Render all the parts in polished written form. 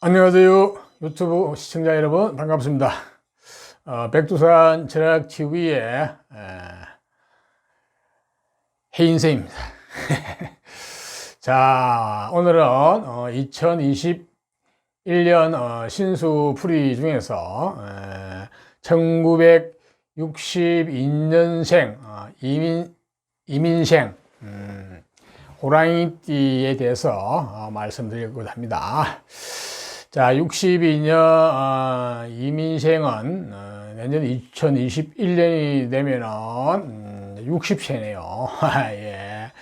안녕하세요. 유튜브 시청자 여러분 반갑습니다. 백두산 철학TV의 해인생입니다. 자, 오늘은 2021년 신수풀이 중에서 1962년생 이민생 호랑이띠에 대해서 말씀드리려고 합니다. 자, 62년 이민생은 내년 2021년이 되면은 60세네요. 예.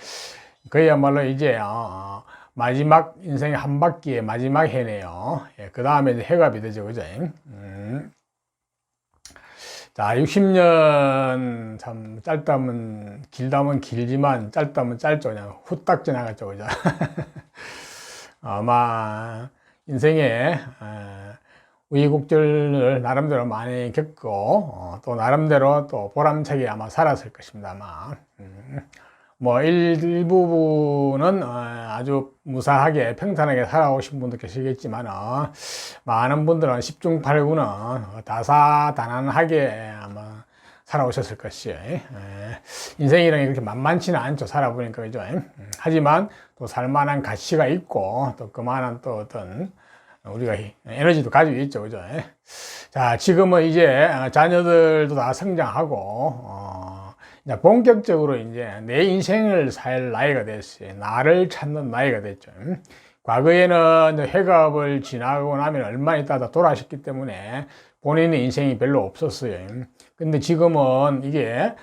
그야말로 이제 마지막 인생의 한 바퀴의 마지막 해네요. 예. 그 다음에 해갑이 되죠, 그죠? 자, 60년 참 짧다면 길다면 길지만 짧다면 짧죠. 그냥 후딱 지나갔죠, 그죠? 아마 인생에 우여곡절을 나름대로 많이 겪고 또 나름대로 또 보람차게 아마 살았을 것입니다. 아마 뭐 일부분은 아주 무사하게 평탄하게 살아오신 분도 계시겠지만 많은 분들은 10중 8구는 다사다난하게 아마 살아오셨을 것이에요. 인생이라는 게 그렇게 만만치는 않죠. 살아보니까, 그죠? 하지만 또 살만한 가치가 있고, 또 그만한 또 어떤 우리가 에너지도 가지고 있죠. 그죠? 자, 지금은 이제 자녀들도 다 성장하고, 이제 본격적으로 이제 내 인생을 살 나이가 됐어요. 나를 찾는 나이가 됐죠. 과거에는 회갑을 지나고 나면 얼마 있다가 돌아가셨기 때문에 본인의 인생이 별로 없었어요. 근데 지금은 이게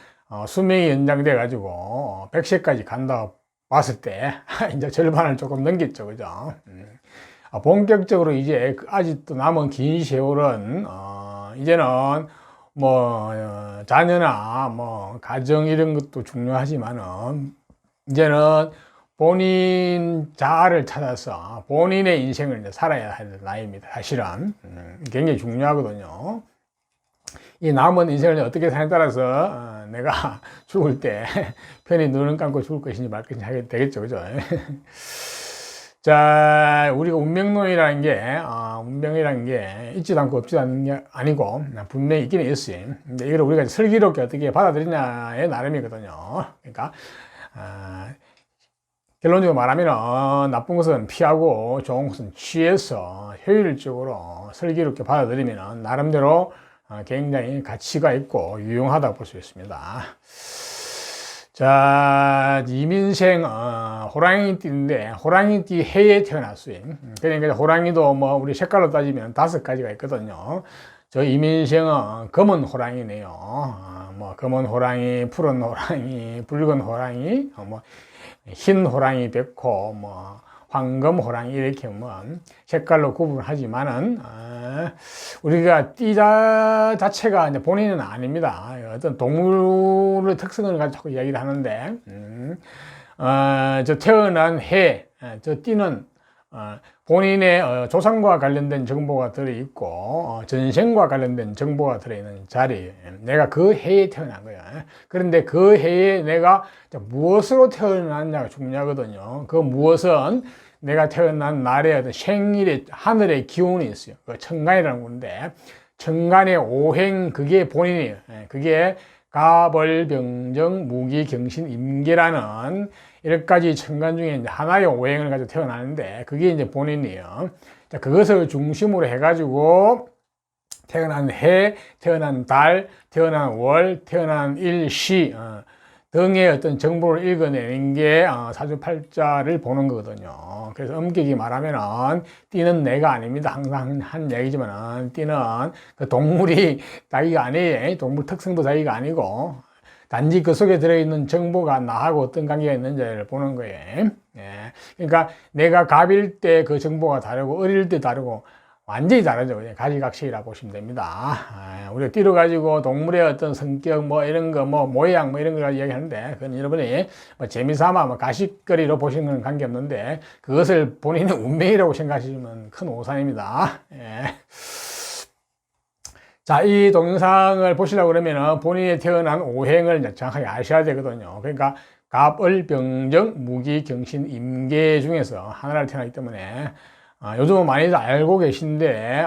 수명이 연장돼 가지고 100세까지 간다고 봤을 때 이제 절반을 조금 넘겼죠. 그죠? 본격적으로 이제 아직도 남은 긴 세월은 이제는 뭐 자녀나 뭐 가정 이런 것도 중요하지만은 이제는 본인 자아를 찾아서 본인의 인생을 이제 살아야 할 나이입니다. 사실은 굉장히 중요하거든요. 이 남은 인생을 어떻게 사냐에 따라서 내가 죽을 때 편히 눈을 감고 죽을 것인지 말 것인지 하게 되겠죠, 그죠? 자, 우리가 운명이라는 게 있지도 않고 없지도 않는 게 아니고 분명히 있기는 있어요. 근데 이걸 우리가 슬기롭게 어떻게 받아들이냐의 나름이거든요. 그러니까 결론적으로 말하면 나쁜 것은 피하고 좋은 것은 취해서 효율적으로 슬기롭게 받아들이면 나름대로 굉장히 가치가 있고 유용하다고 볼 수 있습니다. 자, 이민생 호랑이띠인데 호랑이띠 해에 태어났어요. 그러니까 호랑이도 뭐 우리 색깔로 따지면 5가지가 있거든요. 저 이민생은 검은 호랑이네요. 뭐 검은 호랑이, 푸른 호랑이, 붉은 호랑이, 뭐 흰 호랑이, 백호, 뭐 황금 호랑이 이렇게 뭐 색깔로 구분하지만은 우리가 띠 자체가 이제 본인은 아닙니다. 어떤 동물의 특성을 가지고 자꾸 이야기를 하는데 저 태어난 해, 저 띠는 본인의 조상과 관련된 정보가 들어있고 전생과 관련된 정보가 들어있는 자리예요. 내가 그 해에 태어난 거야. 그런데 그 해에 내가 무엇으로 태어났냐가 중요하거든요. 그 무엇은 내가 태어난 날에 어떤 생일의 하늘의 기운이 있어요. 그 천간이라는 건데 천간의 오행 그게 본인이에요. 그게 가벌병정 무기경신 임계라는 10가지 천간 중에 이제 하나의 오행을 가지고 태어나는데 그게 이제 본인이에요. 자, 그것을 중심으로 해가지고 태어난 해, 태어난 달, 태어난 월, 태어난 일시 등의 어떤 정보를 읽어내는 게 사주팔자를 보는 거거든요. 그래서 엄격히 말하면은 띠는 내가 아닙니다. 항상 한 얘기지만은 띠는 그 동물이 자기가 아니에요. 동물 특성도 자기가 아니고 단지 그 속에 들어있는 정보가 나하고 어떤 관계가 있는지를 보는 거예요. 예. 그러니까 내가 갑일 때 그 정보가 다르고 어릴 때 다르고 완전히 다르죠. 가지각색이라고 보시면 됩니다. 우리가 띠로 가지고 동물의 어떤 성격, 뭐 이런 거, 뭐 모양, 뭐 이런 걸 이야기하는데, 그건 여러분이 뭐 재미삼아 뭐 가십거리로 보시는 건 관계없는데, 그것을 본인의 운명이라고 생각하시면 큰 오산입니다. 예. 자, 이 동영상을 보시려고 그러면 본인이 태어난 오행을 정확하게 아셔야 되거든요. 그러니까 갑을 병정 무기 경신 임계 중에서 하나를 태어나기 때문에 요즘은 많이들 알고 계신데,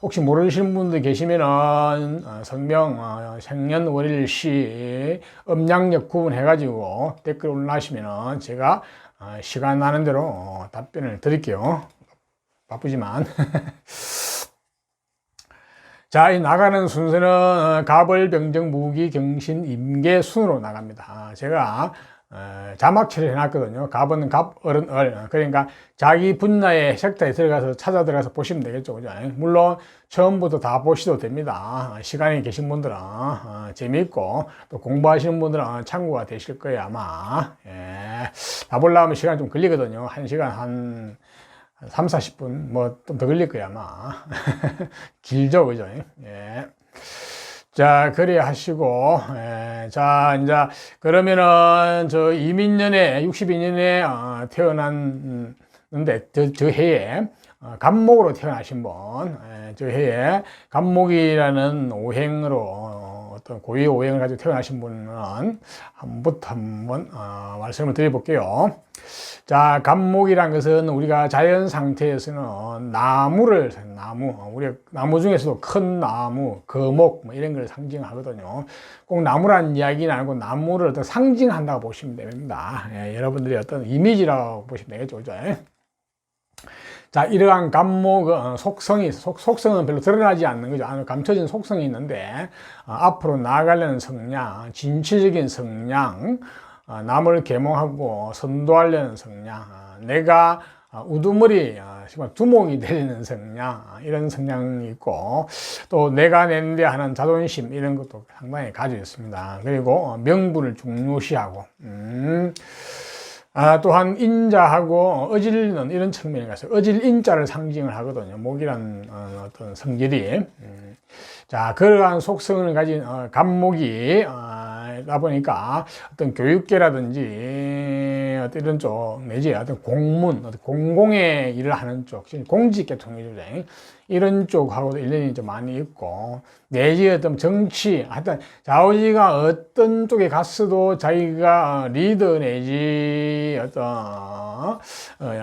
혹시 모르시는 분들 계시면은, 성명, 생년월일시, 음양력 구분해가지고 댓글 올라가시면은 제가 시간 나는 대로 답변을 드릴게요. 바쁘지만. 자, 이 나가는 순서는 갑을, 병정, 무기, 경신, 임계 순으로 나갑니다. 제가 자막 처리해 놨거든요. 갑은 갑, 을은 을. 그러니까 자기 분야의 섹터에 들어가서 보시면 되겠죠. 그죠? 물론 처음부터 다 보셔도 됩니다. 시간이 계신 분들은 재미있고 또 공부하시는 분들은 참고가 되실 거예요, 아마. 예. 다 보려면 시간이 좀 걸리거든요. 1시간 한 3, 40분, 뭐, 좀 더 걸릴 거야, 아마. 길죠, 그죠? 예. 자, 그래 하시고, 예. 자, 이제, 그러면은, 저, 이민년에, 62년에, 태어났는데, 저 해에, 갑목으로 태어나신 분, 저 해에, 갑목이라는 오행으로, 어떤 고유의 오행을 가지고 태어나신 분은, 한번, 말씀을 드려볼게요. 자, 갑목이란 것은 우리가 자연 상태에서는 나무, 우리 나무 중에서도 큰 나무, 거목, 뭐 이런 걸 상징하거든요. 꼭 나무라는 이야기는 아니고 나무를 어떤 상징한다고 보시면 됩니다. 예, 여러분들이 어떤 이미지라고 보시면 되겠죠. 그죠? 자, 이러한 갑목은 속성은 별로 드러나지 않는 거죠. 감춰진 속성이 있는데, 앞으로 나아가려는 성량, 진취적인 성량, 남을 계몽하고 선도하려는 성량, 내가 우두머리, 두목이 되려는 성량, 이런 성향이 있고, 또 내가 낸데 하는 자존심, 이런 것도 상당히 가지고 있습니다. 그리고 명분을 중요시하고, 또한 인자하고 어질는 이런 측면이 가서 어질 인자를 상징을 하거든요. 목이란 어떤 성질이. 자, 그러한 속성을 가진 갑목이 다 보니까 어떤 교육계라든지 어떤 이런 쪽 내지 어떤 공문, 어떤 공공의 일을 하는 쪽, 공직계통이죠. 이런 쪽하고도 일련이 좀 많이 있고, 내지 어떤 정치, 하여튼 좌우지가 어떤 쪽에 갔어도 자기가 리더 내지 어떤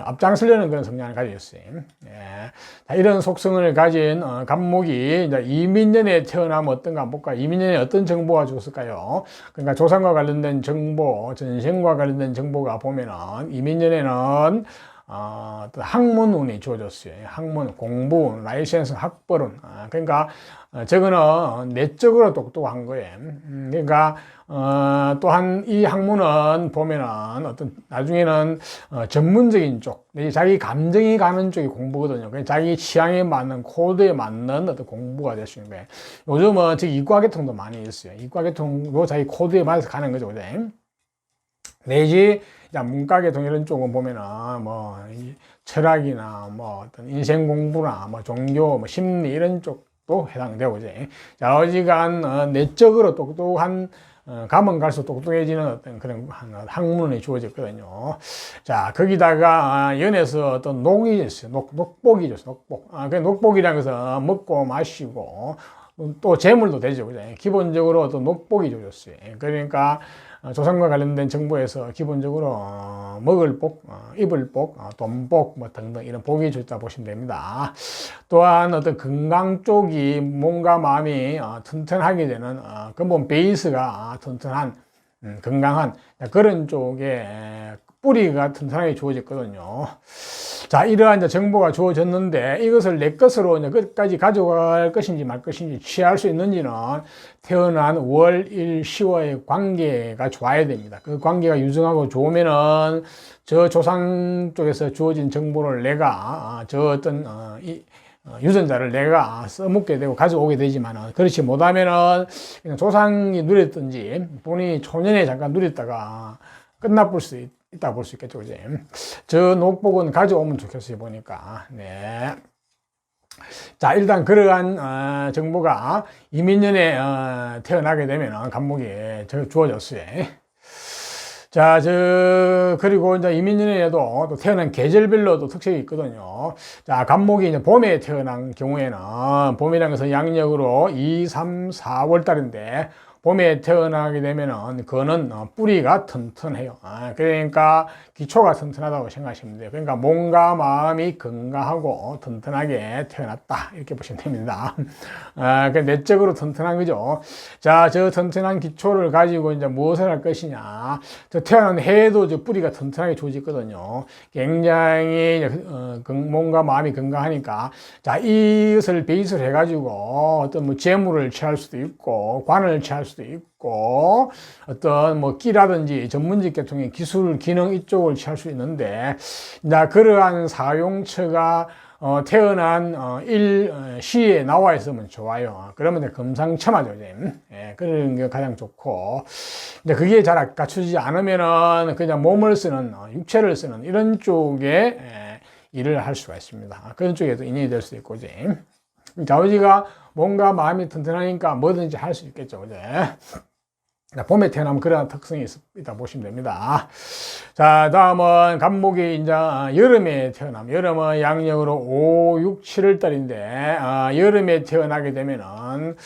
앞장서려는 그런 성향을 가지고 있어요. 예. 자, 이런 속성을 가진 갑목이 이제 이민년에 태어나면 어떤가 한번 볼까요? 이민년에 어떤 정보가 줬을까요? 그러니까 조상과 관련된 정보, 전생과 관련된 정보가 보면은 이민년에는 학문운이 주어졌어요. 학문, 공부, 라이센스, 학벌운. 그러니까 저거는 내적으로 똑똑한 거예요. 그러니까 또한 이 학문은 보면은 어떤 나중에는 전문적인 쪽, 자기 감정이 가는 쪽이 공부거든요. 그러니까 자기 취향에 맞는 코드에 맞는 어떤 공부가 될 수 있는 거예요. 요즘은 즉 이과계통도 많이 있어요. 이과계통도 자기 코드에 맞아서 가는 거죠, 그죠? 내지 문과계통 이런 쪽은 보면은 뭐 철학이나 뭐 어떤 인생 공부나 뭐 종교, 뭐 심리 이런 쪽도 해당되고 이제 좌우지간 내적으로 똑똑한 가면 갈수록 똑똑해지는 어떤 그런 학문이 주어졌거든요. 자, 거기다가 연에서 어떤 녹이 있어요. 녹복이 줬어요. 녹복. 그 녹복이라는 것은 먹고 마시고 또 재물도 되죠. 그죠? 기본적으로 어떤 녹복이 주어졌어요. 그러니까 조상과 관련된 정보에서 기본적으로 먹을 복, 입을 복, 돈복 뭐 등등 이런 복이 좋다 보시면 됩니다. 또한 어떤 건강 쪽이 몸과 마음이 튼튼하게 되는 근본 베이스가 튼튼한 건강한 그런 쪽에 뿌리가 튼튼하게 주어졌거든요. 자, 이러한 이제 정보가 주어졌는데 이것을 내 것으로 이제 끝까지 가져갈 것인지 말 것인지 취할 수 있는지는 태어난 월, 일, 시와의 관계가 좋아야 됩니다. 그 관계가 유증하고 좋으면은 저 조상 쪽에서 주어진 정보를 내가 저 어떤 유전자를 내가 써먹게 되고 가져오게 되지만은 그렇지 못하면은 그냥 조상이 누렸든지 본인이 초년에 잠깐 누렸다가 끝나볼 수 있다 볼 수 있겠죠, 그지? 저 녹복은 가져오면 좋겠어요, 보니까. 네. 자, 일단 그러한 정보가 이민년에 태어나게 되면 갑목이 주어졌어요. 자, 그리고 이제 이민년에도 또 태어난 계절별로도 특색이 있거든요. 자, 갑목이 이제 봄에 태어난 경우에는 봄이라는 것은 양력으로 2, 3, 4월 달인데 봄에 태어나게 되면은 그거는 뿌리가 튼튼해요. 그러니까 기초가 튼튼하다고 생각하시면 돼요. 그러니까 몸과 마음이 건강하고 튼튼하게 태어났다 이렇게 보시면 됩니다. 그 내적으로 튼튼한 거죠. 자, 저 튼튼한 기초를 가지고 이제 무엇을 할 것이냐. 저 태어난 해에도 저 뿌리가 튼튼하게 조직거든요. 굉장히 몸과 마음이 건강하니까 자, 이것을 베이스로 해가지고 어떤 뭐 재물을 취할 수도 있고 관을 취할 수도 있고 어떤 뭐 끼라든지 전문직 계통의 기술, 기능 이쪽을 취할 수 있는데 자, 그러한 사용처가 태어난 시에 나와 있으면 좋아요. 그러면 금상첨화죠. 예, 그런 게 가장 좋고. 근데 그게 잘 갖추지 않으면은 그냥 몸을 쓰는, 육체를 쓰는 이런 쪽에 일을 할 수가 있습니다. 그런 쪽에도 인연이 될 수도 있고, 이제. 자오지가 몸과 마음이 튼튼하니까 뭐든지 할 수 있겠죠. 이제. 봄에 태어나면 그런 특성이 있다 보시면 됩니다. 자, 다음은 간목이 이제 여름에 태어나면, 여름은 양력으로 5, 6, 7월 달인데, 여름에 태어나게 되면은,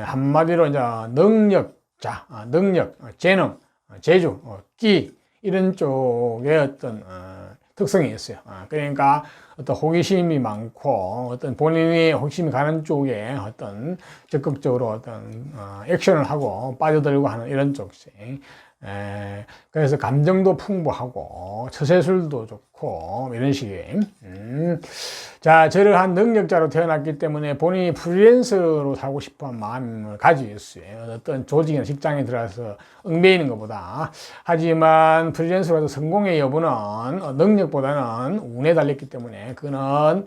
한마디로 이제 능력자, 능력, 재능, 재주, 끼, 이런 쪽에 어떤, 특성이 있어요. 그러니까 어떤 호기심이 많고 어떤 본인이 호기심이 가는 쪽에 어떤 적극적으로 어떤 액션을 하고 빠져들고 하는 이런 쪽씩. 그래서 감정도 풍부하고 처세술도 좋고 이런 식의. 자, 저러한 능력자로 태어났기 때문에 본인이 프리랜서로 살고 싶어하는 마음을 가지고 있어요. 어떤 조직이나 직장에 들어가서 얽매이는 것보다. 하지만 프리랜서로 해서 성공의 여부는 능력보다는 운에 달렸기 때문에 그는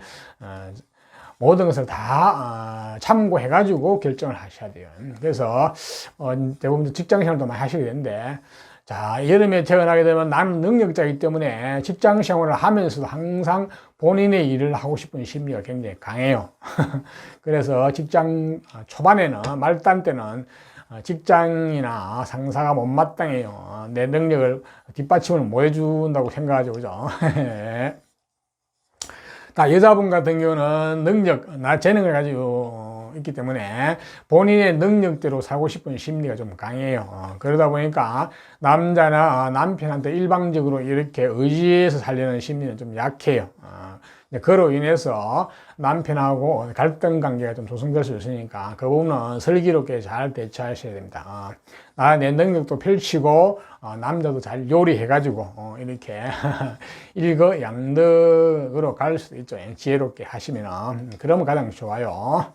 모든 것을 다 참고해가지고 결정을 하셔야 돼요. 그래서 대부분 직장생활도 많이 하시게 되는데, 자, 여름에 태어나게 되면 나는 능력자이기 때문에 직장생활을 하면서도 항상 본인의 일을 하고 싶은 심리가 굉장히 강해요. 그래서 직장 초반에는, 말단 때는 직장이나 상사가 못마땅해요. 내 능력을 뒷받침을 못 해준다고 생각하죠. 그죠? 여자분 같은 경우는 재능을 가지고 있기 때문에 본인의 능력대로 살고 싶은 심리가 좀 강해요. 그러다 보니까 남자나 남편한테 일방적으로 이렇게 의지해서 살려는 심리는 좀 약해요. 그로 인해서 남편하고 갈등 관계가 좀 조성될 수 있으니까 그 부분은 슬기롭게 잘 대처하셔야 됩니다. 내 능력도 펼치고 남자도 잘 요리해가지고 이렇게 일거양득으로 갈 수도 있죠. 지혜롭게 하시면 그러면 가장 좋아요.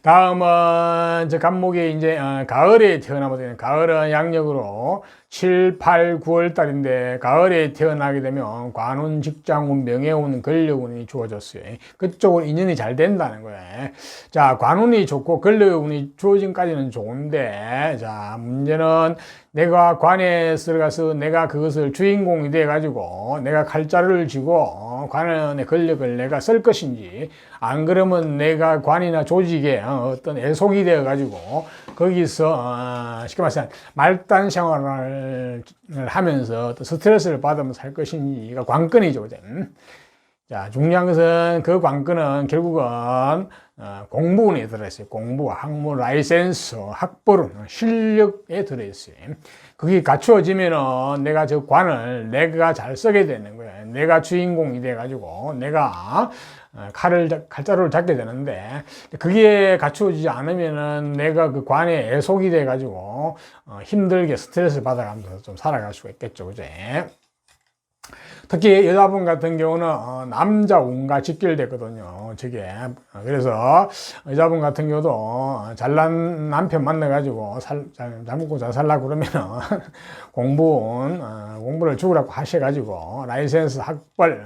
다음은 저 간목이 이제 가을에 태어나거든요. 가을은 양력으로 7, 8, 9월 달인데 가을에 태어나게 되면 관운, 직장운, 명예운, 권력운이 주어졌어요. 그쪽은 인연이 잘 된다는 거예요. 자, 관운이 좋고 권력운이 주어진까지는 좋은데, 자, 문제는 내가 관에 들어가서 내가 그것을 주인공이 돼가지고 내가 칼자루를 쥐고 관원의 권력을 내가 쓸 것인지, 안 그러면 내가 관이나 조직에 어떤 애속이 되어가지고 거기서 쉽게 말해서 말단 생활을 하면서 또 스트레스를 받으면서 할 것인지가 관건이죠. 그죠? 자, 중요한 것은 그 관건은 결국은 공부운에 들어있어요. 공부, 학문, 라이센스, 학벌은 실력에 들어있어요. 그게 갖추어지면은 내가 저 관을 내가 잘 쓰게 되는 거예요. 내가 주인공이 돼가지고 내가 칼자루를 잡게 되는데, 그게 갖추어지지 않으면은 내가 그 관에 애속이 돼가지고 힘들게 스트레스를 받아가면서 좀 살아갈 수가 있겠죠. 그죠? 특히 여자분 같은 경우는 남자 운과 직결됐거든요. 저게. 그래서 여자분 같은 경우도 잘난 남편 만나가지고 잘 먹고 잘 살라고 그러면은 공부를 죽으라고 하셔가지고 라이센스, 학벌,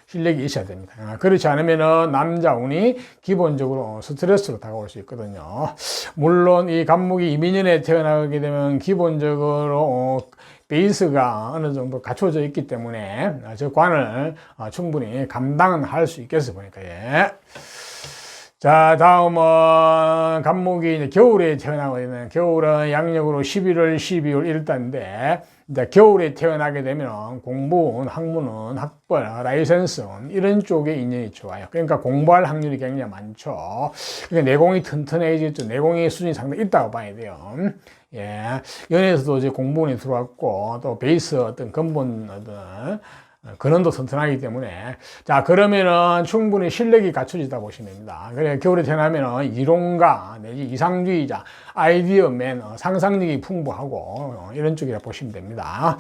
실력이 있어야 됩니다. 그렇지 않으면은 남자 운이 기본적으로 스트레스로 다가올 수 있거든요. 물론 이 간목이 이민년에 태어나게 되면 기본적으로 베이스가 어느 정도 갖춰져 있기 때문에 저 관을 충분히 감당은 할 수 있겠어 보니까. 예. 자, 다음은 간목이 이제 겨울에 태어나고 있는, 겨울은 양력으로 11월, 12월 1달인데, 이제 겨울에 태어나게 되면 공부운, 학문은, 학벌, 라이센스는 이런 쪽에 인연이 좋아요. 그러니까 공부할 확률이 굉장히 많죠. 그러니까 내공이 튼튼해지죠. 내공의 수준이 상당히 있다고 봐야 돼요. 예. 연애에서도 이제 공부운이 들어왔고, 또 베이스 어떤 근본 어떤 근원도 튼튼하기 때문에, 자, 그러면은 충분히 실력이 갖춰지다 보시면 됩니다. 그래, 겨울에 태어나면은 이론가 내지 이상주의자, 아이디어맨, 상상력이 풍부하고 이런 쪽이라 보시면 됩니다.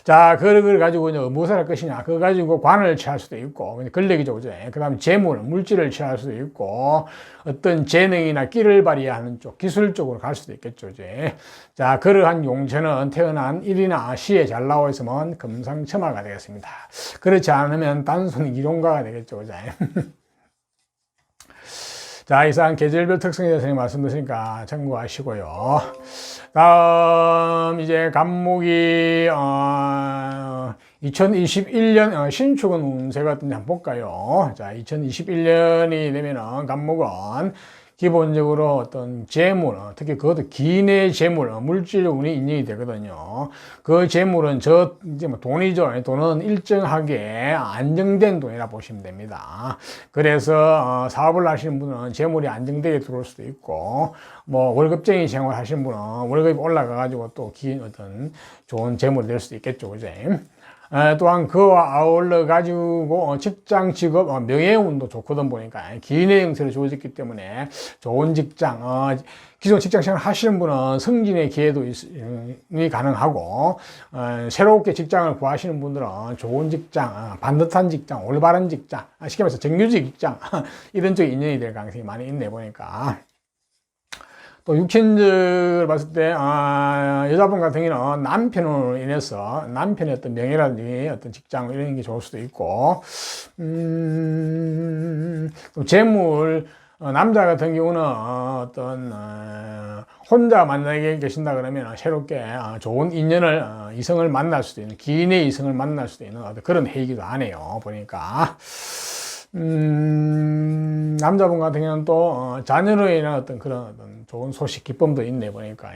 자, 그걸 가지고 이제 무엇을 할 것이냐, 그거 가지고 관을 취할 수도 있고, 권력이죠, 그죠? 그 다음 재물, 물질을 취할 수도 있고, 어떤 재능이나 끼를 발휘하는 쪽, 기술 쪽으로 갈 수도 있겠죠, 이제. 자, 그러한 용체는 태어난 일이나 시에 잘 나와 있으면 금상첨화가 되겠습니다. 그렇지 않으면 단순히 이론가가 되겠죠, 그죠? 자, 이상 계절별 특성에 대해서 말씀드리니까 참고하시고요. 다음, 이제 간목이, 2021년 신축은 운세가 어떤지 한번 볼까요? 자, 2021년이 되면은 간목은 기본적으로 어떤 재물, 특히 그것도 기내 재물, 물질 운이 인연이 되거든요. 그 재물은 이제 뭐 돈이죠. 돈은 일정하게 안정된 돈이라 보시면 됩니다. 그래서 사업을 하시는 분은 재물이 안정되게 들어올 수도 있고, 뭐 월급쟁이 생활 하시는 분은 월급이 올라가가지고 또 어떤 좋은 재물이 될 수도 있겠죠. 그죠? 또한 그와 아울러 가지고 직장, 직업, 명예운도 좋거든 보니까 기내 형태로 주어졌기 때문에 좋은 직장, 기존 직장 생활 하시는 분은 승진의 기회도 가능하고, 새롭게 직장을 구하시는 분들은 좋은 직장, 반듯한 직장, 올바른 직장, 쉽게 말해서 정규직 직장 이런 쪽에 인연이 될 가능성이 많이 있네 보니까. 또 육친들 봤을 때 여자분 같은 경우는 남편으로 인해서 남편의 어떤 명예라든지 어떤 직장 이런 게 좋을 수도 있고, 또 재물, 남자 같은 경우는 어떤 혼자 만나게 계신다 그러면 새롭게 좋은 인연을 이성을 만날 수도 있는, 기인의 이성을 만날 수도 있는 어떤 그런 해이기도 하네요 보니까. 남자분 같은 경우는 또 자녀로 인한 어떤 그런 어떤 좋은 소식, 기쁨도 있네 보니까.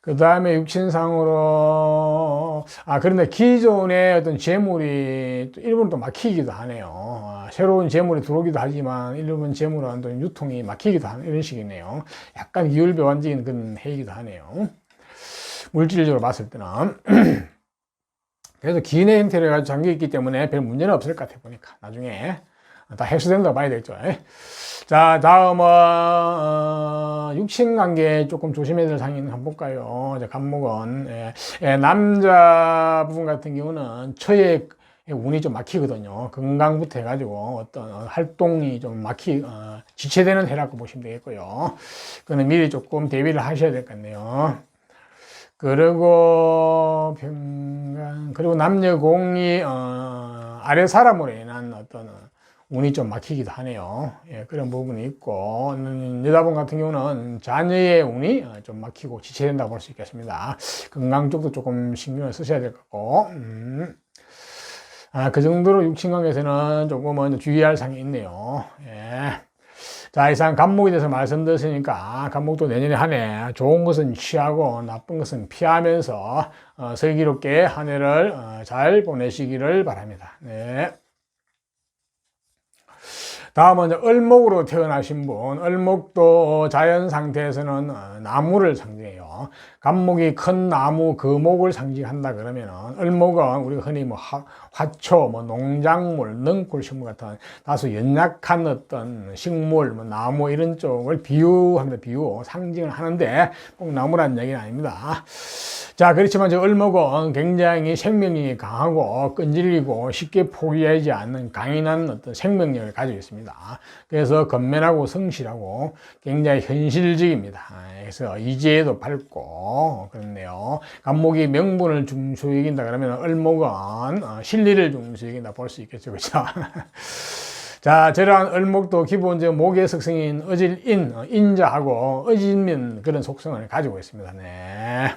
그 다음에 육친상으로, 그런데 기존의 어떤 재물이 일부는 또 막히기도 하네요. 새로운 재물이 들어오기도 하지만 일부는 재물은 또 유통이 막히기도 하는 이런 식이네요. 약간 기울배반적인 그런 해이기도 하네요. 물질적으로 봤을 때는. 그래서 기내 형태를 가지고 잠겨있기 때문에 별 문제는 없을 것 같아 보니까 나중에 다 해소된다고 봐야 되겠죠. 자, 다음은 육신관계 조금 조심해야 될 상황 한번 볼까요? 간목은 남자 부분 같은 경우는 처에 운이 좀 막히거든요. 건강부터 해가지고 어떤 활동이 좀 지체되는 해라고 보시면 되겠고요. 그거는 미리 조금 대비를 하셔야 될 것 같네요. 그리고 남녀공이 아래 사람으로 인한 어떤 운이 좀 막히기도 하네요. 그런 부분이 있고, 여자분 같은 경우는 자녀의 운이 좀 막히고 지체된다고 볼 수 있겠습니다. 건강 쪽도 조금 신경을 쓰셔야 될 것 같고, 그 정도로 육친관계에서는 조금은 주의할 사항이 있네요. 자, 이상 간목에 대해서 말씀드렸으니까 간목도 내년에 한 해 좋은 것은 취하고 나쁜 것은 피하면서 슬기롭게 한 해를 잘 보내시기를 바랍니다. 네. 다음은 을목으로 태어나신 분, 을목도 자연 상태에서는 나무를 상징해요. 간목이 큰 나무, 거목을 상징한다 그러면은 을목은 우리가 흔히 뭐 화초, 뭐 농작물, 능골 식물 같은 다소 연약한 어떤 식물, 뭐 나무 이런 쪽을 비유합니다. 상징을 하는데 꼭 나무라는 얘기는 아닙니다. 자, 그렇지만 저 을목은 굉장히 생명력이 강하고 끈질기고 쉽게 포기하지 않는 강인한 어떤 생명력을 가지고 있습니다. 그래서 건면하고 성실하고 굉장히 현실적입니다. 그래서 이지에도 밝고 그렇네요. 간목이 명분을 중시 여긴다 그러면 을목은 실리를 중시 여긴다 볼 수 있겠죠. 그렇죠? 자, 저러한 을목도 기본적으로 목의 속성인 어질인, 인자하고 어질면 그런 속성을 가지고 있습니다. 네.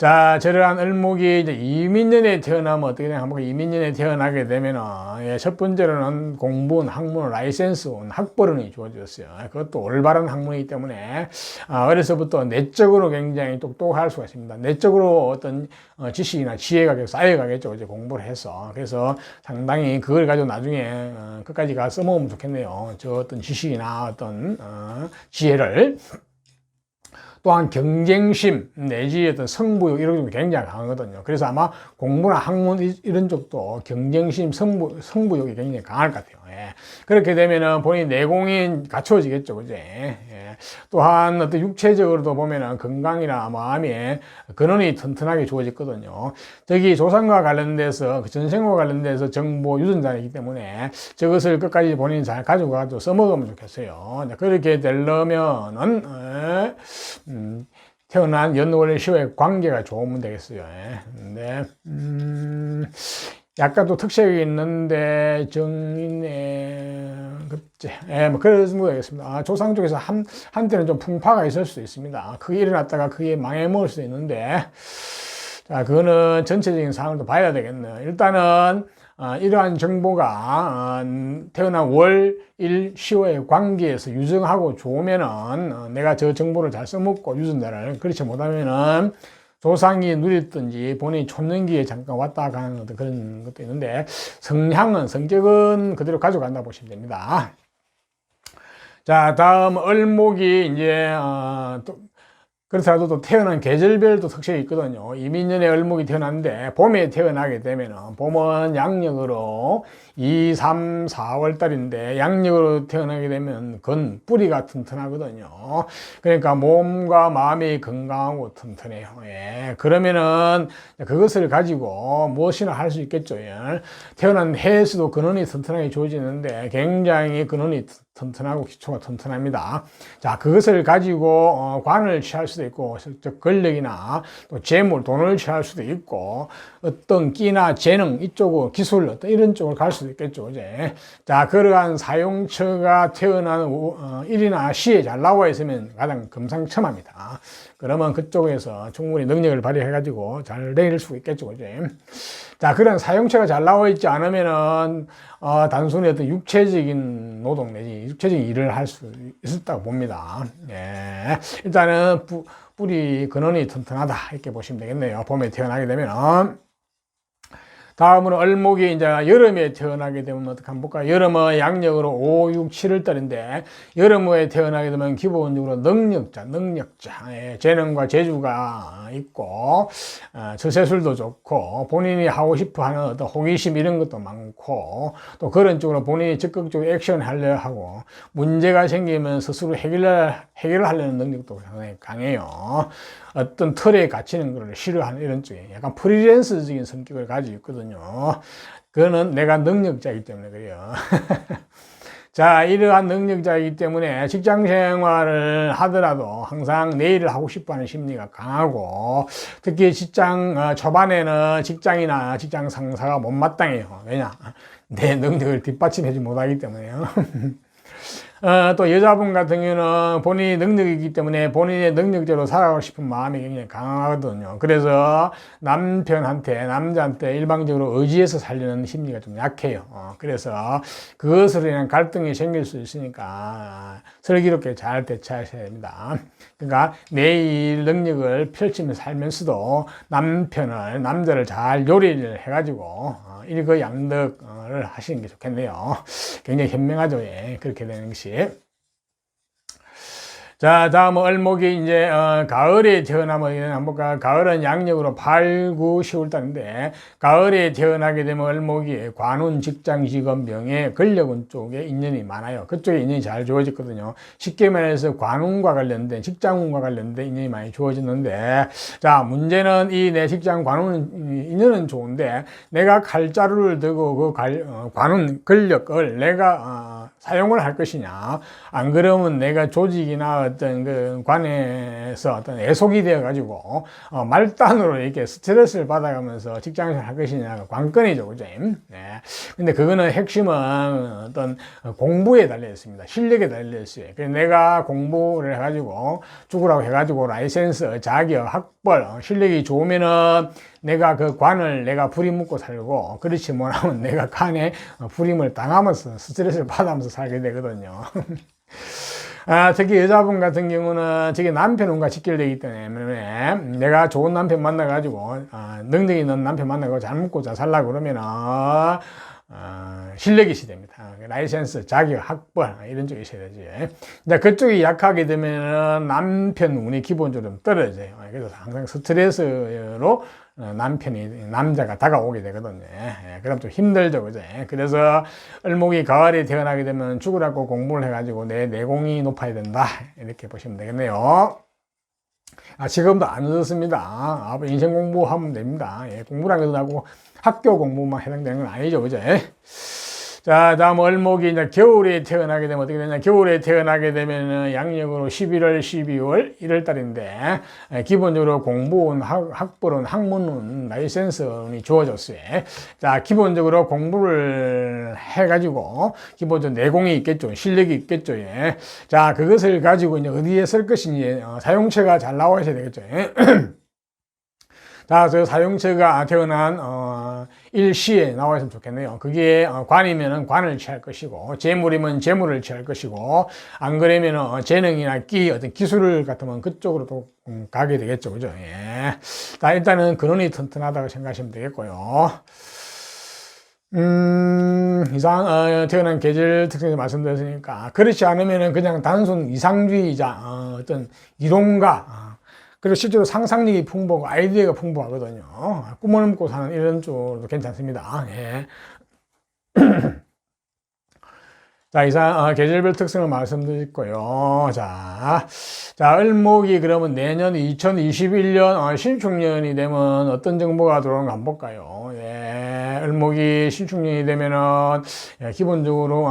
자, 저러한 을목이 이제 이민년에 태어나면 어떻게 되냐? 한번 이민년에 태어나게 되면은, 예, 첫 번째로는 공부운, 학문, 라이센스운, 학벌운이 주어졌어요. 그것도 올바른 학문이기 때문에, 어려서부터 내적으로 굉장히 똑똑할 수가 있습니다. 내적으로 어떤 지식이나 지혜가 쌓여가겠죠. 이제 공부를 해서. 그래서 상당히 그걸 가지고 나중에, 끝까지 가 써먹으면 좋겠네요. 저 어떤 지식이나 어떤, 지혜를. 또한 경쟁심 내지 어떤 승부욕 이런 게 굉장히 강하거든요. 그래서 아마 공부나 학문 이런 쪽도 경쟁심, 승부욕이 굉장히 강할 것 같아요. 예. 그렇게 되면은 본인 내공이 갖춰지겠죠. 그제? 예. 또한 어떤 육체적으로도 보면은 건강이나 마음이 근원이 튼튼하게 주어졌거든요. 저기 조상과 관련돼서, 전생과 관련돼서 정보 유전자이기 때문에 저것을 끝까지 본인이 잘 가지고 가지고 써먹으면 좋겠어요. 그렇게 되려면은, 태어난 연월 시호의 관계가 좋으면 되겠어요. 근데, 약간 또 특색이 있는데, 정인의 급제. 뭐, 그런 정도 되겠습니다. 조상 쪽에서 한때는 좀 풍파가 있을 수도 있습니다. 크게 일어났다가 크게 망해먹을 수도 있는데, 자, 그거는 전체적인 상황을 또 봐야 되겠네요. 일단은, 이러한 정보가 태어난 월, 일, 시호의 관계에서 유정하고 좋으면은 내가 저 정보를 잘 써먹고 유전자를 그렇지 못하면은 조상이 누렸든지 본인이 촌년기에 잠깐 왔다 가는 어떤 그런 것도 있는데 성격은 그대로 가져간다 보시면 됩니다. 자, 다음 을목이 이제 그렇더라도 또 태어난 계절별도 특색이 있거든요. 이민년에 을목이 태어났는데 봄에 태어나게 되면은 봄은 양력으로 2, 3, 4월 달인데 양력으로 태어나게 되면 뿌리가 튼튼하거든요. 그러니까 몸과 마음이 건강하고 튼튼해요. 예. 그러면은 그것을 가지고 무엇이나 할 수 있겠죠. 예. 태어난 해에서도 근원이 튼튼하게 주어지는데 굉장히 근원이 튼튼하고 기초가 튼튼합니다. 자, 그것을 가지고 관을 취할 수도 있고, 즉 권력이나 또 재물, 돈을 취할 수도 있고, 어떤 끼나 재능 이쪽으로 기술 어떤 이런 쪽으로 갈 수도 있겠죠. 이제 자, 그러한 사용처가 태어난 일이나 시에 잘 나와 있으면 가장 금상첨화입니다. 그러면 그쪽에서 충분히 능력을 발휘해 가지고 잘 내릴 수 있겠죠. 이제 자, 그런 사용처가 잘 나와 있지 않으면은 단순히 어떤 육체적인 노동 내지 육체적인 일을 할 수 있었다고 봅니다. 예. 일단은 뿌리 근원이 튼튼하다 이렇게 보시면 되겠네요. 봄에 태어나게 되면. 다음으로 을목이 이제 여름에 태어나게 되면 어떻게 한번 볼까요? 여름은 양력으로 5, 6, 7월 달인데 여름에 태어나게 되면 기본적으로 능력자, 예, 재능과 재주가 있고 처세술도 좋고 본인이 하고 싶어 하는 어떤 호기심 이런 것도 많고 또 그런 쪽으로 본인이 적극적으로 액션을 하려 하고 문제가 생기면 스스로 해결을 하려는 능력도 상당히 강해요. 어떤 틀에 갇히는 걸 싫어하는 이런 쪽에 약간 프리랜서적인 성격을 가지고 있거든요. 그거는 내가 능력자이기 때문에 그래요. 자, 이러한 능력자이기 때문에 직장 생활을 하더라도 항상 내 일을 하고 싶어 하는 심리가 강하고 특히 직장 초반에는 직장이나 직장 상사가 못마땅해요. 왜냐? 내 능력을 뒷받침하지 못하기 때문에요. 또 여자분 같은 경우는 본인이 능력이기 때문에 본인의 능력대로 살아가고 싶은 마음이 굉장히 강하거든요. 그래서 남자한테 일방적으로 의지해서 살려는 심리가 좀 약해요. 그래서 그것으로 인한 갈등이 생길 수 있으니까 슬기롭게 잘 대처하셔야 됩니다. 그러니까 내 능력을 펼치며 살면서도 남자를 잘 요리를 해가지고 일거양득을 하시는 게 좋겠네요. 굉장히 현명하죠. 예, 그렇게 되는 것이. 자, 다음 을목이 이제 가을에 태어나면 한번 볼까요? 가을은 양력으로 8, 9, 10월 달인데 가을에 태어나게 되면 을목이 관운, 직장, 직업, 명예, 권력운 쪽에 인연이 많아요. 그쪽에 인연이 잘 주어졌거든요. 쉽게 말해서 관운과 관련된 직장운과 관련된 인연이 많이 주어졌는데 자, 문제는 이 내 직장 관운 인연은 좋은데 내가 칼자루를 들고 그 관운 권력을 내가 사용을 할 것이냐 안 그러면 내가 조직이나 어떤 그 관에서 어떤 애속이 되어가지고, 말단으로 이렇게 스트레스를 받아가면서 직장생활 할 것이냐가 관건이죠. 그죠? 네. 근데 그거는 핵심은 어떤 공부에 달려 있습니다. 실력에 달려 있어요. 그래서 내가 공부를 해가지고, 죽으라고 해가지고 라이센스, 자격, 학벌, 실력이 좋으면은 내가 그 관을 내가 부리묻고 살고, 그렇지 못하면 내가 관에 부림을 당하면서 스트레스를 받으면서 살게 되거든요. 특히 여자분 같은 경우는 저게 남편과 직결되기 때문에 내가 좋은 남편 만나가지고, 능력 있는 남편 만나고 잘 먹고 잘 살라고 그러면은, 실력이 있어야 됩니다. 라이센스, 자격, 학벌, 이런 쪽이 있어야 되지. 이제 그쪽이 약하게 되면 남편 운이 기본적으로 좀 떨어져요. 그래서 항상 스트레스로 남자가 다가오게 되거든요. 그럼 좀 힘들죠, 그죠? 그래서 을목이 가을에 태어나게 되면 죽으라고 공부를 해가지고 내 내공이 높아야 된다. 이렇게 보시면 되겠네요. 지금도 안 늦었습니다. 인생 공부하면 됩니다. 공부라는 것도 학교 공부만 해당되는 건 아니죠, 그죠? 자, 다음 을목이 이제 겨울에 태어나게 되면 어떻게 되냐? 겨울에 태어나게 되면은 양력으로 11월, 12월, 1월 달인데, 기본적으로 공부운, 학벌은, 학문은, 라이센스는 주어졌어요. 자, 기본적으로 공부를 해가지고, 기본적으로 내공이 있겠죠. 실력이 있겠죠. 예. 자, 그것을 가지고 이제 어디에 쓸 것인지, 사용처가 잘 나와야 되겠죠. 예. 자, 저 사용처가 태어난 일시에 나와 있으면 좋겠네요. 그게 관이면은 관을 취할 것이고, 재물이면 재물을 취할 것이고, 안 그러면은 재능이나 끼, 어떤 기술 같으면 그쪽으로 또 가게 되겠죠, 그죠? 예. 자, 일단은 근원이 튼튼하다고 생각하시면 되겠고요. 이상 태어난 계절 특성에서 말씀드렸으니까, 그렇지 않으면은 그냥 단순 이상주의자, 어떤 이론가. 그리고 실제로 상상력이 풍부하고 아이디어가 풍부하거든요. 꿈을 먹고 사는 이런 쪽도 괜찮습니다. 예. 자, 이상 계절별 특성을 말씀드렸고요. 자, 을목이 그러면 내년 2021년 신축년이 되면 어떤 정보가 들어오는가 한번 볼까요? 예, 을목이 신축년이 되면은 기본적으로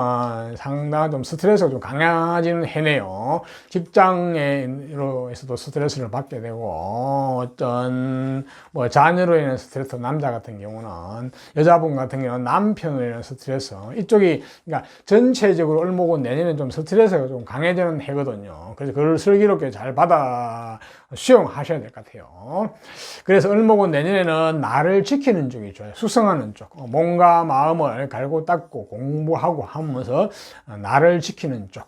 상당한 좀 스트레스가 좀 강해지는 해네요. 직장에서도 스트레스를 받게 되고, 어떤 뭐 자녀로 인한 스트레스, 남자 같은 경우는, 여자분 같은 경우는 남편으로 인한 스트레스, 이쪽이 그러니까 전체적으로 을목은 내년에 좀 스트레스가 좀 강해지는 해거든요. 그래서 그걸 슬기롭게 잘 받아 수용하셔야 될 것 같아요. 그래서 을목은 내년에는 나를 지키는 쪽이 좋아요. 수성하는 쪽. 몸과 마음을 갈고 닦고 공부하고 하면서 나를 지키는 쪽.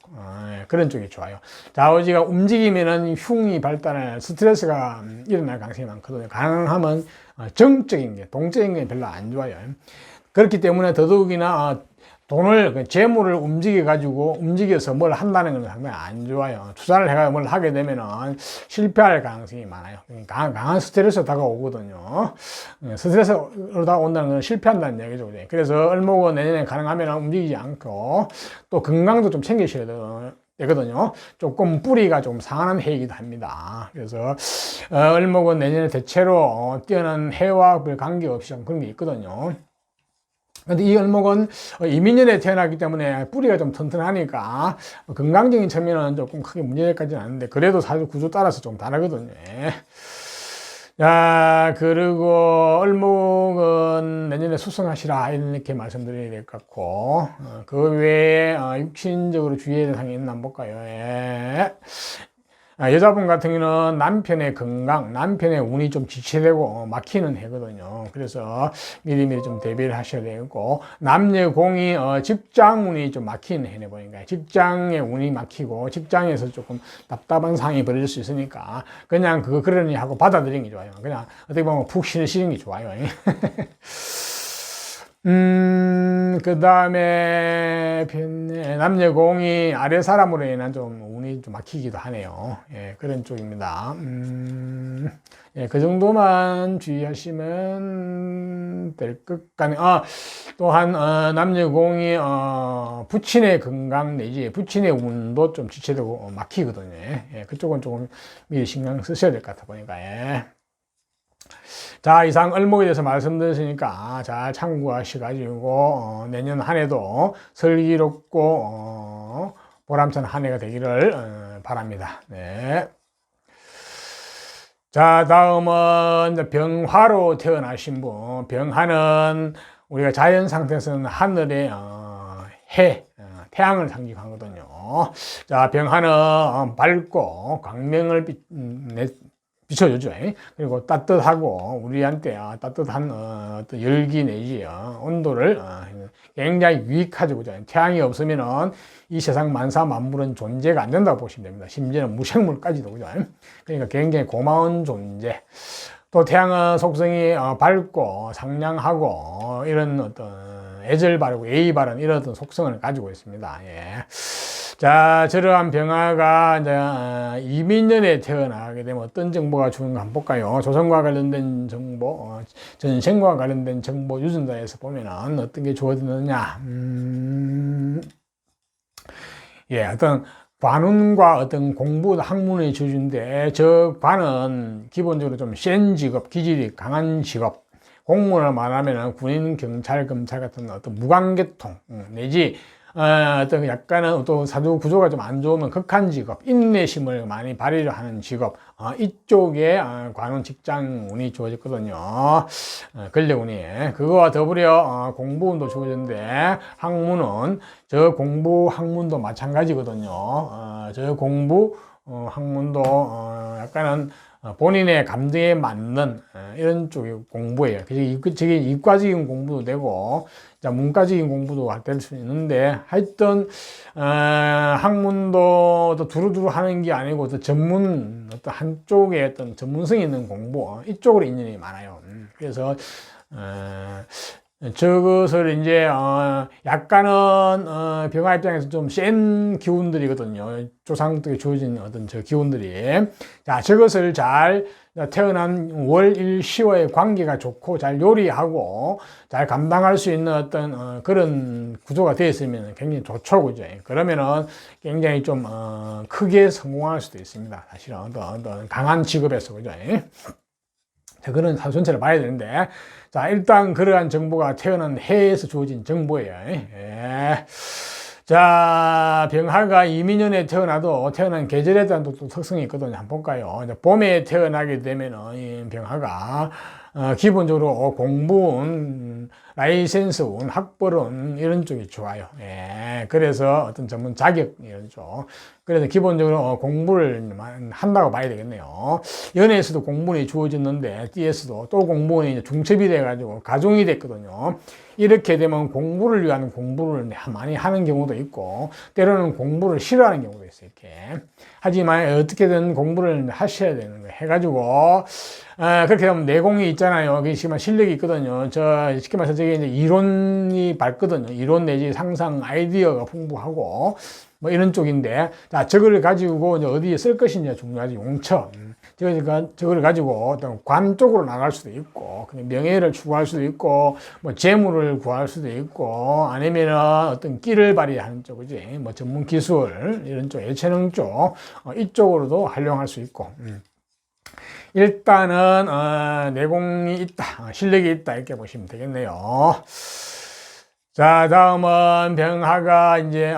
그런 쪽이 좋아요. 좌우지가 움직이면은 흉이 발달할 스트레스가 일어날 가능성이 많거든요. 가능하면 정적인 게, 동적인 게 별로 안 좋아요. 그렇기 때문에 더더욱이나 돈을, 재물을 움직여서 뭘 한다는 건 상당히 안 좋아요. 투자를 해가 뭘 하게 되면은 실패할 가능성이 많아요. 강한 스트레스가 다가오거든요. 스트레스로 다가온다는 건 실패한다는 얘기죠. 그래서 을목은 내년에 가능하면 움직이지 않고 또 건강도 좀 챙기셔야 되거든요. 조금 뿌리가 좀 상한 해이기도 합니다. 그래서 을목은 내년에 대체로 뛰어난 해와 별 관계없이 좀 그런 게 있거든요. 근데 이 을목은 이민년에 태어났기 때문에 뿌리가 좀 튼튼하니까 건강적인 측면은 조금 크게 문제까지는 않은데, 그래도 사실 구조 따라서 좀 다르거든요. 자, 그리고 을목은 내년에 수성하시라, 이렇게 말씀드려야 될 것 같고, 그 외에 육신적으로 주의해야 될 사항이 있나 한번 볼까요? 예. 여자분 같은 경우는 남편의 건강, 남편의 운이 좀 지체되고 막히는 해거든요. 그래서 미리미리 좀 대비를 하셔야 되고, 남녀공이 직장 운이 좀 막히는 해네 보니까, 직장의 운이 막히고 직장에서 조금 답답한 상황이 벌어질 수 있으니까 그냥 그러니 하고 받아들이는 게 좋아요. 그냥 어떻게 보면 푹 쉬는 게 좋아요. 그 다음에 남녀공이 아래 사람으로 인한 좀 운이 좀 막히기도 하네요. 예, 그런 쪽입니다. 예, 그 정도만 주의하시면 될 것 같네요. 또한 남녀공이 부친의 건강 내지 부친의 운도 좀 지체되고 막히거든요. 예, 그쪽은 조금 미리 신경 쓰셔야 될 것 같아 보니까. 예. 자, 이상 을목에 대해서 말씀드렸으니까 잘 참고하셔가지고 내년 한 해도 슬기롭고 보람찬 한 해가 되기를 바랍니다. 네. 자, 다음은 이제 병화로 태어나신 분. 병화는 우리가 자연 상태에서는 하늘의 태양을 상징하거든요. 자, 병화는 밝고 광명을 비춰주죠. 그리고 따뜻하고 우리한테 따뜻한 어떤 열기 내지 온도를 굉장히 유익하죠. 그죠? 태양이 없으면은 이 세상 만사 만물은 존재가 안 된다고 보시면 됩니다. 심지어는 무생물까지도. 그죠? 그러니까 굉장히 고마운 존재. 또 태양은 속성이 밝고 상냥하고 이런 어떤 애절 바르고 예의 바른 이런 어떤 속성을 가지고 있습니다. 예. 자, 저러한 병화가 이제 이민년에 태어나게 되면 어떤 정보가 주는가 한번 볼까요? 조선과 관련된 정보, 전생과 관련된 정보 유전자에서 보면은 어떤 게 주어지느냐? 예, 어떤 관운과 어떤 공부 학문의 주주인데, 저 관은 기본적으로 좀 센 직업, 기질이 강한 직업, 공무원을 말하면 군인, 경찰, 검찰 같은 어떤 무관계통 내지 어떤 약간은 또 사주 구조가 좀 안 좋으면 극한 직업, 인내심을 많이 발휘를 하는 직업, 이쪽에 관운 직장 운이 주어졌거든요. 근력운이. 그거와 더불어 공부운도 주어졌는데, 학문은 저 공부 학문도 마찬가지거든요. 저 공부 학문도 약간은 본인의 감정에 맞는 이런 쪽의 공부예요. 저게 이과적인 공부도 되고, 문과적인 공부도 될 수 있는데, 하여튼 학문도 또 두루두루 하는 게 아니고, 또 전문 어떤 한쪽에 어떤 전문성이 있는 공부, 이쪽으로 인연이 많아요. 그래서 저것을 이제 약간은 병화 입장에서 좀 센 기운들이거든요. 조상들에게 주어진 어떤 저 기운들이. 자, 저것을 잘 태어난 월일시와의 관계가 좋고 잘 요리하고 잘 감당할 수 있는 어떤 그런 구조가 되어 있으면 굉장히 좋죠. 그죠? 그러면은 굉장히 좀 크게 성공할 수도 있습니다. 사실은 어떤 강한 직업에서. 그죠? 자, 그런 사주 전체를 봐야 되는데, 자, 일단 그러한 정보가 태어난 해에서 주어진 정보예요. 예. 자, 병화가 이민년에 태어나도 태어난 계절에 대한 또 특성이 있거든요. 한번 볼까요? 이제 봄에 태어나게 되면은 이 병화가 기본적으로 공부운, 라이센스운, 학벌운 이런 쪽이 좋아요. 예. 그래서 어떤 전문 자격 이런 쪽. 그래서 기본적으로 공부를 한다고 봐야 되겠네요. 연애에서도 공부운이 주어졌는데 띠에서도 또 공부운이 이제 중첩이 돼가지고 가중이 됐거든요. 이렇게 되면 공부를 위한 공부를 많이 하는 경우도 있고, 때로는 공부를 싫어하는 경우도 있어요. 이렇게. 하지만 어떻게든 공부를 하셔야 되는 거예요. 해가지고 그렇게 하면 내공이 있잖아요. 그게 지금 실력이 있거든요. 쉽게 말해서 저게 이제 이론이 밝거든요. 이론 내지 상상, 아이디어가 풍부하고 뭐 이런 쪽인데, 자, 저거를 가지고 이제 어디에 쓸 것이냐 중요하지. 용처. 저거를 가지고 어떤 관 쪽으로 나갈 수도 있고, 명예를 추구할 수도 있고, 뭐 재물을 구할 수도 있고, 아니면은 어떤 끼를 발휘하는 쪽, 그지? 뭐 전문 기술 이런 쪽, 예체능 쪽 이쪽으로도 활용할 수 있고. 일단은 내공이 있다, 실력이 있다 이렇게 보시면 되겠네요. 자, 다음은 병화가 이제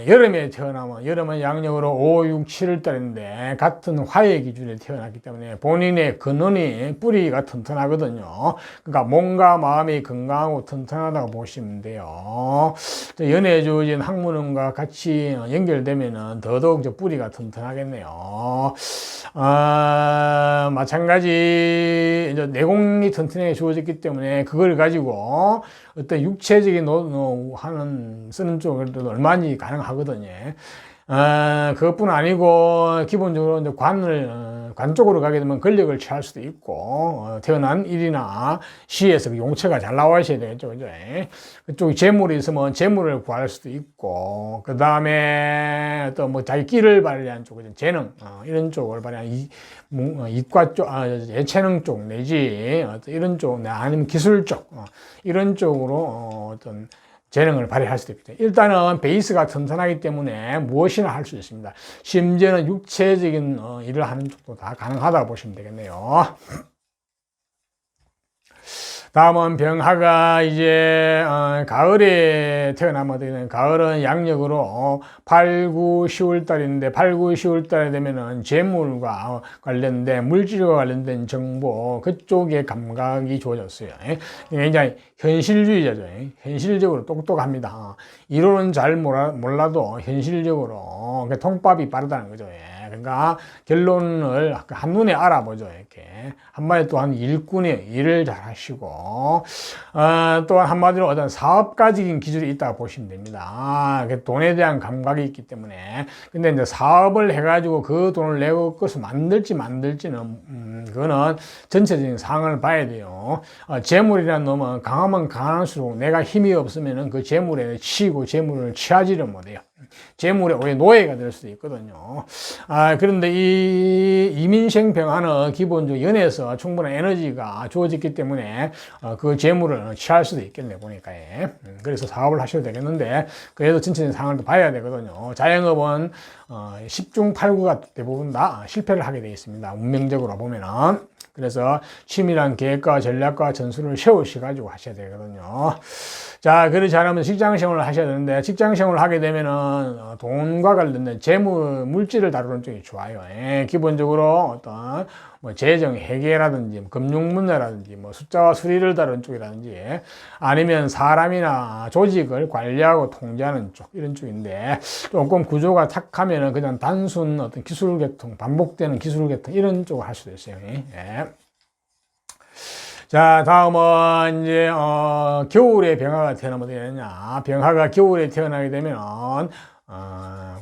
여름에 태어나면, 여름은 양력으로 5, 6, 7월 달인데 같은 화의 기준에 태어났기 때문에 본인의 근원이 뿌리가 튼튼하거든요. 그러니까 몸과 마음이 건강하고 튼튼하다고 보시면 돼요. 연애에 주어진 학문운과 같이 연결되면은 더더욱 저 뿌리가 튼튼하겠네요. 마찬가지 이제 내공이 튼튼하게 주어졌기 때문에 그걸 가지고 어떤 육체적인 쓰는 쪽으로도 얼마든지 가능하거든요. 그것뿐 아니고 기본적으로 이제 관 쪽으로 가게 되면 권력을 취할 수도 있고, 태어난 일이나 시에서 용처가 잘 나와셔야 되겠죠. 그죠? 그쪽에 재물이 있으면 재물을 구할 수도 있고, 그 다음에 또 뭐 자기 끼를 발휘하는 쪽, 재능, 이런 쪽을 발휘하는 이과 쪽, 예체능 쪽 내지 이런 쪽, 아니면 기술 쪽, 이런 쪽으로 어떤 재능을 발휘할 수도 있거든요. 일단은 베이스가 튼튼하기 때문에 무엇이나 할 수 있습니다. 심지어는 육체적인 일을 하는 쪽도 다 가능하다고 보시면 되겠네요. 다음은 병화가 이제 가을에 태어나면 되는 가을은 양력으로 8, 9, 10월 달인데 8, 9, 10월 달에 되면은 재물과 관련된 물질과 관련된 정보 그쪽에 감각이 좋아졌어요. 굉장히 현실주의자죠. 현실적으로 똑똑합니다. 이론은 잘 몰라도 현실적으로 통밥이 빠르다는 거죠. 그러니까 결론을 한눈에 알아보죠. 이렇게 한마디 또한 일꾼이에요. 일을 잘 하시고 또한 한마디로 어떤 사업가적인 기술이 있다고 보시면 됩니다. 돈에 대한 감각이 있기 때문에. 근데 이제 사업을 해가지고 그 돈을 내고 그것을 만들지는 그거는 전체적인 상황을 봐야 돼요. 재물이라는 놈은 강하면 강할수록 내가 힘이 없으면은 그 재물에 치이고 재물을 취하지를 못해요. 재물의 오히려 노예가 될 수도 있거든요. 그런데 이 이민생 병화는 기본적으로 연애에서 충분한 에너지가 주어졌기 때문에 그 재물을 취할 수도 있겠네 보니까. 그래서 사업을 하셔도 되겠는데 그래도 전체적인 상황을 봐야 되거든요. 자영업은 10중 8구가 대부분 다 실패를 하게 되어 있습니다. 운명적으로 보면은. 그래서 치밀한 계획과 전략과 전술을 세우셔가지고 하셔야 되거든요. 자, 그렇지 않으면 직장 생활을 하셔야 되는데, 직장 생활을 하게 되면은, 돈과 관련된 재무, 물질을 다루는 쪽이 좋아요. 기본적으로 어떤, 재정, 회계라든지, 금융 문화라든지, 숫자와 수리를 다루는 쪽이라든지, 아니면 사람이나 조직을 관리하고 통제하는 쪽, 이런 쪽인데, 조금 구조가 탁하면은 그냥 단순 어떤 기술 계통, 반복되는 기술 계통, 이런 쪽을 할 수도 있어요. 자, 다음은 이제 겨울에 병화가 태어나면 어떻게 되느냐. 병화가 겨울에 태어나게 되면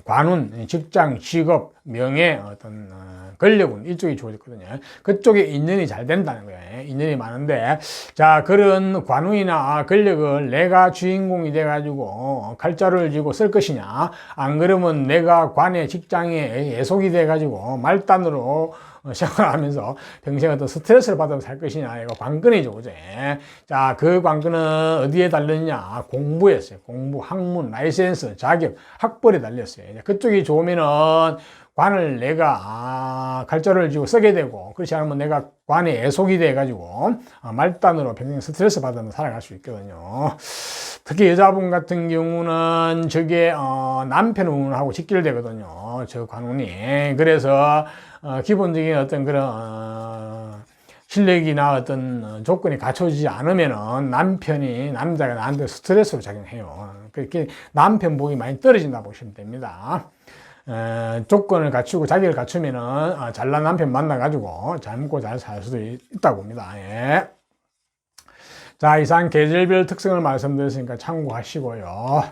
관운, 직장, 직업, 명예, 어떤 권력운 이쪽이 좋아졌거든요. 그쪽에 인연이 잘 된다는 거예요. 인연이 많은데, 자, 그런 관운이나 권력을 내가 주인공이 돼가지고 칼자루를 쥐고 쓸 것이냐, 안 그러면 내가 관의 직장에 예속이 돼가지고 말단으로 생활하면서 평생 어떤 스트레스를 받으면서 살 것이냐, 이거 관건이죠, 그죠? 자, 그 관건은 어디에 달렸냐? 공부였어요. 공부, 학문, 라이센스, 자격, 학벌에 달렸어요. 그쪽이 좋으면은 관을 내가 칼자루를 쥐고 쓰게 되고, 그렇지 않으면 내가 관에 애속이 돼가지고 말단으로 평생 스트레스 받으면서 살아갈 수 있거든요. 특히 여자분 같은 경우는 저게 남편 운하고 직결되거든요. 저 관운이. 그래서 기본적인 어떤 그런 실력이나 어떤 조건이 갖춰지지 않으면은 남자가 나한테 스트레스로 작용해요. 그렇게 남편 복이 많이 떨어진다 보시면 됩니다. 조건을 갖추고 자기를 갖추면은 잘난 남편 만나가지고 잘 먹고 잘 살 수도 있다고 봅니다. 예. 자, 이상 계절별 특성을 말씀드렸으니까 참고하시고요.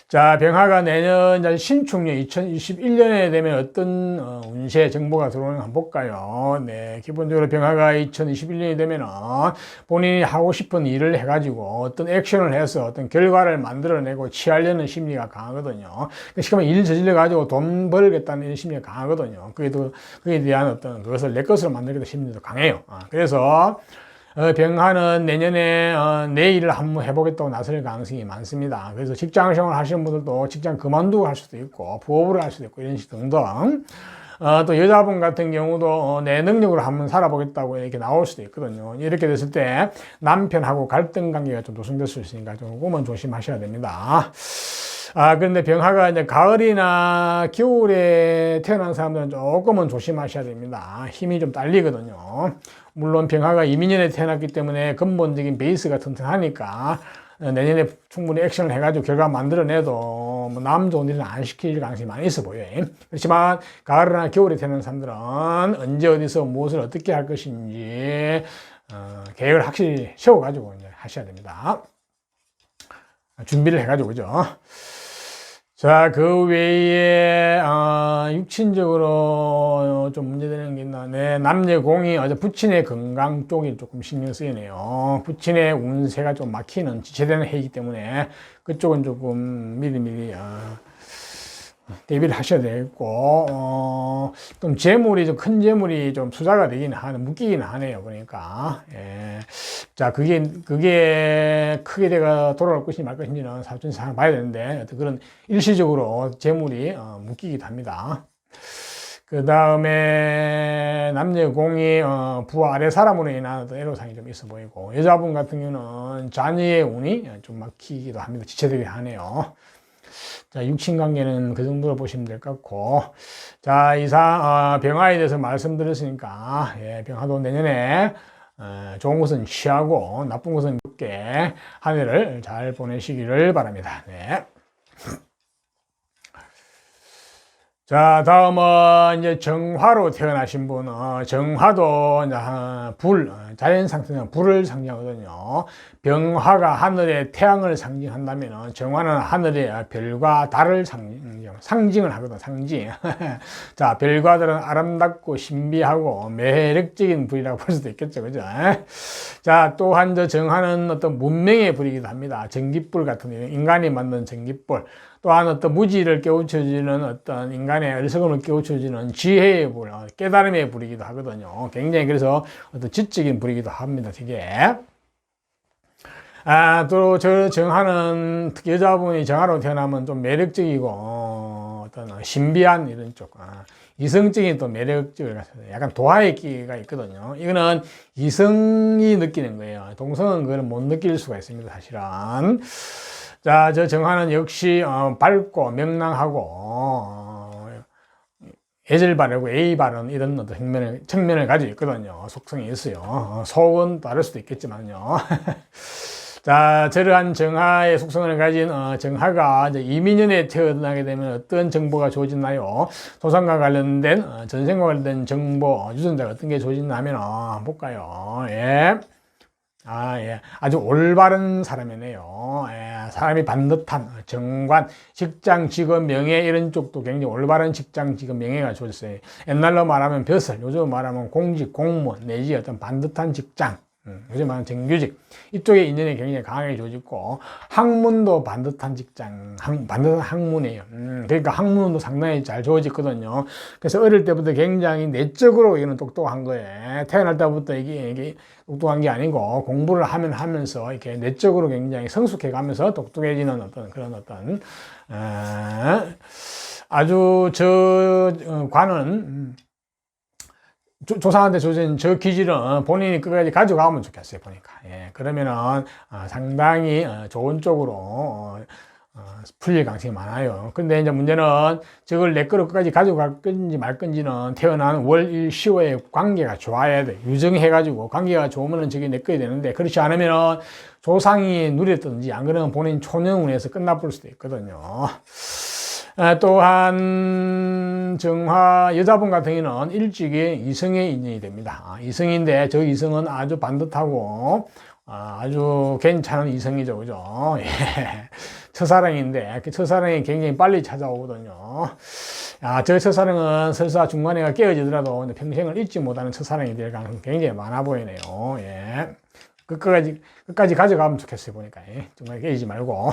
자, 병화가 내년 신축년 2021년에 되면 어떤 운세 정보가 들어오는가 한번 볼까요? 네, 기본적으로 병화가 2021년이 되면은 본인이 하고 싶은 일을 해가지고 어떤 액션을 해서 어떤 결과를 만들어내고 취하려는 심리가 강하거든요. 그러니까 일 저질러가지고 돈 벌겠다는 이런 심리가 강하거든요. 그에 대한 어떤 그것을 내 것으로 만들겠다는 심리도 강해요. 그래서 병화는 내년에 내 일을 한번 해보겠다고 나설 가능성이 많습니다. 그래서 직장 생활 하시는 분들도 직장 그만두고 할 수도 있고 부업을 할 수도 있고 이런 식 등등. 또 여자분 같은 경우도 내 능력으로 한번 살아보겠다고 이렇게 나올 수도 있거든요. 이렇게 됐을 때 남편하고 갈등 관계가 좀 조성될 수 있으니까 조금은 조심하셔야 됩니다. 그런데 병화가 이제 가을이나 겨울에 태어난 사람들은 조금은 조심하셔야 됩니다. 힘이 좀 딸리거든요. 물론 병화가 이민년에 태어났기 때문에 근본적인 베이스가 튼튼하니까 내년에 충분히 액션을 해가지고 결과 만들어내도 남 좋은 일은 안 시킬 가능성이 많이 있어 보여요. 그렇지만 가을이나 겨울에 태어난 사람들은 언제 어디서 무엇을 어떻게 할 것인지 계획을 확실히 세워가지고 이제 하셔야 됩니다. 준비를 해가지고, 그죠? 자, 그 외에, 육친적으로 좀 문제되는 게 있나? 네, 남녀공이 부친의 건강 쪽이 조금 신경 쓰이네요. 부친의 운세가 좀 막히는 지체되는 해이기 때문에 그쪽은 조금 미리미리, 대비를 하셔야 되겠고, 좀 재물이 큰 재물이 좀 투자가 되긴 묶이긴 하네요. 그러니까, 예. 자, 그게 크게 내가 돌아올 것인지 말 것인지는 사전 상황 봐야 되는데, 그런 일시적으로 재물이 묶이기도 합니다. 그 다음에 남녀 공이 부하 아래 사람으로 인한 애로사항이 좀 있어 보이고, 여자분 같은 경우는 자녀의 운이 좀 막히기도 합니다. 지체되게 하네요. 자, 육친관계는 그 정도로 보시면 될 것 같고, 자, 이상 병화에 대해서 말씀드렸으니까, 예, 병화도 내년에 좋은 것은 취하고 나쁜 것은 게 한 해를 잘 보내시기를 바랍니다. 네. 자, 다음은 이제 정화로 태어나신 분, 정화도 이제 자연 상태는 불을 상징하거든요. 병화가 하늘의 태양을 상징한다면, 정화는 하늘의 별과 달을 상징을 하거든, 상징. 자, 별과 달은 아름답고 신비하고 매력적인 불이라고 볼 수도 있겠죠, 그죠? 자, 또한 저 정화는 어떤 문명의 불이기도 합니다. 전기불 같은 인간이 만든 전기불. 또한 어떤 무지를 깨우쳐주는 어떤 인간의 어리석음을 깨우쳐주는 지혜의 불, 깨달음의 불이기도 하거든요. 굉장히 그래서 어떤 지적인 불이기도 합니다, 되게. 또 저 정화는 특히 여자분이 정화로 태어나면 좀 매력적이고, 어떤 신비한 이런 쪽, 이성적인 또 매력적을 약간 도화의 끼가 있거든요. 이거는 이성이 느끼는 거예요. 동성은 그걸 못 느낄 수가 있습니다, 사실은. 자, 저 정화는 역시 밝고 명랑하고 애절 바르고 예의 바른 이런 어떤 측면을 가지고 있거든요. 속성이 있어요. 속은 다를 수도 있겠지만요. 자, 저러한 정화의 속성을 가진 정화가 이제 이민년에 태어나게 되면 어떤 정보가 주어지나요? 조상과 관련된 전생과 관련된 정보, 유전자가 어떤 게 주어지냐면 한번 볼까요? 예. 예. 아주 올바른 사람이네요. 예. 사람이 반듯한 정관, 직장, 직업, 명예 이런 쪽도 굉장히 올바른 직장, 직업, 명예가 주어졌어요. 옛날로 말하면 벼슬, 요즘 말하면 공직, 공무원, 내지 어떤 반듯한 직장, 요즘 말하는 정규직 이쪽에 인연이 굉장히 강하게 주어졌고, 학문도 반듯한 직장, 반듯한 학문이에요. 그러니까 학문도 상당히 잘 주어졌거든요. 그래서 어릴 때부터 굉장히 내적으로 이거는 똑똑한 거예요. 태어날 때부터 이게 똑똑한 게 아니고 공부를 하면서 이렇게 내적으로 굉장히 성숙해 가면서 똑똑해지는 어떤 그런 어떤 아주 저 관은 조상한테 주어진 저 기질은 본인이 끝까지 가져가면 좋겠어요, 보니까. 예, 그러면은 상당히 좋은 쪽으로 풀릴 가능성이 많아요. 근데 이제 문제는 저걸 내 거로 끝까지 가져갈 건지 말 건지는 태어난 월, 일, 시호의 관계가 좋아야 돼. 유정해가지고 관계가 좋으면 저게 내 거야 되는데, 그렇지 않으면 조상이 누렸든지 안 그러면 본인 초년운에서 끝나볼 수도 있거든요. 또한 정화 여자분 같은 경우는 일찍이 이성의 인연이 됩니다. 이성인데 저 이성은 아주 반듯하고 아주 괜찮은 이성이죠, 그죠? 예. 첫사랑인데 그 첫사랑이 굉장히 빨리 찾아오거든요. 저 첫사랑은 설사 중간에가 깨어지더라도 평생을 잊지 못하는 첫사랑이 될 가능성이 굉장히 많아 보이네요. 예. 끝까지 가져가면 좋겠어요, 보니까. 예. 중간에 깨지지 말고.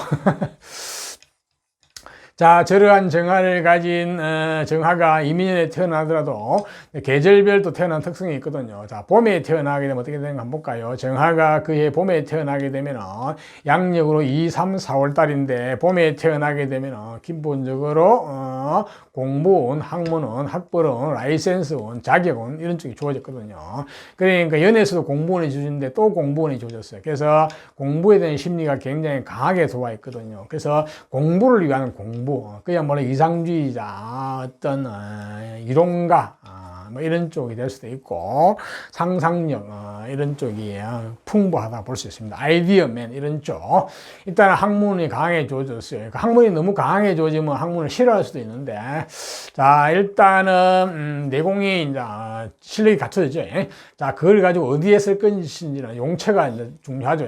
자, 저러한 정화를 가진 정화가 이민년에 태어나더라도 계절별도 태어난 특성이 있거든요. 자, 봄에 태어나게 되면 어떻게 되는가 한번 볼까요? 정화가 그해 봄에 태어나게 되면 양력으로 2, 3, 4월 달인데 봄에 태어나게 되면 기본적으로 공무원, 학문원, 학벌원, 라이센스원, 자격원 이런 쪽이 주어졌거든요. 그러니까 연애에서도 공무원이 주어졌는데 또 공무원이 주어졌어요. 그래서 공부에 대한 심리가 굉장히 강하게 들어와 있거든요. 그래서 공부를 위한 공부, 그야말로 이상주의자, 어떤 이론가 뭐 이런 쪽이 될 수도 있고, 상상력 이런 쪽이 풍부하다 볼 수 있습니다. 아이디어맨 이런 쪽. 일단 학문이 강하게 주어졌어요. 학문이 너무 강하게 주어지면 학문을 싫어할 수도 있는데, 자, 일단은 내공이 이제 실력이 갖춰지죠. 자, 그걸 가지고 어디에 쓸 것인지는 용처가 이제 중요하죠.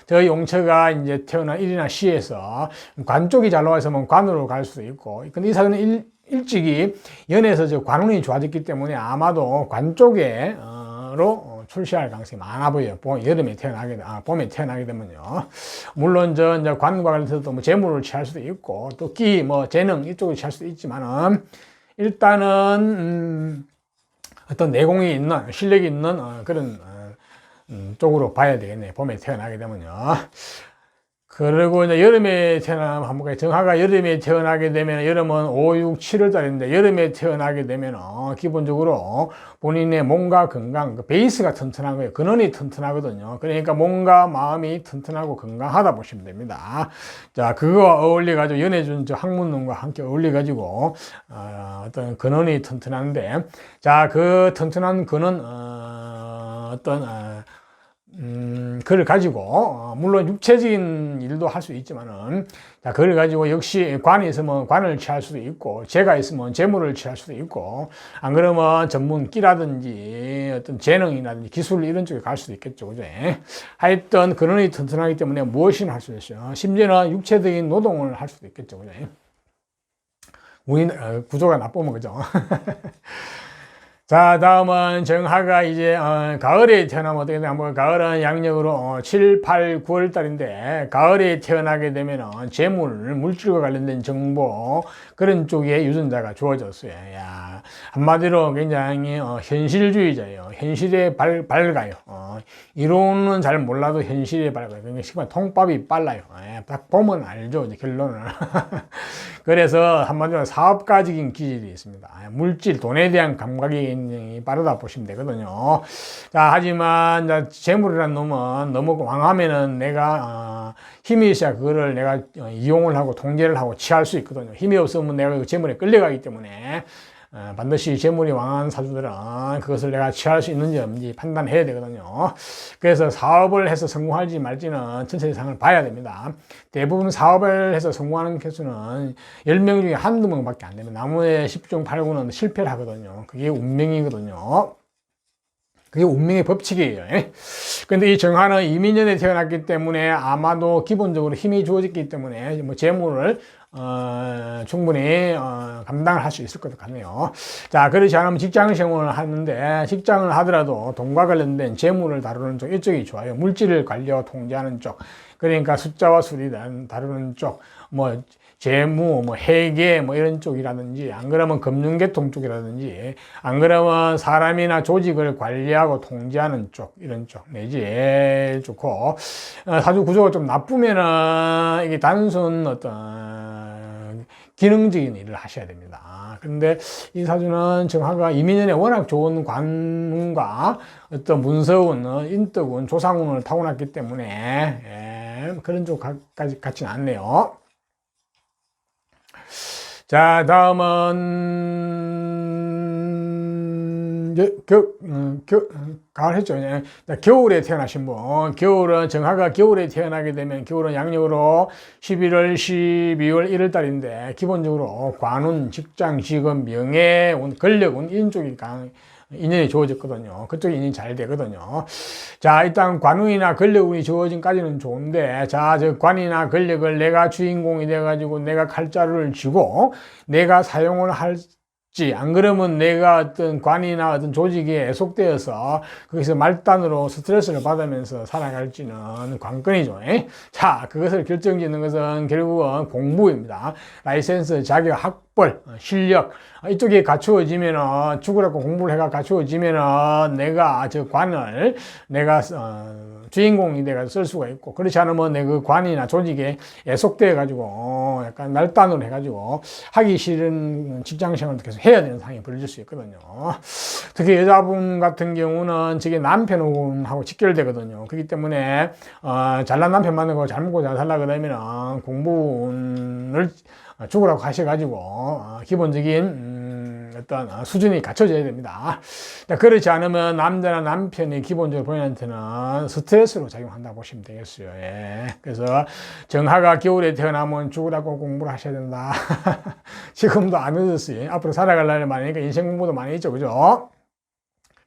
저 용처가 이제 태어난 일이나 시에서 관 쪽이 잘 나와 있으면 관으로 갈 수도 있고, 근데 이 사람은 일찍이 연에서 저 관운이 좋아졌기 때문에 아마도 관 쪽에로 출시할 가능성이 많아 보여요. 봄에 태어나게 되면요. 물론 이제 관과 관련해서도 뭐 재물을 취할 수도 있고, 또 재능 이쪽을 취할 수도 있지만은, 일단은, 어떤 내공이 있는, 실력이 있는 그런 쪽으로 봐야 되겠네요. 봄에 태어나게 되면요. 그리고 이제 여름에 태어나면 한번 볼까요? 정화가 여름에 태어나게 되면 여름은 5, 6, 7월 달인데 여름에 태어나게 되면 기본적으로 본인의 몸과 건강, 그 베이스가 튼튼한 거예요. 근원이 튼튼하거든요. 그러니까 몸과 마음이 튼튼하고 건강하다 보시면 됩니다. 자, 그거와 어울려가지고 연해준 저 학문론과 함께 어울려가지고 어떤 근원이 튼튼한데, 자, 그 튼튼한 근원 그걸 가지고 물론 육체적인 일도 할 수 있지만은, 자, 그걸 가지고 역시 관이 있으면 관을 취할 수도 있고, 재가 있으면 재물을 취할 수도 있고, 안 그러면 전문 끼라든지 어떤 재능이라든지 기술 이런 쪽에 갈 수도 있겠죠, 그죠? 하여튼 근원이 튼튼하기 때문에 무엇이나 할 수 있어요. 심지어는 육체적인 노동을 할 수도 있겠죠, 그죠? 운이 구조가 나쁘면 그죠? 자, 다음은 정화가 이제 가을에 태어나면 어떻게 되냐? 뭐 가을은 양력으로 7, 8, 9월 달인데, 가을에 태어나게 되면은 재물, 물질과 관련된 정보 그런 쪽에 유전자가 주어졌어요. 야, 한마디로 굉장히 현실주의자예요. 현실에 밝아요. 이론은 잘 몰라도 현실에 밝아요. 그러니까 통밥이 빨라요. 딱 보면 알죠, 이제 결론을. 그래서 한마디로 사업가적인 기질이 있습니다. 물질, 돈에 대한 감각이 굉장히 빠르다 보시면 되거든요. 자, 하지만 재물이라는 놈은 너무 왕하면은 내가 힘이 있어야 그거를 내가 이용을 하고 통제를 하고 취할 수 있거든요. 힘이 없으면 내가 그 재물에 끌려가기 때문에 반드시 재물이 왕한 사주들은 그것을 내가 취할 수 있는지 없는지 판단해야 되거든요. 그래서 사업을 해서 성공할지 말지는 전체상을 봐야 됩니다. 대부분 사업을 해서 성공하는 개수는 10명 중에 한두 명밖에 안 되면 나머지 10중 8구는 실패를 하거든요. 그게 운명이거든요. 그게 운명의 법칙이에요. 근데 이 정화는 이민년에 태어났기 때문에 아마도 기본적으로 힘이 주어졌기 때문에 뭐 재물을 충분히 감당을 할 수 있을 것 같네요. 자, 그렇지 않으면 직장 생활을 하는데, 직장을 하더라도 돈과 관련된 재물을 다루는 쪽, 이쪽이 좋아요. 물질을 관리하고 통제하는 쪽, 그러니까 숫자와 수리 다루는 쪽, 뭐 재무, 뭐 회계, 뭐 이런 쪽이라든지, 안 그러면 금융계통 쪽이라든지, 안 그러면 사람이나 조직을 관리하고 통제하는 쪽, 이런 쪽 내지 좋고, 사주 구조가 좀 나쁘면은 이게 단순 어떤 기능적인 일을 하셔야 됩니다. 그런데 이 사주는 정화가 이민년에 워낙 좋은 관운과 어떤 문서운, 인덕운, 조상운을 타고났기 때문에 그런 쪽까지 같지는 않네요. 자, 다음은 가을 했죠. 겨울에 태어나신 분, 겨울은 정화가 겨울에 태어나게 되면 겨울은 양력으로 11월, 12월, 1월 달인데 기본적으로 관운, 직장, 직업, 명예운, 권력운 이런 쪽이 인연이 주어졌거든요. 그쪽이 인연이 잘 되거든요. 자, 일단 관운이나 권력운이 주어진까지는 좋은데, 자, 저 관이나 권력을 내가 주인공이 돼가지고 내가 칼자루를 쥐고 내가 사용을 안 그러면 내가 어떤 관이나 어떤 조직에 애속되어서 거기서 말단으로 스트레스를 받으면서 살아갈지는 관건이죠. 자, 그것을 결정짓는 것은 결국은 공부입니다. 라이센스, 자격, 학벌, 실력 이쪽에 갖추어지면은 죽으라고 공부를 해가 갖추어지면은 내가 저 관을 내가 주인공이 돼가 쓸 수가 있고, 그렇지 않으면 내 그 관이나 조직에 애속돼 가지고 약간 날단으로 해가지고 하기 싫은 직장 생활도 계속 해야 되는 상황이 벌어질 수 있거든요. 특히 여자분 같은 경우는 저게 남편하고 직결되거든요. 그렇기 때문에 잘난 남편 만나고 잘 먹고 잘 살라 그러면은 공부를 죽으라고 하셔가지고 기본적인 어떤 수준이 갖춰져야 됩니다. 그렇지 않으면 남자나 남편이 기본적으로 본인한테는 스트레스로 작용한다고 보시면 되겠어요. 그래서 정화가 겨울에 태어나면 죽으라고 공부를 하셔야 된다. 지금도 안 늦었어요. 앞으로 살아가려면 많으니까 인생 공부도 많이 있죠, 그죠?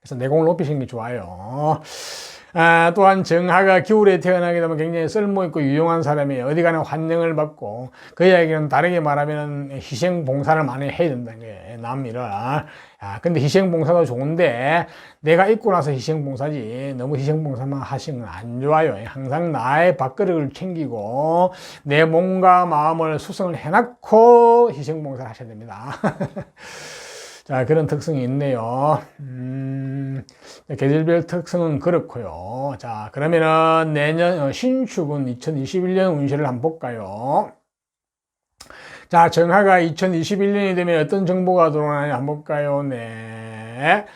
그래서 내공을 높이시는 게 좋아요. 또한 정화가 겨울에 태어나게 되면 굉장히 쓸모있고 유용한 사람이에요. 어디 가나 환영을 받고, 그 이야기는 다르게 말하면 희생봉사를 많이 해야 된다는 거예요. 남일을. 근데 희생봉사도 좋은데 내가 있고 나서 희생봉사지 너무 희생봉사만 하시면 안 좋아요. 항상 나의 밥그릇을 챙기고 내 몸과 마음을 수성을 해놓고 희생봉사를 하셔야 됩니다. 자, 그런 특성이 있네요. 계절별 특성은 그렇고요. 자, 그러면은 내년 신축은 2021년 운세를 한번 볼까요? 자, 정화가 2021년이 되면 어떤 정보가 들어오나요? 한번 볼까요? 네.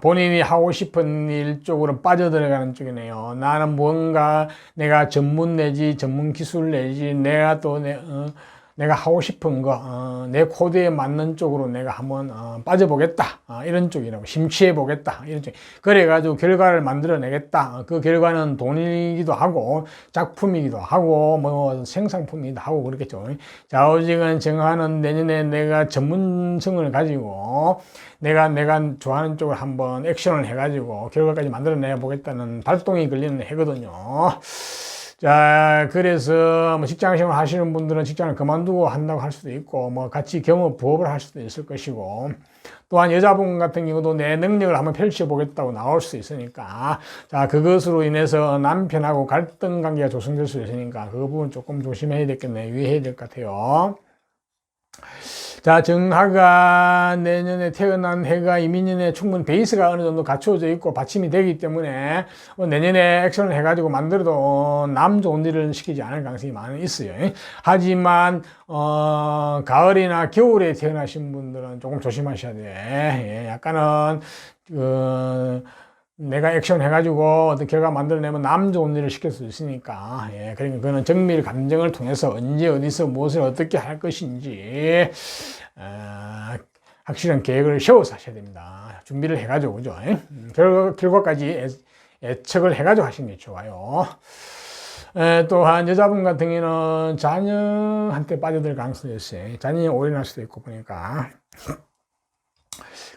본인이 하고 싶은 일 쪽으로 빠져들어가는 쪽이네요. 나는 뭔가 내가 전문 내지 전문 기술 내지 내가 또 내가 하고 싶은 거, 내 코드에 맞는 쪽으로 내가 한번 빠져보겠다. 이런 쪽이라고. 심취해보겠다. 이런 쪽. 그래가지고 결과를 만들어내겠다. 그 결과는 돈이기도 하고, 작품이기도 하고, 뭐 생산품이기도 하고 그렇겠죠. 좌우지간 정하는 내년에 내가 전문성을 가지고 내가 좋아하는 쪽을 한번 액션을 해가지고 결과까지 만들어내 보겠다는 발동이 걸리는 해거든요. 자, 그래서 뭐 직장생활 하시는 분들은 직장을 그만두고 한다고 할 수도 있고, 뭐 같이 부업을 할 수도 있을 것이고, 또한 여자분 같은 경우도 내 능력을 한번 펼쳐보겠다고 나올 수 있으니까, 자, 그것으로 인해서 남편하고 갈등 관계가 조성될 수 있으니까, 그 부분 조금 조심해야 되겠네. 유의해야 될 것 같아요. 자, 정화가 내년에 태어난 해가 이민년에 충분히 베이스가 어느 정도 갖추어져 있고 받침이 되기 때문에 내년에 액션을 해가지고 만들어도 남 좋은 일을 시키지 않을 가능성이 많이 있어요. 하지만 가을이나 겨울에 태어나신 분들은 조금 조심하셔야 돼. 예, 약간은 내가 액션 해가지고 어떤 결과 만들어내면 남 좋은 일을 시킬 수 있으니까, 예, 그러니까 그거는 정밀 감정을 통해서 언제 어디서 무엇을 어떻게 할 것인지 확실한 계획을 세워서 하셔야 됩니다. 준비를 해가지고, 그죠? 결과까지 예측을 해가지고 하시는 게 좋아요. 또한 여자분 같은 경우는 자녀한테 빠져들 가능성이 있어요. 자녀이 올인할 수도 있고 보니까.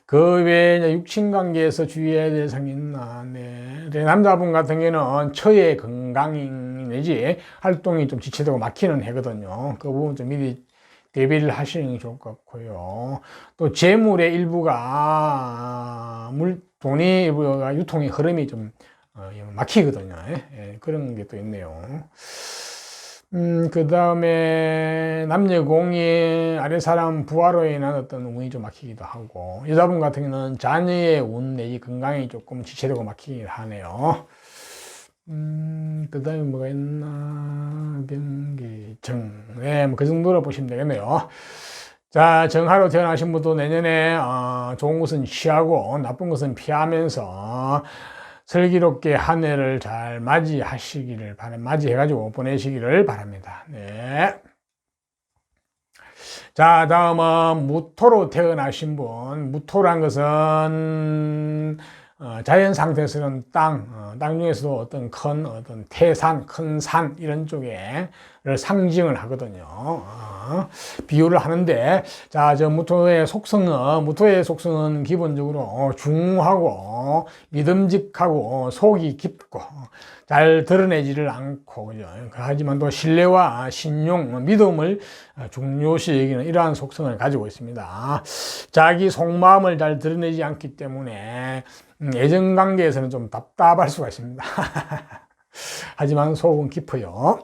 그 외에 육친관계에서 주의해야 될 사항이 있나? 네. 남자분 같은 경우는 처의 건강 내지 활동이 좀 지체되고 막히는 해거든요. 그 부분 좀 미리 대비를 하시는 게 좋을 것 같고요. 또 재물의 일부가 돈의 일부가 유통의 흐름이 좀 막히거든요. 예, 그런 게 또 있네요. 그 다음에 남녀공이 아랫사람 부하로 인한 어떤 운이 좀 막히기도 하고, 여자분 같은 경우는 자녀의 운 내지 건강이 조금 지체되고 막히긴 하네요. 그 다음에 뭐가 있나, 병기정. 네, 뭐 그 정도로 보시면 되겠네요. 자, 정화로 태어나신 분도 내년에 좋은 것은 취하고 나쁜 것은 피하면서 슬기롭게 한 해를 잘 맞이해가지고 보내시기를 바랍니다. 네. 자, 다음은 무토로 태어나신 분. 무토란 것은 자연 상태에서는 땅 중에서도 어떤 태산, 큰 산, 이런 쪽에 상징을 하거든요. 비유를 하는데, 자, 무토의 속성은 기본적으로 중후하고, 믿음직하고, 속이 깊고, 잘 드러내지를 않고, 그죠? 하지만 또 신뢰와 신용, 믿음을 중요시 여기는 이러한 속성을 가지고 있습니다. 자기 속마음을 잘 드러내지 않기 때문에, 애정 관계에서는 좀 답답할 수가 있습니다. 하지만 속은 깊어요.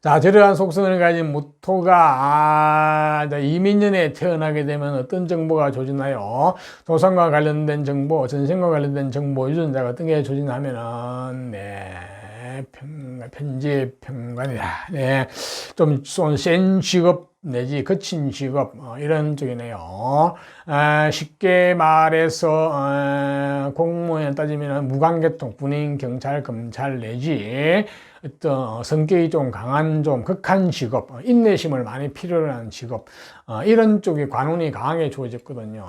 자, 저러한 속성을 가진 무토가 이민년에 태어나게 되면 어떤 정보가 조진하여 도산과 관련된 정보, 전생과 관련된 정보, 유전자가 어떤 게 조진하면은, 편집, 평관이다. 네, 좀 센 직업 내지 거친 직업, 이런 쪽이네요. 쉽게 말해서 공무원에 따지면 무관계통, 군인, 경찰, 검찰 내지 어떤 성격이 좀 강한, 좀 극한 직업, 인내심을 많이 필요로 하는 직업, 이런 쪽에 관운이 강하게 주어졌거든요.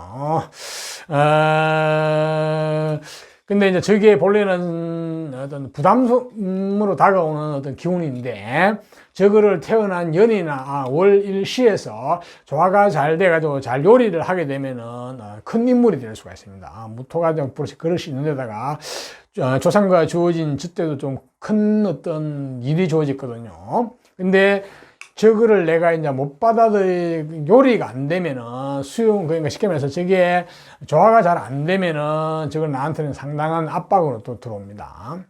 근데 이제 저게 본래는 어떤 부담으로 다가오는 어떤 기운인데, 저거를 태어난 연이나 월일시에서 조화가 잘 돼가지고 잘 요리를 하게 되면은 큰 인물이 될 수가 있습니다. 무토가 그릇이 있는 데다가 조상과 주어진 줏대도 좀 큰 어떤 일이 주어졌거든요. 근데 저거를 내가 이제 못 요리가 안 되면은 그러니까 쉽게 말해서 저게 조화가 잘 안 되면은 저걸 나한테는 상당한 압박으로 또 들어옵니다.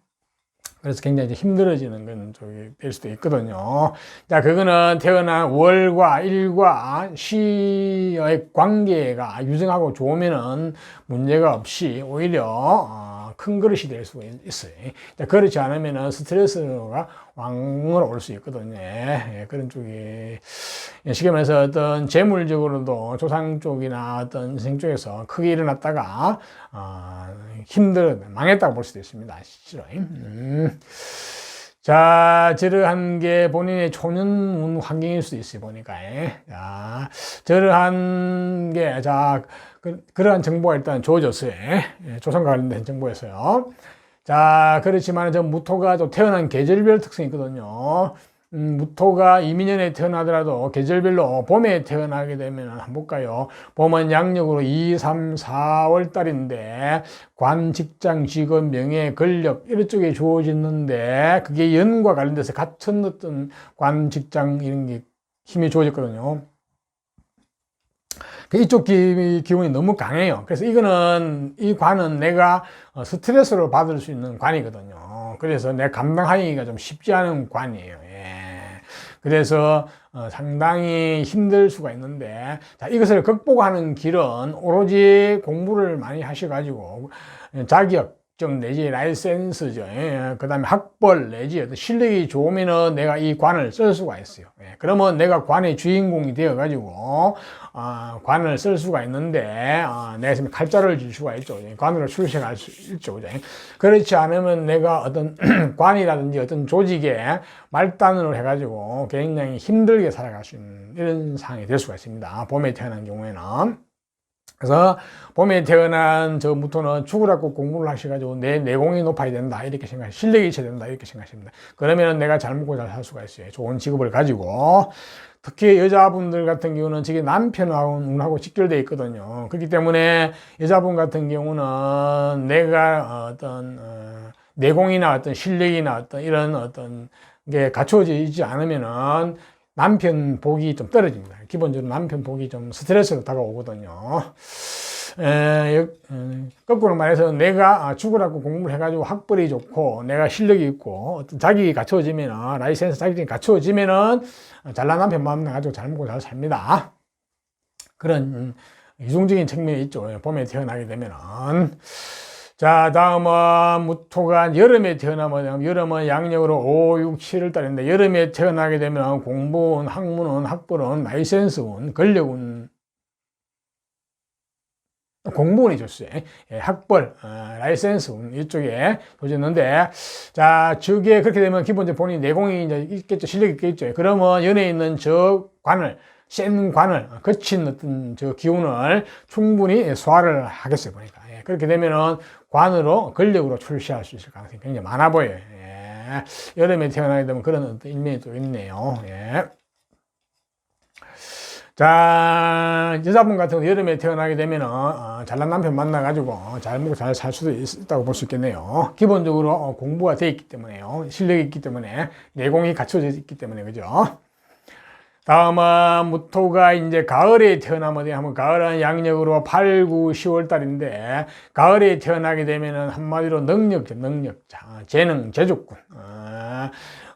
그래서 굉장히 이제 힘들어지는 건 쪽이 될 수도 있거든요. 자, 그거는 태어난 월과 일과 시의 관계가 유정하고 좋으면은 문제가 없이 오히려 큰 그릇이 될 수가 있어요. 자, 그렇지 않으면은 스트레스가 왕으로 올 수 있거든요. 예, 그런 쪽이 쉽게 말해서 어떤 재물적으로도 조상 쪽이나 어떤 인생 쪽에서 크게 일어났다가 망했다고 볼 수도 있습니다. 실제로. 자, 저러한 게 본인의 초년 환경일 수도 있어요, 보니까. 자, 저러한 게, 자, 그러한 정보가 일단 주어졌어요. 조상과 관련된 정보였어요. 자, 그렇지만 저 무토가 또 태어난 계절별 특성이 있거든요. 무토가 이민년에 태어나더라도 계절별로 봄에 태어나게 되면 한번 볼까요? 봄은 양력으로 2, 3, 4월 달인데 관, 직장, 직업, 명예, 권력 이런 쪽에 주어지는데 그게 연과 관련돼서 같은 어떤 관, 직장 이런 게 힘이 주어졌거든요. 이쪽 기운이 너무 강해요. 그래서 이 관은 내가 스트레스를 받을 수 있는 관이거든요. 그래서 내가 감당하기가 좀 쉽지 않은 관이에요. 예. 그래서 상당히 힘들 수가 있는데, 자, 이것을 극복하는 길은 오로지 공부를 많이 하셔가지고 자격증 내지 라이센스죠. 예. 그 다음에 학벌 내지 실력이 좋으면은 내가 이 관을 쓸 수가 있어요. 예. 그러면 내가 관의 주인공이 되어가지고 관을 쓸 수가 있는데 내가 있으면 칼자를 줄 수가 있죠. 관으로 출세할 수 있죠. 그죠? 그렇지 않으면 내가 어떤 관이라든지 어떤 조직에 말단으로 해가지고 굉장히 힘들게 살아갈 수 있는 이런 상황이 될 수가 있습니다. 봄에 태어난 경우에는. 그래서 봄에 태어난 저 무토는 죽으라고 공부를 하셔가지고 내 내공이 높아야 된다 이렇게 생각해, 실력이 있어야 된다 이렇게 생각하십니다. 그러면 내가 잘 먹고 잘 살 수가 있어요. 좋은 직업을 가지고. 특히 여자분들 같은 경우는 저게 남편하고 직결되어 있거든요. 그렇기 때문에 여자분 같은 경우는 내가 어떤 내공이나 어떤 실력이나 어떤 이런 어떤 게 갖추어져 있지 않으면은 남편 복이 좀 떨어집니다. 기본적으로 남편 복이 좀 스트레스로 다가오거든요. 거꾸로 말해서 내가 죽으라고 공부를 해가지고 학벌이 좋고 내가 실력이 있고 어떤 자격이 갖추어지면은 라이센스 자격이 갖추어지면은 잘난 남편 마음 가지고 잘 먹고 잘 삽니다. 그런 이중적인 측면이 있죠. 봄에 태어나게 되면은. 자, 다음은 무토가 여름에 태어나면, 여름은 양력으로 5, 6, 7월 달인데, 여름에 태어나게 되면 공부운, 학문운, 학벌운, 라이센스운, 권력운, 공부운이 줬어요. 학벌, 라이센스운, 이쪽에 조졌는데, 자, 저게 그렇게 되면 기본적으로 본인 내공이 이제 있겠죠. 실력이 있겠죠. 그러면 연에 있는 저 관을, 센 관을, 거친 어떤 저 기운을 충분히 소화를 하겠어요, 보니까. 그렇게 되면은 관으로, 권력으로 출시할 수 있을 가능성이 굉장히 많아 보여요. 예. 여름에 태어나게 되면 그런 어떤 일면이 또 있네요. 예. 자, 여자분 같은 경우 여름에 태어나게 되면은 잘난 남편 만나가지고 잘 먹고 잘 살 수도 있다고 볼 수 있겠네요. 기본적으로 공부가 돼 있기 때문에요. 실력이 있기 때문에, 내공이 갖춰져 있기 때문에, 그죠? 다음은 무토가 이제 가을에 태어나면 하면 가을은 양력으로 8, 9, 10월 달인데 가을에 태어나게 되면은 한마디로 능력, 재능, 재주꾼.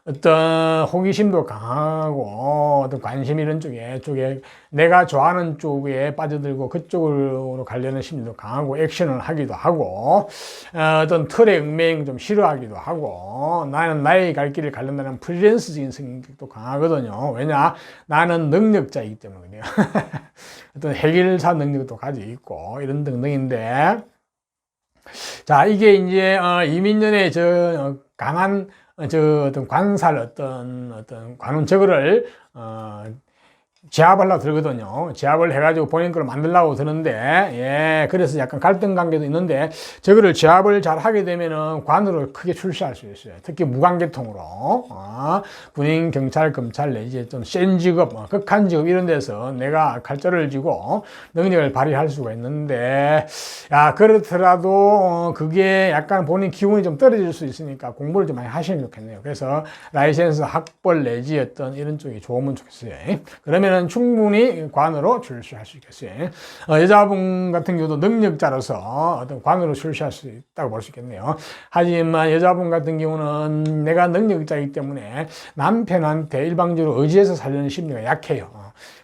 어떤 호기심도 강하고 어떤 관심 이런 쪽에 내가 좋아하는 쪽에 빠져들고 그쪽으로 가려는 심리도 강하고 액션을 하기도 하고 어떤 틀에 얽매이는 좀 싫어하기도 하고 나는 나의 갈 길을 가려는 프리랜서적인 성격도 강하거든요. 왜냐? 나는 능력자이기 때문에 어떤 해결사 능력도 가지고 있고 이런 등등인데 자 이게 이제 이민년의 저 강한 어떤 관살, 어떤 관운 저거를, 제압하려고 들거든요. 제압을 해가지고 본인 걸 만들려고 드는데, 예, 그래서 약간 갈등 관계도 있는데, 저거를 제압을 잘 하게 되면은 관으로 크게 출시할 수 있어요. 특히 무관계통으로, 군인, 경찰, 검찰, 내지 좀 센 직업, 극한 직업 이런 데서 내가 칼자를 쥐고 능력을 발휘할 수가 있는데, 야, 그렇더라도, 그게 약간 본인 기운이 좀 떨어질 수 있으니까 공부를 좀 많이 하시면 좋겠네요. 그래서 라이센스 학벌 내지 어떤 이런 쪽이 좋으면 좋겠어요. 그러면 그러면은 충분히 관으로 출시할 수 있겠어요. 여자분 같은 경우도 능력자로서 어떤 관으로 출시할 수 있다고 볼 수 있겠네요. 하지만 여자분 같은 경우는 내가 능력자이기 때문에 남편한테 일방적으로 의지해서 살려는 심리가 약해요.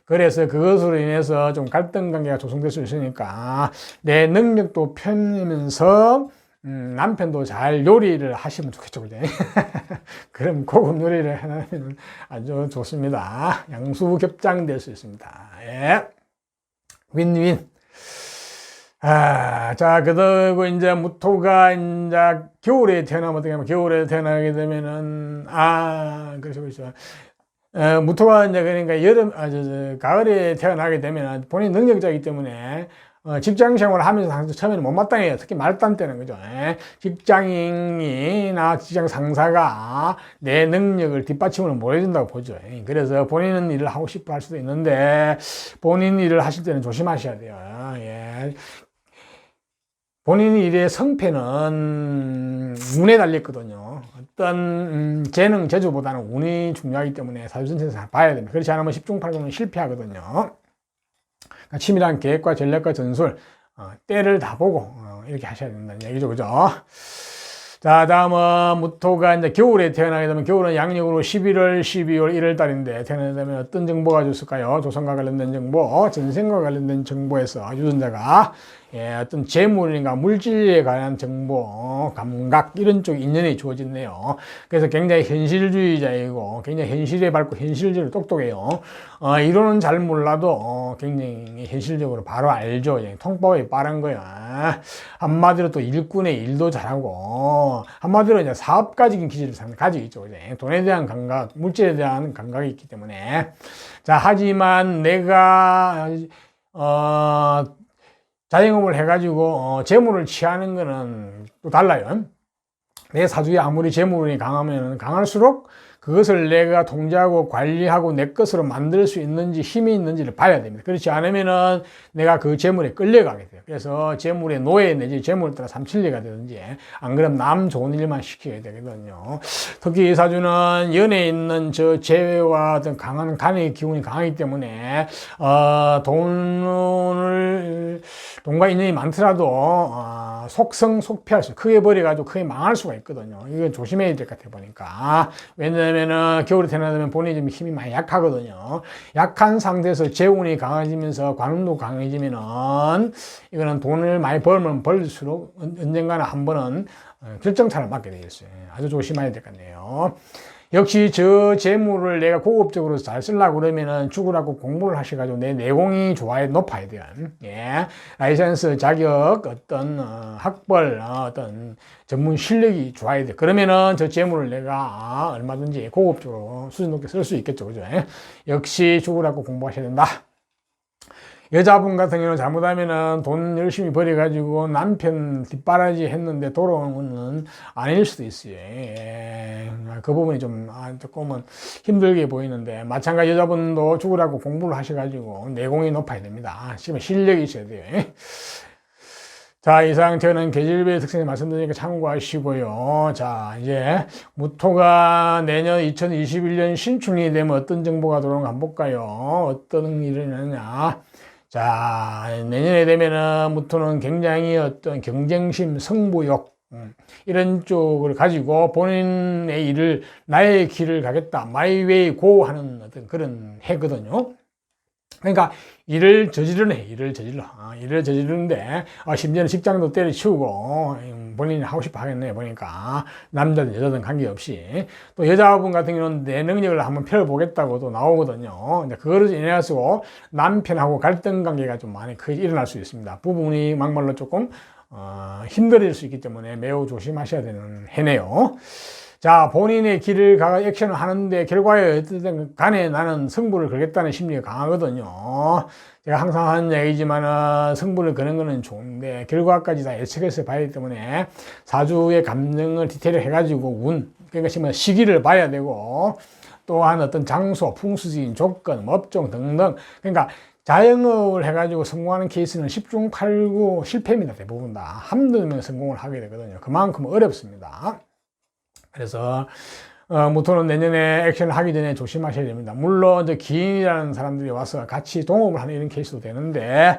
그래서 그것으로 인해서 좀 갈등 관계가 조성될 수 있으니까 내 능력도 펴면서 남편도 잘 요리를 하시면 좋겠죠, 그죠? 그럼 고급 요리를 해놓으면 아주 좋습니다. 양수겹장될 수 있습니다. 예. 윈윈. 자, 그리고 이제 무토가 이제 겨울에 태어나면 어떻게 하면, 겨울에 태어나게 되면은, 그렇죠. 무토가 이제 그러니까 가을에 태어나게 되면 본인 능력자이기 때문에 직장 생활을 하면서 처음에는 못마땅해요. 특히 말단 때는 그죠. 직장인이나 직장 상사가 내 능력을 뒷받침을 못 해준다고 보죠. 그래서 본인은 일을 하고 싶어 할 수도 있는데 본인 일을 하실 때는 조심하셔야 돼요. 예. 본인 일의 성패는 운에 달렸거든요. 어떤 재능, 재주보다는 운이 중요하기 때문에 사주 전체에서 잘 봐야 됩니다. 그렇지 않으면 10중 8구는 실패하거든요. 치밀한 계획과 전략과 전술, 때를 다 보고 이렇게 하셔야 된다는 얘기죠, 그죠? 자, 다음은 무토가 이제 겨울에 태어나게 되면, 겨울은 양력으로 11월, 12월, 1월 달인데 태어나게 되면 어떤 정보가 줬을까요? 조선과 관련된 정보, 전생과 관련된 정보에서 유전자가 어떤 재물인가 물질에 관한 정보, 감각 이런 쪽 인연이 주어졌네요. 그래서 굉장히 현실주의자이고 굉장히 현실에 밝고 현실적으로 똑똑해요. 이론은 잘 몰라도 굉장히 현실적으로 바로 알죠. 통법이 빠른 거야. 한마디로 또 일꾼의 일도 잘하고 한마디로 이제 사업가적인 기질을 가지고 있죠. 돈에 대한 감각, 물질에 대한 감각이 있기 때문에. 자, 하지만 내가 자영업을 해가지고 재물을 취하는 거는 또 달라요. 내 사주에 아무리 재물이 강하면 강할수록 그것을 내가 통제하고 관리하고 내 것으로 만들 수 있는지 힘이 있는지를 봐야 됩니다. 그렇지 않으면은 내가 그 재물에 끌려가게 돼요. 그래서 재물의 노예 내지 재물을 따라 삼칠리가 되든지 안 그러면 남 좋은 일만 시켜야 되거든요. 특히 이 사주는 연에 있는 저 재와 어떤 강한 간의 기운이 강하기 때문에 돈과 인연이 많더라도 속성속피할 수, 크게 버려가지고 크게 망할 수가 있거든요. 이건 조심해야 될 것 같아 보니까. 왜냐면은 겨울에 태어나면 본인이 좀 힘이 많이 약하거든요. 약한 상태에서 재운이 강해지면서 관운도 강해지면은 이거는 돈을 많이 벌면 벌수록 언젠가는 한 번은 결정타를 맞게 되겠어요. 아주 조심해야 될 것 같네요. 역시 저 재물을 내가 고급적으로 잘 쓰려고 그러면은 죽으라고 공부를 하셔가지고 내 내공이 높아야 돼요. 예. 라이센스 자격, 어떤, 학벌, 어떤 전문 실력이 좋아야 돼. 그러면은 저 재물을 내가 얼마든지 고급적으로 수준 높게 쓸 수 있겠죠. 그죠? 역시 죽으라고 공부하셔야 된다. 여자분 같은 경우는 잘못하면은 돈 열심히 벌여가지고 남편 뒷바라지 했는데 돌아오는 거는 아닐 수도 있어요. 그 부분이 조금은 힘들게 보이는데, 마찬가지 여자분도 죽으라고 공부를 하셔가지고 내공이 높아야 됩니다. 실력이 있어야 돼요. 자, 이상 저는 계절별의 특성을 말씀드리니까 참고하시고요. 자, 이제 무토가 내년 2021년 신축이 되면 어떤 정보가 들어오는가 한번 볼까요? 어떤 일이 있느냐. 자, 내년에 되면은 무토는 굉장히 어떤 경쟁심, 승부욕, 이런 쪽을 가지고 본인의 일을, 나의 길을 가겠다, my way go 하는 어떤 그런 해거든요. 그러니까 일을 저지르네, 일을 저지르는데, 심지어는 직장도 때려치우고, 본인이 하고 싶어 하겠네, 보니까. 남자든 여자든 관계없이. 또 여자분 같은 경우는 내 능력을 한번 펴보겠다고도 나오거든요. 근데 그거를 인해서 남편하고 갈등 관계가 좀 많이 크게 일어날 수 있습니다. 부분이 막말로 조금, 힘들어질 수 있기 때문에 매우 조심하셔야 되는 해네요. 자, 본인의 길을 가 액션을 하는데 결과에 어쨌든 간에 나는 승부를 걸겠다는 심리가 강하거든요. 제가 항상 하는 얘기지만 승부를 거는 거는 좋은데 결과까지 다 예측해서 봐야 되기 때문에 사주의 감정을 디테일을 해가지고 그러니까 시기를 봐야 되고, 또한 어떤 장소, 풍수적인 조건, 업종 등등. 그러니까 자영업을 해가지고 성공하는 케이스는 10중 8구 실패입니다. 대부분 다. 한두 명 성공을 하게 되거든요. 그만큼 어렵습니다. 그래서 무토는 내년에 액션을 하기 전에 조심하셔야 됩니다. 물론 이제 기인이라는 사람들이 와서 같이 동업을 하는 이런 케이스도 되는데,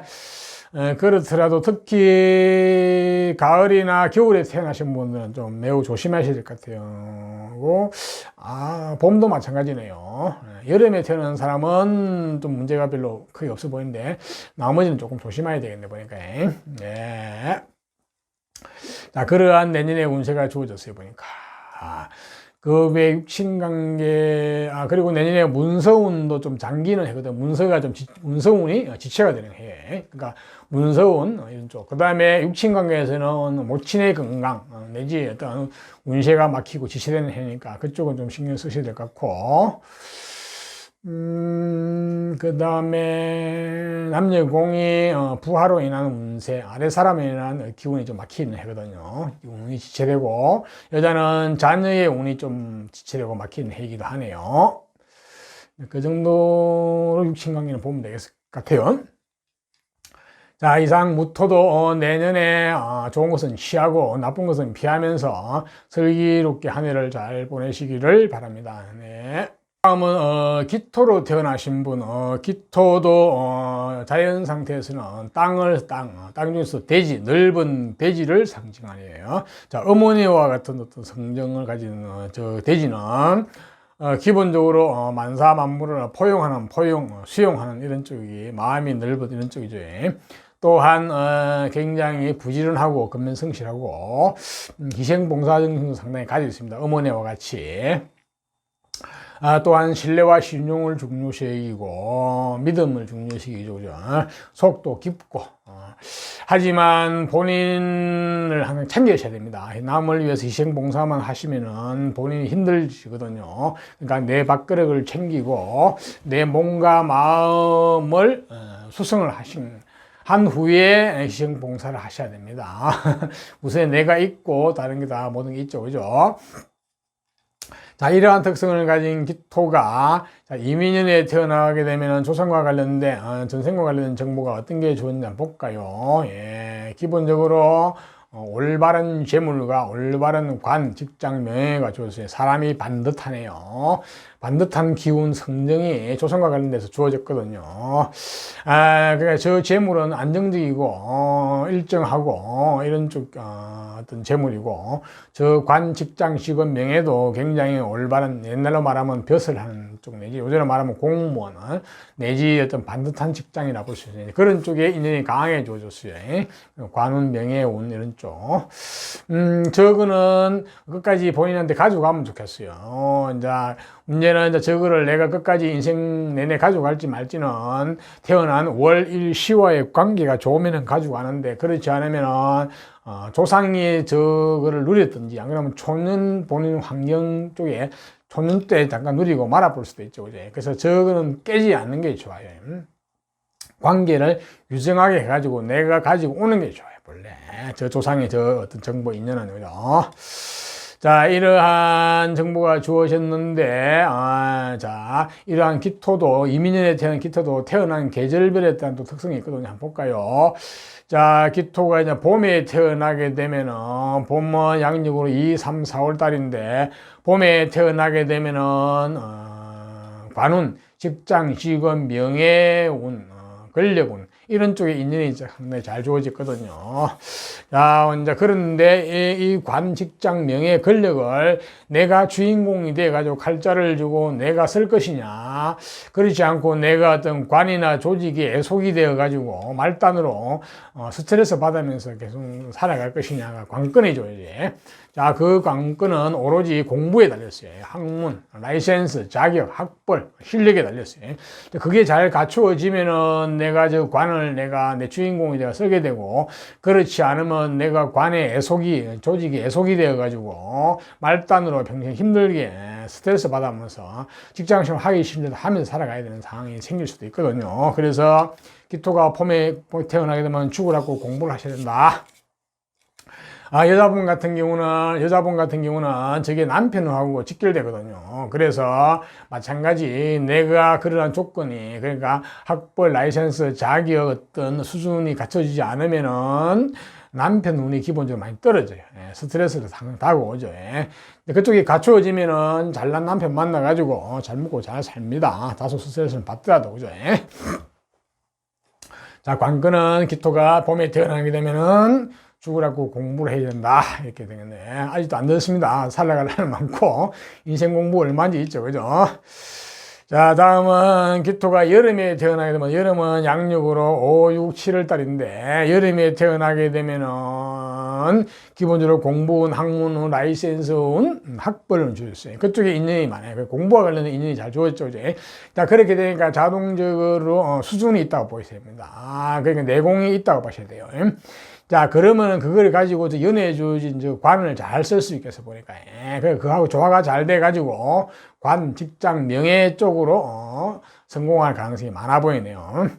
그렇더라도 특히 가을이나 겨울에 태어나신 분들은 좀 매우 조심하셔야 될 것 같아요. 봄도 마찬가지네요. 여름에 태어난 사람은 좀 문제가 별로 크게 없어 보이는데, 나머지는 조금 조심해야 되겠네, 보니까. 네. 자, 그러한 내년의 운세가 주어졌어요, 보니까. 그 외 육친관계, 그리고 내년에 문서운도 좀 잠기는 해거든. 문서운이 지체가 되는 해. 그러니까 문서운, 이런 쪽. 그 다음에 육친관계에서는 모친의 건강, 내지 어떤 운세가 막히고 지체되는 해니까 그쪽은 좀 신경 쓰셔야 될 것 같고. 그 다음에 남녀공이 부하로 인한 운세, 아래 사람에 인한 기운이 좀 막히는 해거든요. 운이 지체되고, 여자는 자녀의 운이 좀 지체되고 막히는 해이기도 하네요. 그 정도로 육친관계는 보면 되겠을 것 같아요. 자, 이상 무토도 내년에 좋은 것은 취하고 나쁜 것은 피하면서 슬기롭게 한 해를 잘 보내시기를 바랍니다. 네. 다음은 기토로 태어나신 분, 기토도 자연 상태에서는 땅 중에서 대지, 넓은 대지를 상징하네요. 자, 어머니와 같은 어떤 성정을 가진 저 대지는 기본적으로 만사 만물을 수용하는 이런 쪽이, 마음이 넓은 이런 쪽이죠. 또한 굉장히 부지런하고 근면성실하고 희생봉사 정신도 상당히 가지고 있습니다. 어머니와 같이. 또한 신뢰와 신용을 중요시 여기고 믿음을 중요시 여기죠. 그죠? 속도 깊고, 하지만 본인을 항상 챙기셔야 됩니다. 남을 위해서 희생봉사만 하시면은 본인이 힘들지거든요. 그러니까 내 밥그릇을 챙기고 내 몸과 마음을 수성을 한 후에 희생봉사를 하셔야 됩니다. 우선 내가 있고 다른 게 다 모든 게 있죠. 그죠? 자, 이러한 특성을 가진 기토가 이민년에 태어나게 되면 조상과 관련된, 전생과 관련된 정보가 어떤 게 좋은지 한번 볼까요? 예, 기본적으로 올바른 재물과 올바른 관, 직장, 명예가 주어져요. 사람이 반듯하네요. 반듯한 기운, 성정이 조상과 관련돼서 주어졌거든요. 그러니까 저 재물은 안정적이고, 일정하고, 이런 쪽, 어떤 재물이고, 저 관, 직장, 직원, 명예도 굉장히 올바른, 옛날로 말하면 벼슬 하는 쪽 내지, 요즘으로 말하면 공무원, 내지 어떤 반듯한 직장이라 볼 수 있어요. 그런 쪽에 인연이 강하게 주어졌어요. 관운, 명예, 운, 이런 쪽. 저거는 끝까지 본인한테 가지고 가면 좋겠어요. 이제, 문제는 이제 저거를 내가 끝까지 인생 내내 가지고 갈지 말지는 태어난 월, 일, 시와의 관계가 좋으면 가지고 가는데, 그렇지 않으면은, 조상이 저거를 누렸든지, 안 그러면 초년 본인 환경 쪽에 초년 때 잠깐 누리고 말아볼 수도 있죠. 그죠? 그래서 저거는 깨지 않는 게 좋아요. 관계를 유정하게 해가지고 내가 가지고 오는 게 좋아요. 본래. 저 조상의 저 어떤 정보 인연은, 그죠? 자, 이러한 정보가 주어졌는데, 자, 이러한 기토도, 이민년에 태어난 기토도 태어난 계절별에 따른 또 특성이 있거든요. 한번 볼까요? 자, 기토가 이제 봄에 태어나게 되면은, 봄은 양력으로 2, 3, 4월 달인데, 봄에 태어나게 되면은, 관운, 직장, 직원, 명예운, 권력운, 이런 쪽에 인연이 상당히 잘 주어졌거든요. 자, 이제 그런데 이 관, 직장, 명예, 권력을 내가 주인공이 돼가지고 칼자를 주고 내가 쓸 것이냐, 그렇지 않고 내가 어떤 관이나 조직에 애속이 되어가지고 말단으로 스트레스 받으면서 계속 살아갈 것이냐가 관건이죠, 이제. 자, 그 관건은 오로지 공부에 달렸어요. 학문, 라이센스, 자격, 학벌, 실력에 달렸어요. 그게 잘 갖추어지면은 내가 저 관을 내가 내 주인공이 되어 쓰게 되고, 그렇지 않으면 내가 관의 애속이, 조직이 애속이 되어가지고 말단으로 평생 힘들게 스트레스 받으면서 직장생활 하기 싫은데도 하면서 살아가야 되는 상황이 생길 수도 있거든요. 그래서 기토가 봄에 태어나게 되면 죽으라고 공부를 하셔야 된다. 여자분 같은 경우는 저게 남편하고 직결되거든요. 그래서 마찬가지 내가 그러한 조건이, 그러니까 학벌, 라이센스, 자격 어떤 수준이 갖춰지지 않으면은 남편 운이 기본적으로 많이 떨어져요. 예, 스트레스를 상당히 다가오죠. 예. 그쪽이 갖추어지면은 잘난 남편 만나가지고 잘 먹고 잘 삽니다. 다소 스트레스를 받더라도, 그죠? 예. 자, 관건은 기토가 봄에 태어나게 되면은 죽으라고 공부를 해야 된다. 이렇게 되겠네. 아직도 안 됐습니다. 살아갈 날 많고, 인생 공부 얼마인지 있죠. 그죠? 자, 다음은 기토가 여름에 태어나게 되면, 여름은 양력으로 5, 6, 7월 달인데, 여름에 태어나게 되면은, 기본적으로 공부운, 학문운, 라이센스운, 학벌은 주셨어요. 그쪽에 인연이 많아요. 공부와 관련된 인연이 잘 주어졌죠. 이제. 자, 그렇게 되니까 자동적으로 수준이 있다고 보셔야 됩니다. 그러니까 내공이 있다고 보셔야 돼요. 자, 그러면 그걸 가지고 연애에 주어진 관을 잘 쓸 수 있겠어 보니까. 그하고 조화가 잘 돼가지고 관, 직장, 명예 쪽으로 성공할 가능성이 많아 보이네요.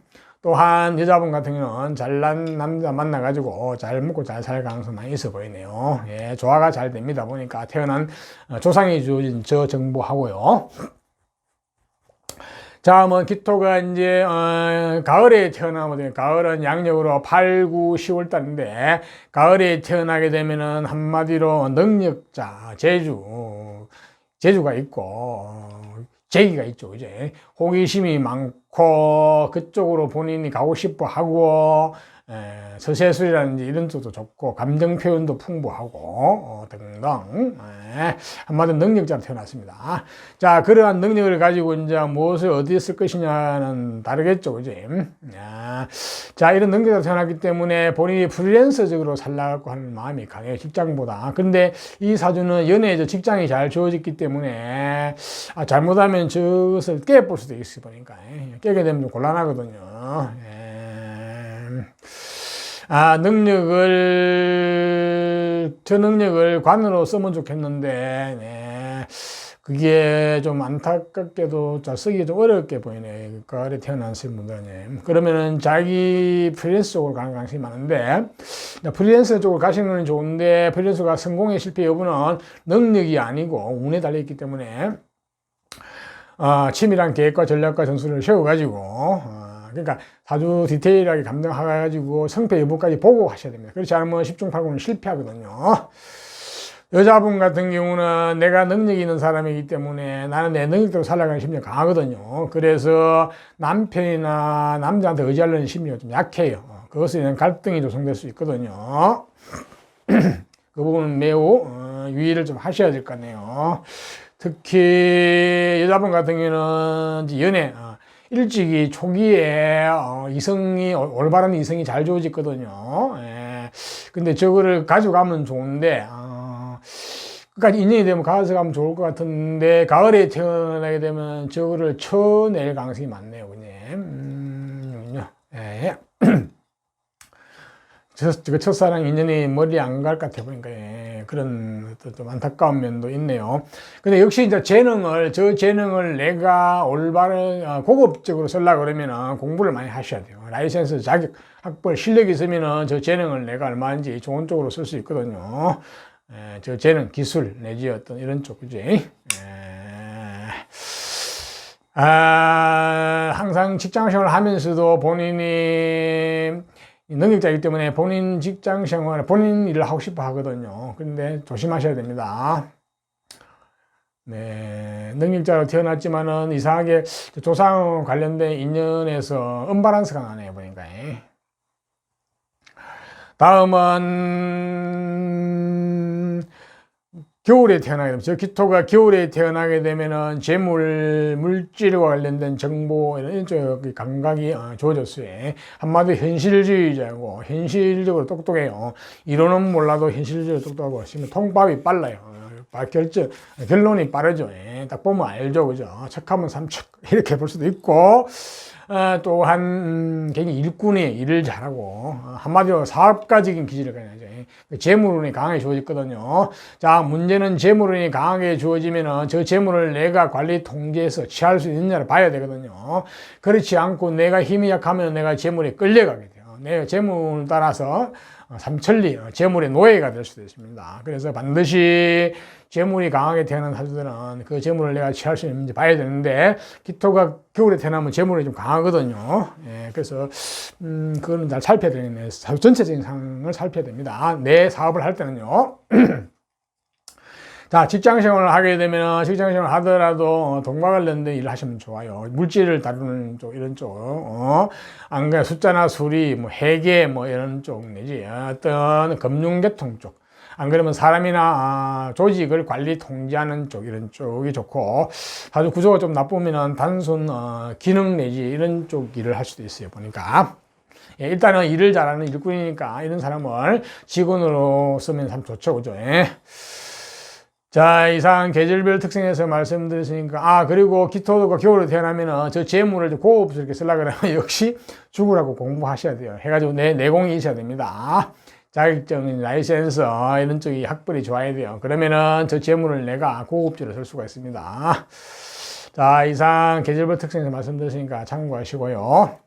또한 여자분 같은 경우는 잘난 남자 만나가지고 잘 먹고 잘 살 가능성이 많이 있어 보이네요. 예, 조화가 잘 됩니다 보니까 태어난 조상이 주어진 저 정보하고요. 자, 뭐, 기토가 이제, 가을에 태어나면, 가을은 양력으로 8, 9, 10월 달인데, 가을에 태어나게 되면은 한마디로 능력자, 재주가 있고, 재기가 있죠, 이제. 호기심이 많고, 그쪽으로 본인이 가고 싶어 하고, 서세술이라든지 이런 쪽도 좋고, 감정 표현도 풍부하고, 등등. 한마디로 능력자로 태어났습니다. 자, 그러한 능력을 가지고 이제 무엇을 어디에 쓸 것이냐는 다르겠죠, 그지? 자, 이런 능력자로 태어났기 때문에 본인이 프리랜서적으로 살라고 하는 마음이 강해요, 직장보다. 근데 이 사주는 연애에서 직장이 잘 주어졌기 때문에, 잘못하면 저것을 깨볼 수도 있어요, 보니까. 깨게 되면 좀 곤란하거든요. 저 능력을 관으로 쓰면 좋겠는데, 그게 좀 안타깝게도 쓰기 좀 어렵게 보이네요. 가을에 태어나신 분들은. 그러면은 자기 프리랜서 쪽으로 가는 가능성이 많은데, 프리랜서 쪽으로 가시는 건 좋은데, 프리랜서가 성공의 실패 여부는 능력이 아니고 운에 달려있기 때문에, 치밀한 계획과 전략과 전술을 세워가지고, 그러니까 사주 디테일하게 감정해가지고 성패 여부까지 보고 하셔야 됩니다. 그렇지 않으면 10중 8구는 실패하거든요. 여자분 같은 경우는 내가 능력이 있는 사람이기 때문에 나는 내 능력대로 살아가는 심리가 강하거든요. 그래서 남편이나 남자한테 의지하려는 심리가 좀 약해요. 그것에 대한 갈등이 조성될 수 있거든요. 그 부분은 매우 유의를 좀 하셔야 될 것 같네요. 특히 여자분 같은 경우는 연애, 일찍이 초기에 올바른 이성이 잘 주어지거든요. 근데 저거를 가져가면 좋은데, 끝까지 인연이 되면 가져가면 좋을 것 같은데, 가을에 태어나게 되면 저거를 쳐낼 가능성이 많네요, 그냥. 첫사랑 인연이 머리 안 갈 것 같아 보니까, 그런 좀 안타까운 면도 있네요. 근데 역시 이제 저 재능을 내가 올바른, 고급적으로 쓰려고 그러면은 공부를 많이 하셔야 돼요. 라이센스, 자격, 학벌, 실력이 있으면은 저 재능을 내가 얼마인지 좋은 쪽으로 쓸 수 있거든요. 저 재능, 기술, 내지 어떤 이런 쪽, 그지? 항상 직장 생활을 하면서도 본인이 능력자이기 때문에 본인 직장 생활, 본인 일을 하고 싶어 하거든요. 근데 조심하셔야 됩니다. 능력자로 태어났지만은 이상하게 조상 관련된 인연에서 언밸런스가 나네요, 보니까. 다음은 겨울에 태어나게 되면, 저 기토가 겨울에 태어나게 되면은 재물, 물질과 관련된 정보, 이런 쪽의 감각이 좋아졌어요. 한마디로 현실주의자고, 현실적으로 똑똑해요. 이론은 몰라도 현실적으로 똑똑하고, 통밥이 빨라요. 결론이 빠르죠. 딱 보면 알죠. 그죠? 척하면 삼척. 이렇게 볼 수도 있고, 또한 굉장히 일꾼이 일을 잘하고 한마디로 사업가적인 기질을 가져야죠. 재물운이 강하게 주어졌거든요. 자, 문제는 재물운이 강하게 주어지면은 저 재물을 내가 관리 통제해서 취할 수 있느냐를 봐야 되거든요. 그렇지 않고 내가 힘이 약하면 내가 재물에 끌려가게 돼요. 내 재물을 따라서 삼천리, 재물의 노예가 될 수도 있습니다. 그래서 반드시 재물이 강하게 태어난 사주들은 그 재물을 내가 취할 수 있는지 봐야 되는데, 기토가 겨울에 태어나면 재물이 좀 강하거든요. 예, 그래서 그거는 잘 살펴야 되겠네요. 사주 전체적인 상황을 살펴야 됩니다. 내 사업을 할 때는요. 자, 직장 생활을 하게 되면, 직장 생활을 하더라도 돈과 관련된 일을 하시면 좋아요. 물질을 다루는 쪽, 이런 쪽, 안 그래, 숫자나 수리, 뭐, 회계, 뭐, 이런 쪽 내지, 어떤 금융계통 쪽. 안 그러면 사람이나 조직을 관리 통제하는 쪽, 이런 쪽이 좋고, 아주 구조가 좀 나쁘면은 단순, 기능 내지, 이런 쪽 일을 할 수도 있어요, 보니까. 예, 일단은 일을 잘하는 일꾼이니까, 이런 사람을 직원으로 쓰면 참 좋죠, 그죠? 예. 자, 이상 계절별 특성에서 말씀드렸으니까, 그리고 기토가 겨울에 태어나면은 저 재물을 고급스럽게 쓰려고 그러면 역시 죽으라고 공부하셔야 돼요. 해가지고 내공이 있어야 됩니다. 자격증, 라이센스, 이런 쪽이 학벌이 좋아야 돼요. 그러면은 저 재물을 내가 고급지로 쓸 수가 있습니다. 자, 이상 계절별 특성에서 말씀드렸으니까 참고하시고요.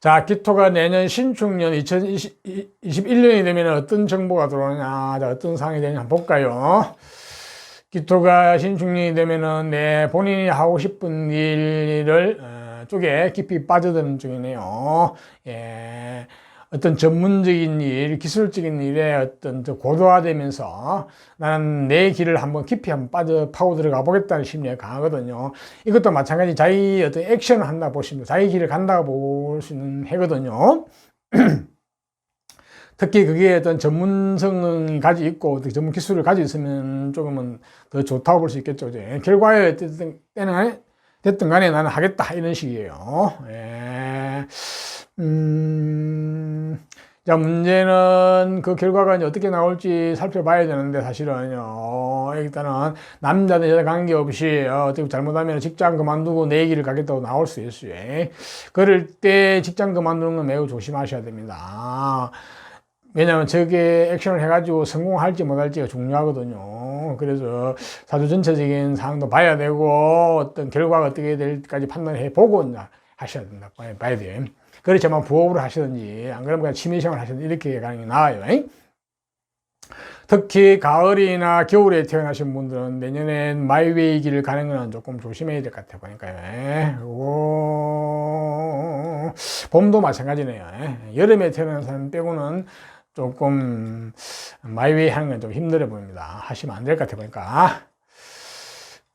자, 기토가 내년 신축년 2021년이 되면 어떤 정보가 들어오느냐, 자, 어떤 상황이 되느냐 한번 볼까요? 기토가 신축년이 되면은 내 본인이 하고 싶은 일을 쪽에 깊이 빠져드는 중이네요. 예. 어떤 전문적인 일, 기술적인 일에 어떤 고도화되면서 나는 내 길을 한번 깊이 한번 파고 들어가 보겠다는 심리가 강하거든요. 이것도 마찬가지 자기 어떤 액션을 한다 보시면 자기 길을 간다고 볼 수 있는 해거든요. 특히 그게 어떤 전문성이 가지고 있고 전문 기술을 가지고 있으면 조금은 더 좋다고 볼 수 있겠죠. 결과에 됐든 간에 나는 하겠다 이런 식이에요. 예. 자, 문제는 그 결과가 이제 어떻게 나올지 살펴봐야 되는데, 사실은요, 일단은 남자든 여자 관계없이, 어떻게 잘못하면 직장 그만두고 내 길을 가겠다고 나올 수 있어요. 그럴 때 직장 그만두는 건 매우 조심하셔야 됩니다. 왜냐하면 저게 액션을 해가지고 성공할지 못할지가 중요하거든요. 그래서 사주 전체적인 상황도 봐야 되고, 어떤 결과가 어떻게 될까지 판단해 보고 하셔야 된다. 봐야 돼요. 그렇지만 부업으로 하시든지, 안 그러면 그냥 취미생활 하시든지, 이렇게 가는 게 나아요. 특히 가을이나 겨울에 태어나신 분들은 내년엔 마이웨이 길을 가는 건 조금 조심해야 될 것 같아요. 보니까요. 그리고 봄도 마찬가지네요. 여름에 태어난 사람 빼고는 조금 마이웨이 하는 건 좀 힘들어 보입니다. 하시면 안 될 것 같아요. 보니까.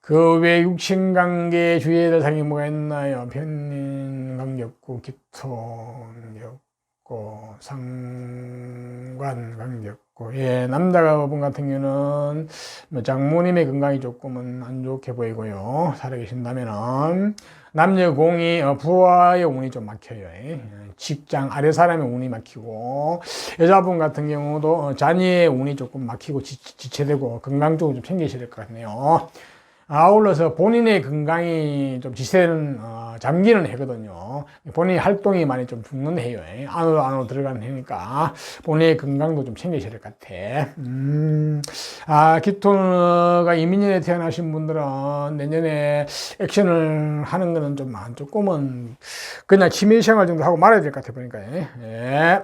그 외 육신관계 주의해야 될 사항이 뭐가 있나요? 편인 관계 없고, 기토 관계 없고, 상관 관계 없고. 예, 남자분 같은 경우는 장모님의 건강이 조금은 안 좋게 보이고요. 살아계신다면은 남녀 공이 부하의 운이 좀 막혀요. 직장 아래 사람의 운이 막히고, 여자분 같은 경우도 자녀의 운이 조금 막히고 지체되고 건강 쪽으로 좀 챙기셔야 될 것 같네요. 아울러서 본인의 건강이 좀 지체는 잠기는 해거든요. 본인의 활동이 많이 좀 죽는 해요. 안으로 들어가는 해니까 본인의 건강도 좀 챙기셔야 될 것 같아. 기토가 이민년에 태어나신 분들은 내년에 액션을 하는 거는 조금은 그냥 취미생활 정도 하고 말아야 될 것 같아 보니까. 예.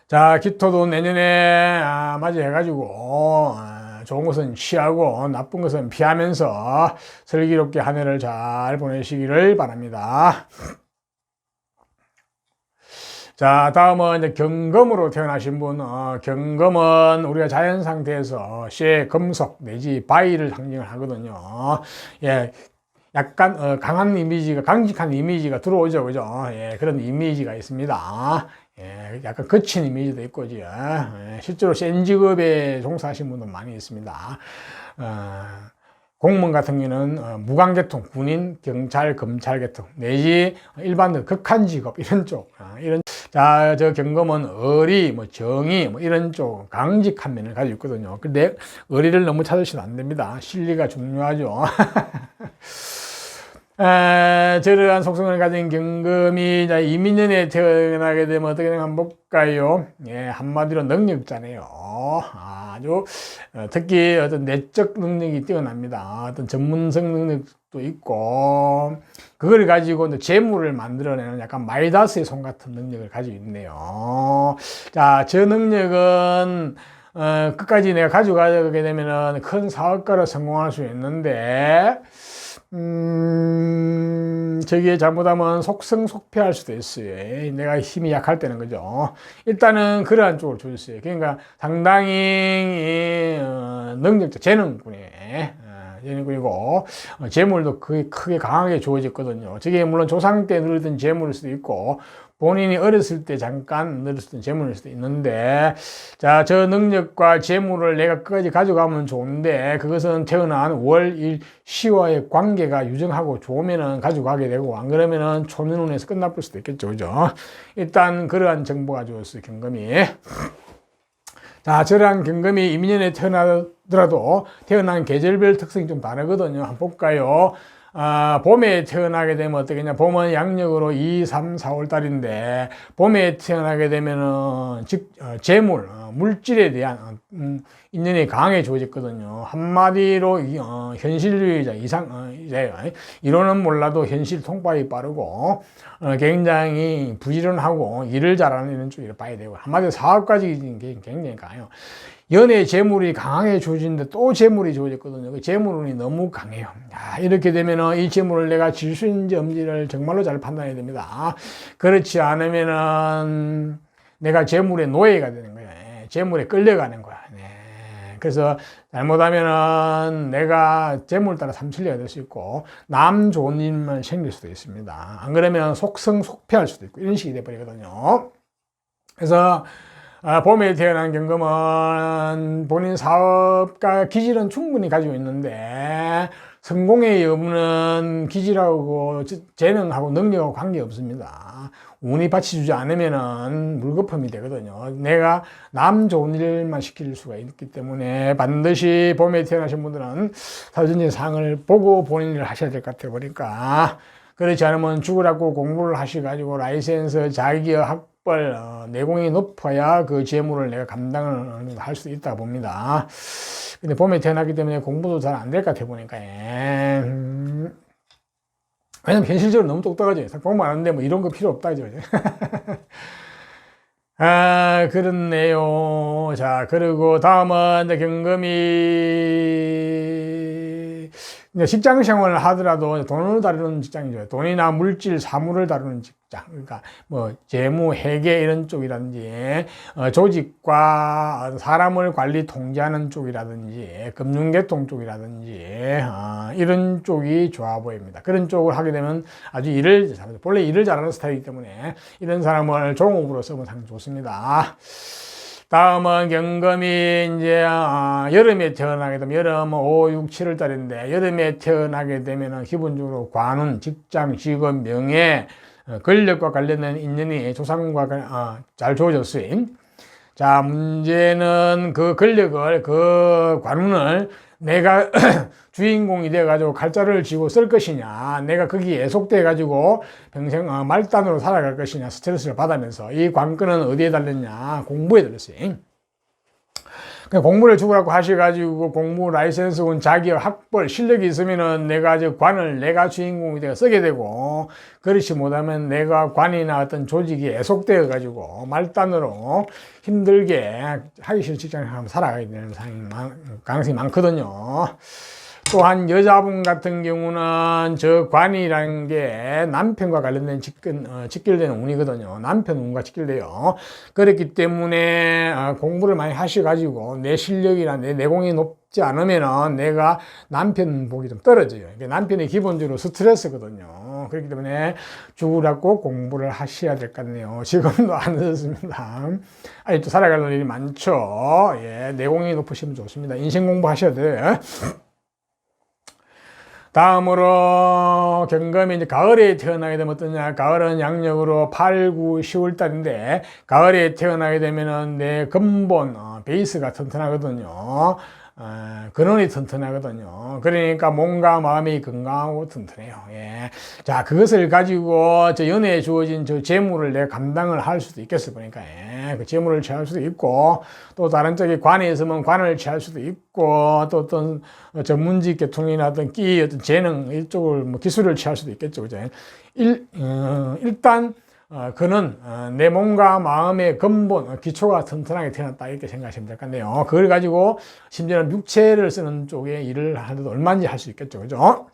자, 기토도 내년에 맞이해가지고 좋은 것은 취하고 나쁜 것은 피하면서 슬기롭게 한 해를 잘 보내시기를 바랍니다. 자, 다음은 이제 경금으로 태어나신 분, 경금은 우리가 자연 상태에서 쇠, 금속 내지 바위를 상징을 하거든요. 예. 약간 강한 이미지가, 강직한 이미지가 들어오죠, 그죠? 예, 그런 이미지가 있습니다. 예, 약간 거친 이미지도 있고, 예, 실제로 센 직업에 종사하신 분도 많이 있습니다. 공무원 같은 경우는 무관계통, 군인, 경찰, 검찰 계통, 내지 일반적 극한 직업, 이런 쪽, 자, 저 경금은 의리, 정의, 이런 쪽 강직한 면을 가지고 있거든요. 근데 의리를 너무 찾으시면 안 됩니다. 실리가 중요하죠. 저러한 속성을 가진 경금이 이민년에 태어나게 되면 어떻게 되나 한번 볼까요? 예, 한마디로 능력자네요. 아주 특히 어떤 내적 능력이 뛰어납니다. 어떤 전문성 능력도 있고 그걸 가지고 재물을 만들어내는 약간 마이다스의 손 같은 능력을 가지고 있네요. 자, 저 능력은 끝까지 내가 가져가게 되면은 큰 사업가로 성공할 수 있는데 저기에 잘못하면 속성속패할 수도 있어요. 내가 힘이 약할 때는 그죠. 일단은 그러한 쪽으로 주었어요. 그러니까 상당히 능력자, 재능꾼이고 재물도 크게 강하게 주어졌거든요. 저게 물론 조상 때 누렸던 재물일 수도 있고 본인이 어렸을 때 잠깐 누렸던 재물일 수도 있는데, 자, 저 능력과 재물을 내가 끝까지 가져가면 좋은데 그것은 태어난 월, 일, 시와의 관계가 유정하고 좋으면은 가져가게 되고 안 그러면은 초년운에서 끝나볼 수도 있겠죠. 그죠? 일단 그러한 정보가 주었어요. 경금이. 자, 저랑 경금이 이민년에 태어나더라도 태어난 계절별 특성이 좀 다르거든요. 한번 볼까요? 봄에 태어나게 되면 어떻겠냐. 봄은 양력으로 2, 3, 4월 달인데, 봄에 태어나게 되면은, 재물, 물질에 대한, 인연이 강하게 주어졌거든요. 한마디로, 현실주의자, 이론은 몰라도 현실 통발이 빠르고, 굉장히 부지런하고, 일을 잘하는 이런 쪽으로 봐야 되고, 한마디로 사업까지 굉장히 강해요. 연애 재물이 강하게 주어지는데 또 재물이 주어졌거든요. 그 재물운이 너무 강해요. 이렇게 되면은 이 재물을 내가 질 수 있는지 없는지를 정말로 잘 판단해야 됩니다. 그렇지 않으면은 내가 재물의 노예가 되는 거야. 재물에 끌려가는 거야. 그래서 잘못하면은 내가 재물 따라 삼칠리가 될 수 있고 남 좋은 일만 생길 수도 있습니다. 안 그러면 속성속패할 수도 있고 이런 식이 돼버리거든요. 그래서 봄에 태어난 경금은 본인 사업가 기질은 충분히 가지고 있는데 성공의 여부는 기질하고 재능하고 능력하고 관계없습니다. 운이 받쳐주지 않으면은 물거품이 되거든요. 내가 남 좋은 일만 시킬 수가 있기 때문에 반드시 봄에 태어나신 분들은 사전적인 상을 보고 본인 일을 하셔야 될 것 같아 보니까, 그렇지 않으면 죽으라고 공부를 하셔가지고 라이센스, 자기업, 학벌, 내공이 높아야 그 재물을 내가 감당을 할 수 있다 봅니다. 근데 봄에 태어났기 때문에 공부도 잘 안 될 것 같아 보니까. 왜냐면 현실적으로 너무 똑똑하죠. 공부 안 하는데 뭐 이런 거 필요 없다. 그렇네요. 자, 그리고 다음은 경금이 직장 생활을 하더라도 돈을 다루는 직장이죠. 돈이나 물질, 사물을 다루는 직장. 그러니까 뭐 재무, 회계 이런 쪽이라든지 조직과 사람을 관리 통제하는 쪽이라든지 금융계통 쪽이라든지 이런 쪽이 좋아 보입니다. 그런 쪽을 하게 되면 아주 본래 일을 잘하는 스타일이기 때문에 이런 사람을 종업으로 쓰면 상당히 좋습니다. 다음은 경금이 이제 여름에 태어나게 되면, 여름 5, 6, 7월 달인데 여름에 태어나게 되면은 기본적으로 관운, 직장, 직업, 명예, 권력과 관련된 인연이 조상과 잘 주어졌어요. 자, 문제는 그 권력을, 그 관운을 내가 주인공이 돼가지고 칼자루를 쥐고 쓸 것이냐, 내가 거기에 애속돼가지고 평생 말단으로 살아갈 것이냐, 스트레스를 받으면서. 이 관건은 어디에 달렸냐? 공부에 달렸어요. 공부를 죽으라고 하셔가지고 공부 라이센스군, 자기의 학벌, 실력이 있으면은 내가 관을 내가 주인공이 되어 쓰게 되고, 그렇지 못하면 내가 관이나 어떤 조직이 애속되어가지고 말단으로 힘들게 하기 싫은 직장에 한번 살아가게 되는 가능성이 많거든요. 또한 여자분 같은 경우는 저 관이라는 게 남편과 관련된 직결되는 운이거든요. 남편 운과 직결돼요. 그렇기 때문에 공부를 많이 하셔가지고 내 실력이나 내 내공이 높지 않으면은 내가 남편 복이 좀 떨어져요. 남편이 기본적으로 스트레스거든요. 그렇기 때문에 죽으라고 공부를 하셔야 될 것 같네요. 지금도 안 늦었습니다. 아직도 살아가는 일이 많죠. 예, 내공이 높으시면 좋습니다. 인생 공부하셔야 돼요. 다음으로 경금이 이제 가을에 태어나게 되면 어떠냐? 가을은 양력으로 8, 9, 10월 달인데 가을에 태어나게 되면은 내 근본 베이스가 튼튼하거든요. 근원이 튼튼하거든요. 그러니까 몸과 마음이 건강하고 튼튼해요. 예. 자, 그것을 가지고 저 연애에 주어진 저 재물을 내가 감당을 할 수도 있겠어 보니까, 예. 그 재물을 취할 수도 있고, 또 다른 쪽에 관이 있으면 관을 취할 수도 있고, 또 어떤 전문직 계통이나 어떤 끼, 어떤 재능, 이쪽을 뭐 기술을 취할 수도 있겠죠. 그죠? 일단, 그는 내 몸과 마음의 근본, 기초가 튼튼하게 태어났다 이렇게 생각하시면 될 것 같네요. 그걸 가지고 심지어는 육체를 쓰는 쪽에 일을 하는데도 얼마인지 할 수 있겠죠. 그죠?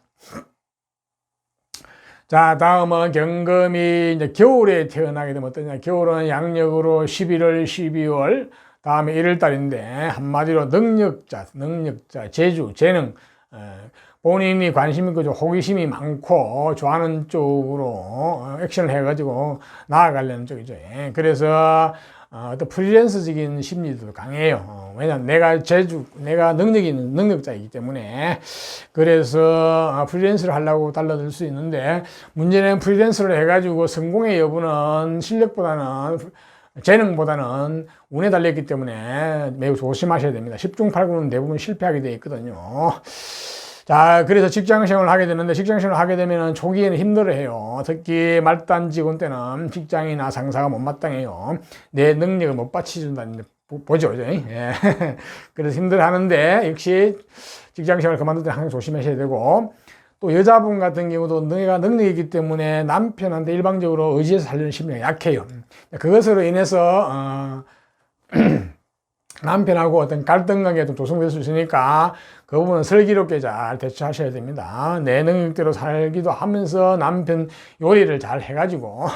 자, 다음은 경금이 이제 겨울에 태어나게 되면 어떠냐. 겨울은 양력으로 11월, 12월, 다음에 1월 달인데, 한마디로 능력자, 재주, 재능, 본인이 관심 있고 호기심이 많고 좋아하는 쪽으로 액션을 해가지고 나아가려는 쪽이죠. 그래서 어떤 프리랜서적인 심리도 강해요. 왜냐하면 내가 능력이 있는 능력자이기 때문에. 그래서 프리랜서를 하려고 달라들 수 있는데, 문제는 프리랜서를 해가지고 성공의 여부는 실력보다는 재능보다는 운에 달렸기 때문에 매우 조심하셔야 됩니다. 10중 8구는 대부분 실패하게 되어 있거든요. 자, 그래서 직장생활을 하게 되는데, 직장생활을 하게 되면 초기에는 힘들어해요. 특히 말단 직원 때는 직장이나 상사가 못마땅해요. 내 능력을 못 받쳐준다는 보죠. 예. 그래서 힘들어하는데, 역시 직장생활 그만둘 때 항상 조심하셔야 되고, 또 여자분 같은 경우도 내가 능력이기 때문에 남편한테 일방적으로 의지해서 살려는 심리가 약해요. 그것으로 인해서 남편하고 어떤 갈등 관계가 좀 조성될 수 있으니까 그 부분은 슬기롭게 잘 대처하셔야 됩니다. 내 능력대로 살기도 하면서 남편 요리를 잘 해가지고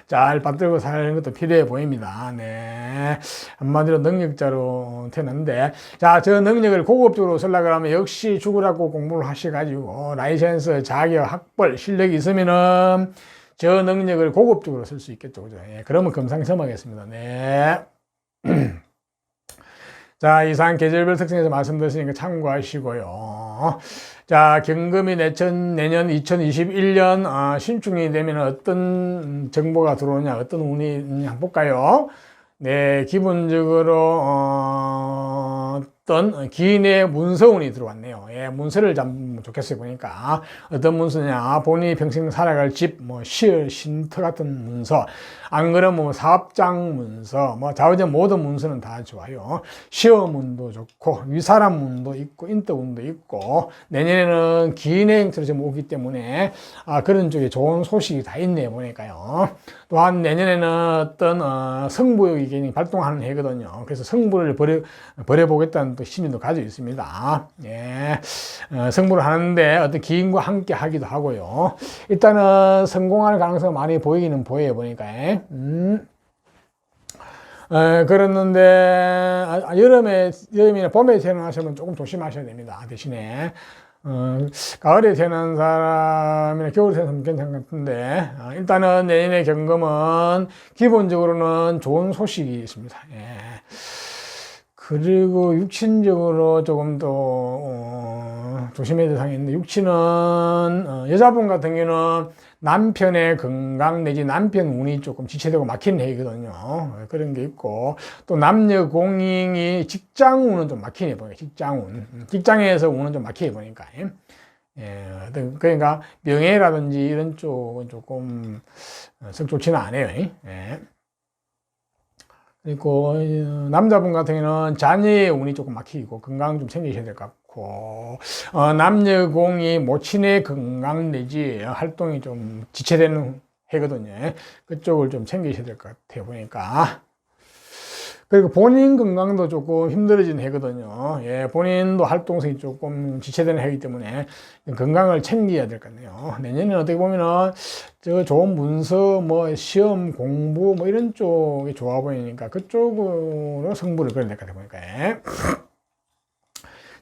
잘 받들고 사는 것도 필요해 보입니다. 네. 한마디로 능력자로 태어났는데, 자, 저 능력을 고급적으로 쓰려고 하면 역시 죽으라고 공부를 하셔가지고 라이센스, 자격, 학벌, 실력이 있으면은 저 능력을 고급적으로 쓸 수 있겠죠. 그죠? 예, 그러면 금상첨화겠습니다. 네. 자, 이상 계절별 특징에서 말씀드렸으니까 참고하시고요. 자, 경금이 내년 2021년 신축년이 되면 어떤 정보가 들어오냐, 어떤 운이 있냐 한번 볼까요? 네, 기본적으로 어떤 기인의 문서운이 들어왔네요. 예, 문서를 잡으면 좋겠어요. 보니까 어떤 문서냐, 본인이 평생 살아갈 집, 뭐 시을, 쉼터 같은 문서, 안 그러면 뭐 사업장 문서, 뭐 좌우전 모든 문서는 다 좋아요. 시험운도 좋고 위사람운도 있고 인덕운도 있고, 내년에는 기인의 행태로 지금 오기 때문에 그런 쪽에 좋은 소식이 다 있네요. 보니까요. 또한 내년에는 어떤 승부욕이 굉장히 발동하는 해거든요. 그래서 승부를 벌여보겠다는 또 심리도 가지고 있습니다. 예, 승부를 하는데 어떤 기인과 함께 하기도 하고요. 일단은 성공할 가능성이 많이 보이기는 보여요. 보니까. 그랬는데 여름이나 봄에 태어나시면 조금 조심하셔야 됩니다. 대신에 가을에 태어난 사람이나 겨울에 태어난 사람은 괜찮은 것 같은데, 일단은 내년의 경금은 기본적으로는 좋은 소식이 있습니다. 예. 그리고 육친적으로 조금 더 조심해야 될 사항이 있는데, 육친은 여자분 같은 경우는 남편의 건강 내지 남편 운이 조금 지체되고 막히는 해이거든요. 그런 게 있고, 또 남녀 공인이 직장 운은 좀 막히네 보니까. 직장 운, 직장에서 운은 좀 막히네 보니까. 예, 그러니까 명예라든지 이런 쪽은 조금 썩 좋지는 않아요. 예. 그리고 남자분 같은 경우는 자녀의 운이 조금 막히고 건강 좀 챙기셔야 될 것 같고, 남녀공이 모친의 건강 내지 활동이 좀 지체되는 해거든요. 그쪽을 좀 챙기셔야 될 것 같아요. 보니까. 그리고 본인 건강도 조금 힘들어진 해거든요. 예, 본인도 활동성이 조금 지체되는 해이기 때문에 건강을 챙겨야 될 것 같네요. 내년에는 어떻게 보면은 저 좋은 문서, 뭐 시험, 공부, 뭐 이런 쪽이 좋아 보이니까 그쪽으로 승부를 걸어야 될 것 같아 보니까.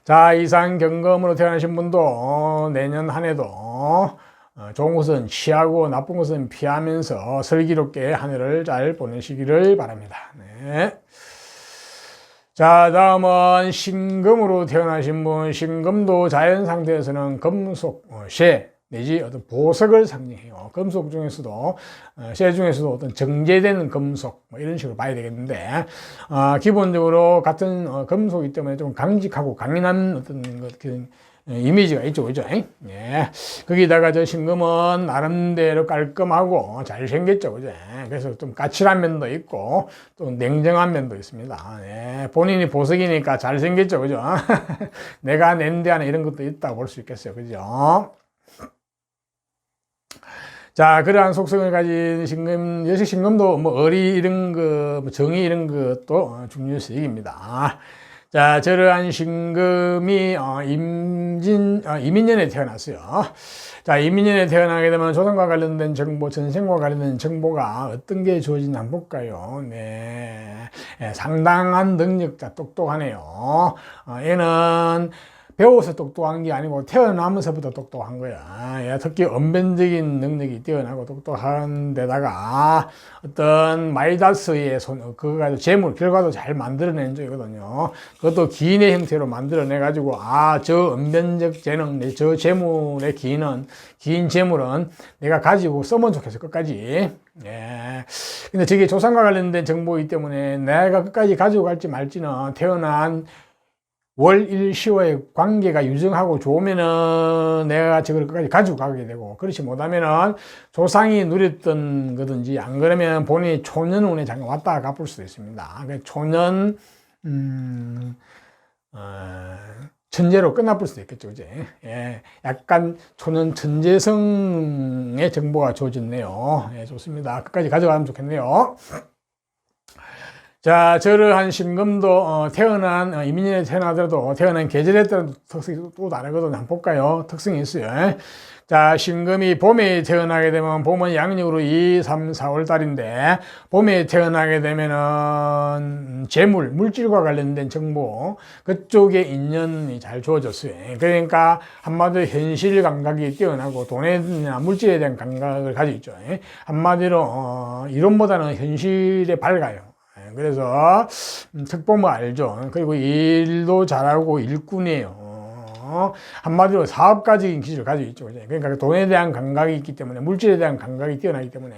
자, 이상 경금으로 태어나신 분도 내년 한 해도 좋은 것은 취하고 나쁜 것은 피하면서 슬기롭게 한 해를 잘 보내시기를 바랍니다. 네. 자, 다음은 신금으로 태어나신 분, 신금도 자연 상태에서는 금속, 쇠, 내지 어떤 보석을 상징해요. 금속 중에서도 쇠 중에서도 어떤 정제되는 금속 뭐 이런 식으로 봐야 되겠는데 기본적으로 같은 금속이기 때문에 좀 강직하고 강인한 어떤 그 이미지가 있죠, 그죠? 예. 거기다가 저 신금은 나름대로 깔끔하고 잘생겼죠, 그죠? 그래서 좀 까칠한 면도 있고, 또 냉정한 면도 있습니다. 예. 본인이 보석이니까 잘생겼죠, 그죠? 내가 낸 데 안에 이런 것도 있다고 볼 수 있겠어요, 그죠? 자, 그러한 속성을 가진 신금, 여식 신금도 뭐 어리 이런 거, 뭐 정의 이런 것도 중요수익입니다. 자, 저러한 신금이 이민년에 태어났어요. 자, 이민년에 태어나게 되면 조상과 관련된 정보, 전생과 관련된 정보가 어떤 게 주어지나 한번 볼까요? 네. 상당한 능력자, 똑똑하네요. 얘는 배워서 똑똑한 게 아니고 태어나면서부터 똑똑한 거야. 특히 언변적인 능력이 뛰어나고 똑똑한 데다가 어떤 마이다스의 그거 가지고 재물, 결과도 잘 만들어낸 쪽이거든요. 그것도 기인의 형태로 만들어내가지고, 저 언변적 재능, 저 재물의 기인 재물은 내가 가지고 써면 좋겠어, 끝까지. 예. 근데 저게 조상과 관련된 정보이기 때문에 내가 끝까지 가지고 갈지 말지는 태어난 월일시와의 관계가 유정하고 좋으면은 내가 저걸 끝까지 가지고 가게 되고, 그렇지 못하면은 조상이 누렸던 거든지, 안 그러면 본인이 초년운에 잠깐 왔다가 갚을 수도 있습니다. 초년, 천재로 끝나볼 수도 있겠죠, 그지? 예. 약간 초년 천재성의 정보가 주어졌네요. 예, 좋습니다. 끝까지 가져가면 좋겠네요. 자, 저러한 신금도 태어난 이민년에 태어나더라도 태어난 계절에 따른 특성이 또 다르거든요. 한번 볼까요? 특성이 있어요. 자, 신금이 봄에 태어나게 되면 봄은 양력으로 2, 3, 4월 달인데 봄에 태어나게 되면은 재물, 물질과 관련된 정보 그쪽에 인연이 잘 주어졌어요. 그러니까 한마디로 현실 감각이 뛰어나고 돈이나 물질에 대한 감각을 가지고 있죠. 한마디로 이론보다는 현실에 밝아요. 그래서 특보모 알죠. 그리고 일도 잘하고 일꾼이에요. 한마디로 사업가적인 기질을 가지고 있죠. 그러니까 돈에 대한 감각이 있기 때문에, 물질에 대한 감각이 뛰어나기 때문에.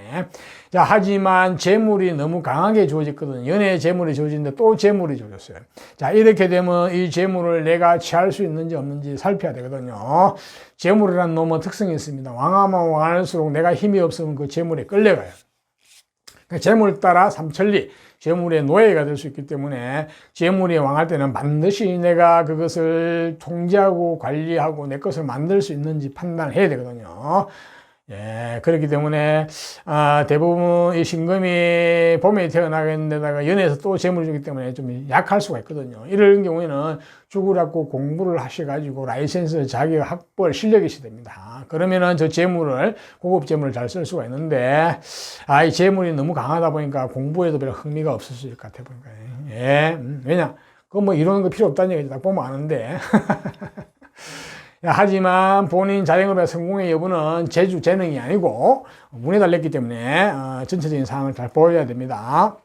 자, 하지만 재물이 너무 강하게 주어졌거든요. 연애의 재물이 주어지는데 또 재물이 주어졌어요. 자, 이렇게 되면 이 재물을 내가 취할 수 있는지 없는지 살펴야 되거든요. 재물이라는 놈은 특성이 있습니다. 왕하면 왕할수록 내가 힘이 없으면 그 재물에 끌려가요. 재물 따라 삼천리, 재물의 노예가 될 수 있기 때문에 재물이 왕할 때는 반드시 내가 그것을 통제하고 관리하고 내 것을 만들 수 있는지 판단을 해야 되거든요. 예, 그렇기 때문에 대부분 이 신금이 봄에 태어나겠는데다가 연애에서 또 재물을 주기 때문에 좀 약할 수가 있거든요. 이런 경우에는 죽으라고 공부를 하셔가지고 라이센스 자격 학벌 실력이 있어야 됩니다. 그러면은 저 재물을, 고급 재물을 잘 쓸 수가 있는데 이 재물이 너무 강하다 보니까 공부에도 별로 흥미가 없었을 것 같아 보니까. 예, 왜냐? 그거 뭐 이러는 거 필요 없다는 얘기 딱 보면 아는데. 하지만 본인 자영업의 성공의 여부는 재주, 재능이 아니고 운에 달렸기 때문에 전체적인 상황을 잘 보여야 됩니다.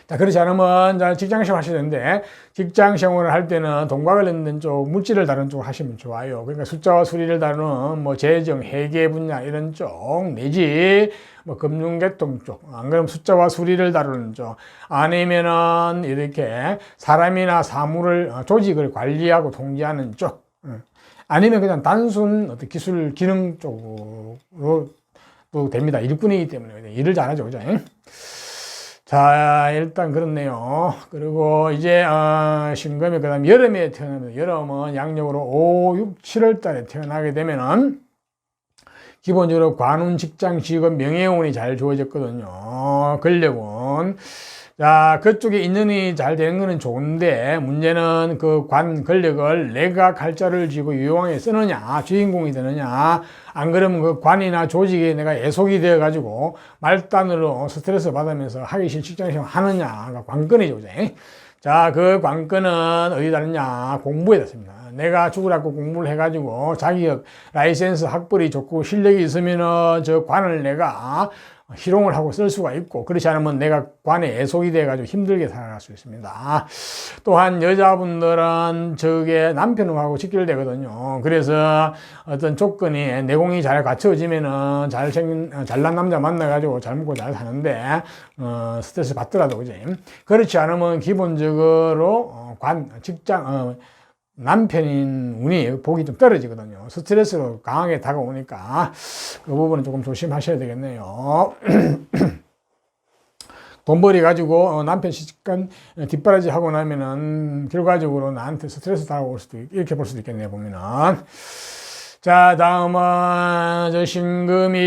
자, 그렇지 않으면 직장생활 하셔야 되는데, 직장생활을 할 때는 돈과 관련된 쪽, 물질을 다루는 쪽 하시면 좋아요. 그러니까 숫자와 수리를 다루는 뭐 재정, 회계 분야 이런 쪽, 내지 뭐 금융계통 쪽, 안 그러면 숫자와 수리를 다루는 쪽, 아니면은 이렇게 사람이나 사물을, 조직을 관리하고 통제하는 쪽, 아니면 그냥 단순 어떤 기술, 기능 쪽으로 또 됩니다. 일꾼이기 때문에 일을 잘하죠, 그죠? 자, 일단 그렇네요. 그리고 이제 신금이 그다음 여름에 태어나면, 여름은 양력으로 5, 6, 7월 달에 태어나게 되면은 기본적으로 관운, 직장, 직업, 명예운이 잘 주어졌거든요. 권력운. 자, 그쪽에 인연이 잘 되는 거는 좋은데, 문제는 그 권력을 내가 칼자를 쥐고 유용하게 쓰느냐, 주인공이 되느냐, 안 그러면 그 관이나 조직에 내가 애속이 되어가지고 말단으로 스트레스 받으면서 하기 싫은 직장생활 하느냐가 관건이죠. 자, 그 관건은 어디다 넣냐, 공부에 닿습니다. 내가 죽으라고 공부를 해가지고 자기력, 라이센스, 학벌이 좋고 실력이 있으면은 저 관을 내가 희롱을 하고 쓸 수가 있고, 그렇지 않으면 내가 관에 애속이 돼가지고 힘들게 살아갈 수 있습니다. 또한 여자분들은 저게 남편하고 직결되거든요. 그래서 어떤 조건이 내공이 잘 갖춰지면은 잘난 남자 만나가지고 잘 먹고 잘 사는데, 스트레스 받더라도, 그지? 그렇지 않으면 기본적으로 직장, 남편인 운이 복이 좀 떨어지거든요. 스트레스로 강하게 다가오니까 그 부분은 조금 조심하셔야 되겠네요. 돈벌이 가지고 남편 시집간 뒷바라지 하고 나면은 결과적으로 나한테 스트레스 다가올 수도 이렇게 볼 수도 있겠네요, 보면은. 자, 다음은 저 신금이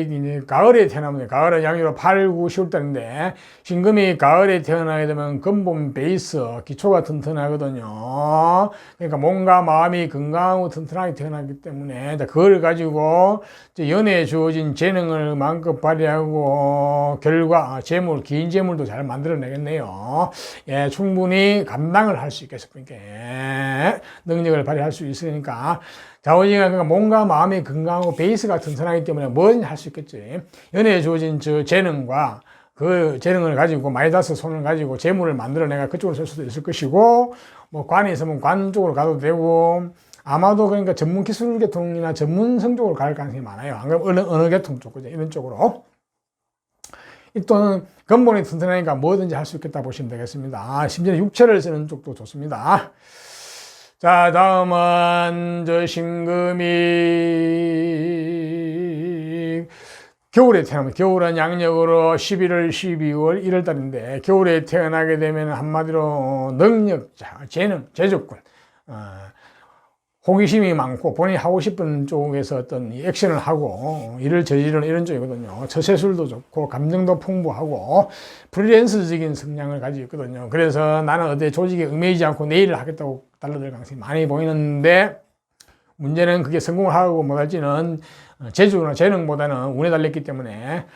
이제 가을에 태어납니다. 가을은 양력으로 8, 9, 10월 달인데, 신금이 가을에 태어나게 되면 근본 베이스, 기초가 튼튼하거든요. 그러니까 몸과 마음이 건강하고 튼튼하게 태어나기 때문에, 그걸 가지고 연애에 주어진 재능을 마음껏 발휘하고, 결과, 재물, 긴 재물도 잘 만들어내겠네요. 예, 충분히 감당을 할 수 있겠습니까? 능력을 발휘할 수 있으니까. 자오징어가 그러니까 몸과 마음이 건강하고 베이스가 튼튼하기 때문에 뭐든지 할 수 있겠지. 연애에 주어진 저 재능과 그 재능을 가지고 마이다스 손을 가지고 재물을 만들어 내가 그쪽으로 쓸 수도 있을 것이고, 뭐 관이 있으면 관 쪽으로 가도 되고, 아마도 그러니까 전문 기술 계통이나 전문성 쪽으로 갈 가능성이 많아요. 안 그러면 어느 계통 쪽, 그죠? 이런 쪽으로. 또는 근본이 튼튼하니까 뭐든지 할 수 있겠다 보시면 되겠습니다. 심지어 육체를 쓰는 쪽도 좋습니다. 자, 다음은 저 신금이 겨울에 태어나면, 겨울은 양력으로 11월, 12월, 1월 달인데, 겨울에 태어나게 되면 한마디로 능력자, 재능, 제조권, 호기심이 많고 본인이 하고 싶은 쪽에서 어떤 액션을 하고 일을 저지르는 이런 쪽이거든요. 처세술도 좋고 감정도 풍부하고 프리랜서적인 성향을 가지고 있거든요. 그래서 나는 어디 조직에 얽매이지 않고 내 일을 하겠다고 달라들 가능성이 많이 보이는데, 문제는 그게 성공을 하고 못할지는 재주나 재능보다는 운에 달렸기 때문에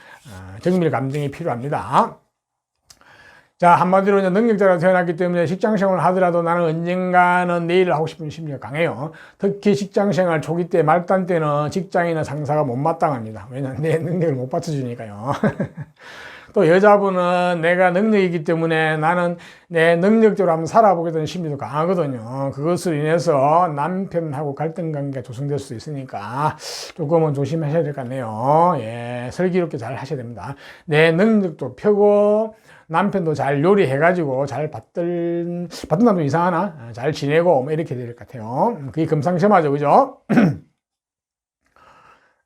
정밀 감정이 필요합니다. 자, 한마디로 이제 능력자로 태어났기 때문에 직장생활을 하더라도 나는 언젠가는 내 일을 하고 싶은 심리가 강해요. 특히 직장생활 초기 때, 말단 때는 직장이나 상사가 못마땅합니다. 왜냐하면 내 능력을 못 받쳐주니까요. 또 여자분은 내가 능력이기 때문에 나는 내 능력대로 한번 살아보겠다는 심리도 강하거든요. 그것으로 인해서 남편하고 갈등 관계가 조성될 수도 있으니까 조금은 조심하셔야 될 것 같네요. 예, 슬기롭게 잘 하셔야 됩니다. 내 능력도 펴고 남편도 잘 요리해가지고 잘 받던 남도 이상하나? 잘 지내고 뭐 이렇게 될 것 같아요. 그게 금상첨화죠, 그죠?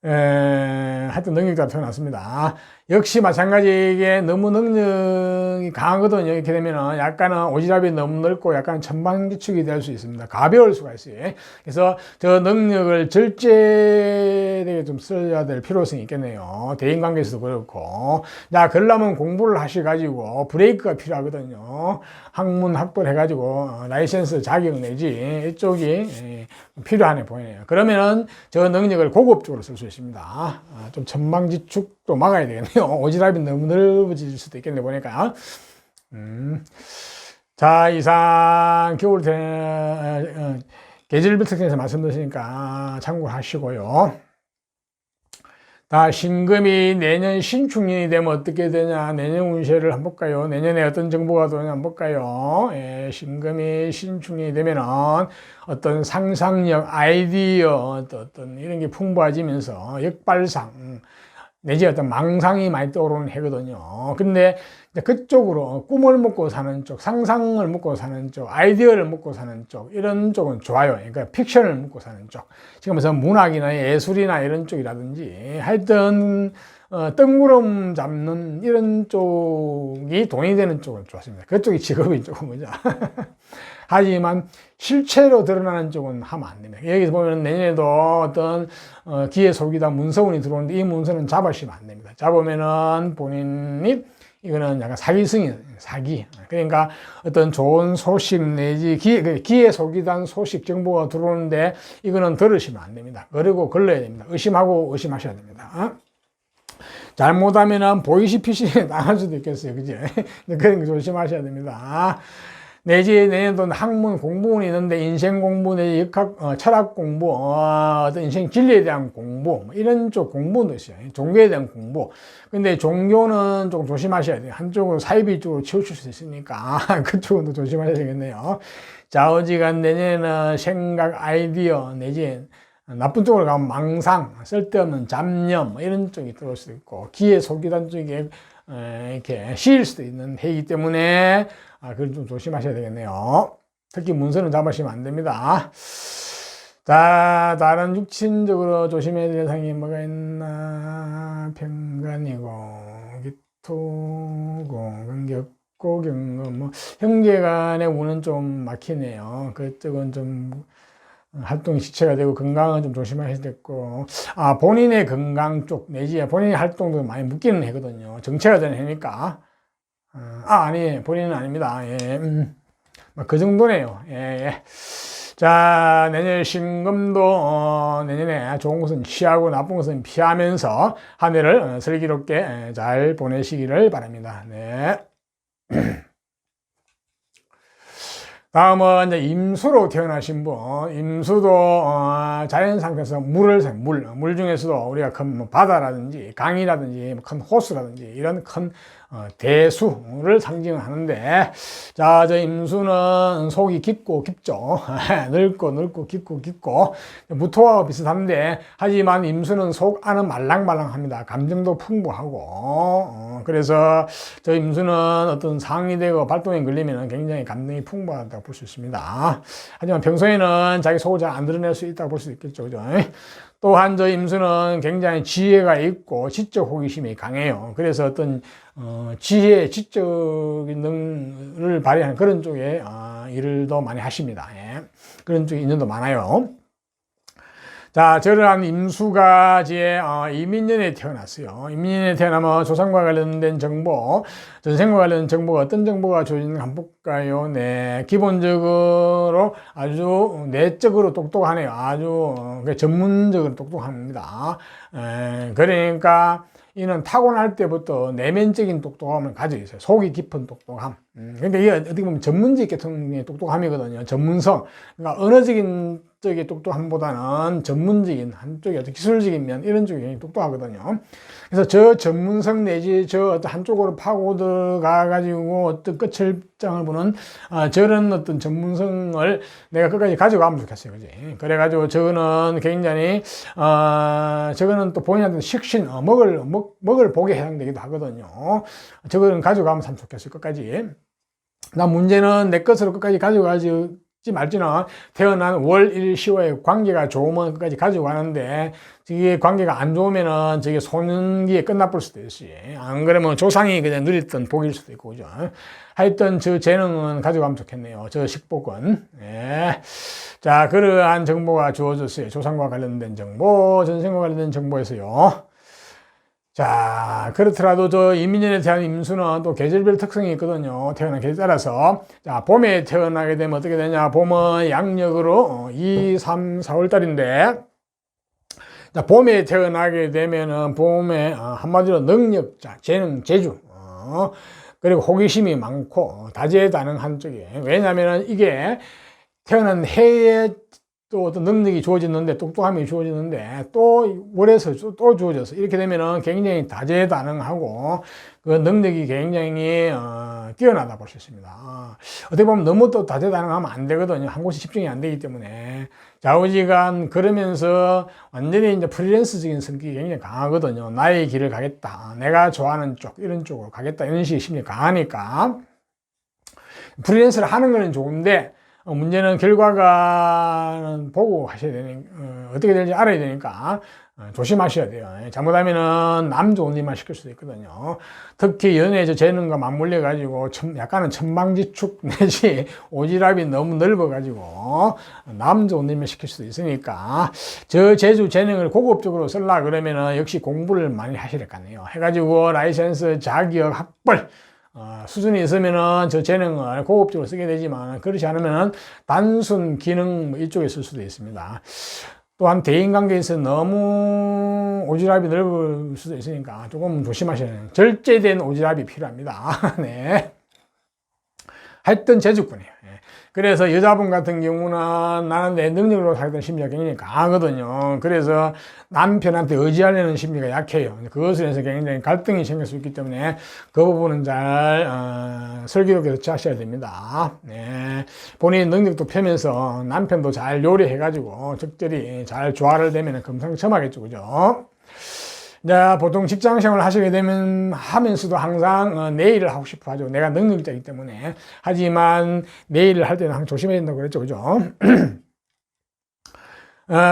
하여튼 능력자로 태어났습니다. 역시 마찬가지게 너무 능력이 강하거든요. 이렇게 되면은 약간은 오지랖이 너무 넓고 약간 천방지축이 될 수 있습니다. 가벼울 수가 있어요. 그래서 저 능력을 절제되게 좀 써야 될 필요성이 있겠네요. 대인관계에서도 그렇고. 자, 그러려면 공부를 하셔가지고 브레이크가 필요하거든요. 학문 학벌 해가지고 라이센스 자격 내지 이쪽이 필요하네 보이네요. 그러면은 저 능력을 고급적으로 쓸 수 있습니다. 좀 천방지축도 막아야 되겠네요. 오지랖이 너무 넓어질 수도 있겠네 보니까. 자, 이상 겨울 계절별 특징에서 말씀드리니까 참고하시고요. 다 신금이 내년 신축년이 되면 어떻게 되냐, 내년 운세를 한번 볼까요? 내년에 어떤 정보가 들어오냐 한번 볼까요? 예, 신금이 신축년이 되면은 어떤 상상력, 아이디어, 어떤 이런 게 풍부해지면서 역발상, 내지 어떤 망상이 많이 떠오르는 해거든요. 근데 그쪽으로 꿈을 먹고 사는 쪽, 상상을 먹고 사는 쪽, 아이디어를 먹고 사는 쪽, 이런 쪽은 좋아요. 그러니까 픽션을 먹고 사는 쪽. 지금 무슨 문학이나 예술이나 이런 쪽이라든지 하여튼 뜬구름 잡는 이런 쪽이 돈이 되는 쪽은 좋습니다. 그쪽이 직업이 조금 그죠. 하지만 실체로 드러나는 쪽은 하면 안 됩니다. 여기서 보면 내년에도 어떤 기회 속이다 문서운이 들어오는데 이 문서는 잡으시면 안 됩니다. 잡으면은 본인이 이거는 약간 사기성이에요. 사기. 그러니까 어떤 좋은 소식 내지 기회 속이던 소식 정보가 들어오는데 이거는 들으시면 안 됩니다. 그리고 걸러야 됩니다. 의심하고 의심하셔야 됩니다. 잘못하면은 보이시피싱에 당할 수도 있겠어요. 그죠? 그런 거 조심하셔야 됩니다. 내지 내년도 학문 공부는 있는데 인생 공부 내지 역학 철학 공부 어떤 인생 진리에 대한 공부 뭐 이런 쪽 공부도 있어요. 종교에 대한 공부. 근데 종교는 조금 조심하셔야 돼요. 한쪽은 사이비 쪽으로 치우칠 수 있으니까 그쪽은 또 조심하셔야 되겠네요. 좌우지간 내년에는 생각 아이디어 내지 나쁜 쪽으로 가면 망상 쓸데없는 잡념 뭐 이런 쪽이 들어올 수도 있고 기회 속이단 쪽에 이렇게 씌일 수도 있는 해이기 때문에 그걸 좀 조심하셔야 되겠네요. 특히 문서는 잡으시면 안 됩니다. 자, 다른 육신적으로 조심해야 될 상이 뭐가 있나? 병간이고, 기토고, 경격고, 경금, 뭐, 형제간의 운은 좀 막히네요. 그쪽은 좀 활동이 지체가 되고 건강은 좀 조심하셔야 되고 본인의 건강 쪽 내지 본인의 활동도 많이 묶이는 해거든요. 정체가 되는 해니까 아니 본인은 아닙니다. 예, 그 정도네요. 예, 예. 자, 내년 신금도 내년에 좋은 것은 취하고 나쁜 것은 피하면서 한 해를 슬기롭게 잘 보내시기를 바랍니다. 네. 다음은 이제 임수로 태어나신 분, 임수도 자연 상태에서 물 중에서도 우리가 큰 바다라든지 강이라든지 큰 호수라든지 이런 큰 대수를 상징하는데, 자, 저 임수는 속이 깊죠. 넓고 깊고 무토와 비슷한데, 하지만 임수는 속 안은 말랑말랑합니다. 감정도 풍부하고, 그래서 저 임수는 어떤 상이 되고 발동에 걸리면 굉장히 감정이 풍부하다고 볼 수 있습니다. 하지만 평소에는 자기 속을 잘 안 드러낼 수 있다고 볼 수 있겠죠. 그죠? 또한 저 임수는 굉장히 지혜가 있고 지적 호기심이 강해요. 그래서 어떤 지혜, 지적인 능을 발휘하는 그런 쪽에 일을 더 많이 하십니다. 예. 그런 쪽에 인연도 많아요. 자, 저러한 임수가 이민년에 태어났어요. 이민년에 태어나면 조상과 관련된 정보, 전생과 관련된 정보가 어떤 정보가 주어지는가 한번 볼까요? 네. 기본적으로 아주 내적으로 똑똑하네요. 아주 전문적으로 똑똑합니다. 그러니까 이는 타고날 때부터 내면적인 똑똑함을 가지고 있어요. 속이 깊은 똑똑함. 근데 이게 어떻게 보면 전문직 계통의 똑똑함이거든요. 전문성. 그러니까 언어적인 쪽의 똑똑함보다는 전문적인 한쪽이 어떤 기술적인 면 이런 쪽이 굉장히 똑똑하거든요. 그래서 저 전문성 내지 저 어떤 한쪽으로 파고 들어가 가지고 어떤 끝을장을 보는 저런 어떤 전문성을 내가 끝까지 가져가면 좋겠어요. 그지? 그래가지고 저거는 굉장히 저거는 또 본인한테 식신 먹을 복에 해당되기도 하거든요. 저거는 가져가면 참 좋겠어요. 끝까지. 나 문제는 내 것으로 끝까지 가져가지 말지는 태어난 월, 일, 시와의 관계가 좋으면 끝까지 가지고 가는데 이게 관계가 안 좋으면은 저게 소년기에 끝나볼 수도 있지. 안 그러면 조상이 그냥 누렸던 복일 수도 있고, 그죠? 하여튼 저 재능은 가져가면 좋겠네요. 저 식복은. 예. 자, 그러한 정보가 주어졌어요. 조상과 관련된 정보, 전생과 관련된 정보에서요. 자, 그렇더라도 저 이민년에 태어난 임수는 또 계절별 특성이 있거든요. 태어난 계절에 따라서. 자, 봄에 태어나게 되면 어떻게 되냐. 봄은 양력으로 2, 3, 4월 달인데, 자, 봄에 태어나게 되면은 봄에 한마디로 능력자, 재능, 재주, 그리고 호기심이 많고 다재다능한 쪽이에요. 왜냐면은 이게 태어난 해에 또 어떤 능력이 주어지는데 똑똑함이 주어지는데 또 월에서 또 주어져서 이렇게 되면은 굉장히 다재다능하고 그 능력이 굉장히 뛰어나다 볼 수 있습니다. 어떻게 보면 너무 또 다재다능하면 안 되거든요. 한 곳에 집중이 안 되기 때문에 좌우지간 그러면서 완전히 이제 프리랜서적인 성격이 굉장히 강하거든요. 나의 길을 가겠다, 내가 좋아하는 쪽 이런 쪽으로 가겠다 이런 식의 심리가 강하니까 프리랜서를 하는 거는 좋은데 문제는 결과가 보고 하셔야 되는, 어떻게 될지 알아야 되니까 조심하셔야 돼요. 잘못하면은 남 좋은 일만 시킬 수도 있거든요. 특히 연애 재능과 맞물려 가지고 약간은 천방지축 내지 오지랖이 너무 넓어 가지고 남 좋은 일만 시킬 수도 있으니까 저 재주 재능을 고급적으로 쓰려 그러면은 역시 공부를 많이 하셔야 될 것 같네요. 해가지고 라이센스 자격 학벌 수준이 있으면은 저 재능을 고급적으로 쓰게 되지만 그렇지 않으면은 단순 기능 이쪽에 쓸 수도 있습니다. 또한 대인관계에서 너무 오지랖이 넓을 수도 있으니까 조금 조심하셔야 돼요. 절제된 오지랖이 필요합니다. 네. 했던 재주꾼이에요. 예. 그래서 여자분 같은 경우는 나는 내 능력으로 살던 심리가 굉장히 강하거든요. 그래서 남편한테 의지하려는 심리가 약해요. 그것을 해서 굉장히 갈등이 생길 수 있기 때문에 그 부분은 잘 슬기롭게 대처하셔야 됩니다. 네. 본인 능력도 펴면서 남편도 잘 요리해가지고 적절히 잘 조화를 내면 금상첨화겠죠. 그죠? 자, 보통 직장 생활을 하시게 되면 하면서도 항상 내 일을 하고 싶어 하죠. 내가 능력자이기 때문에. 하지만 내 일을 할 때는 항상 조심해야 된다고 그랬죠. 그죠?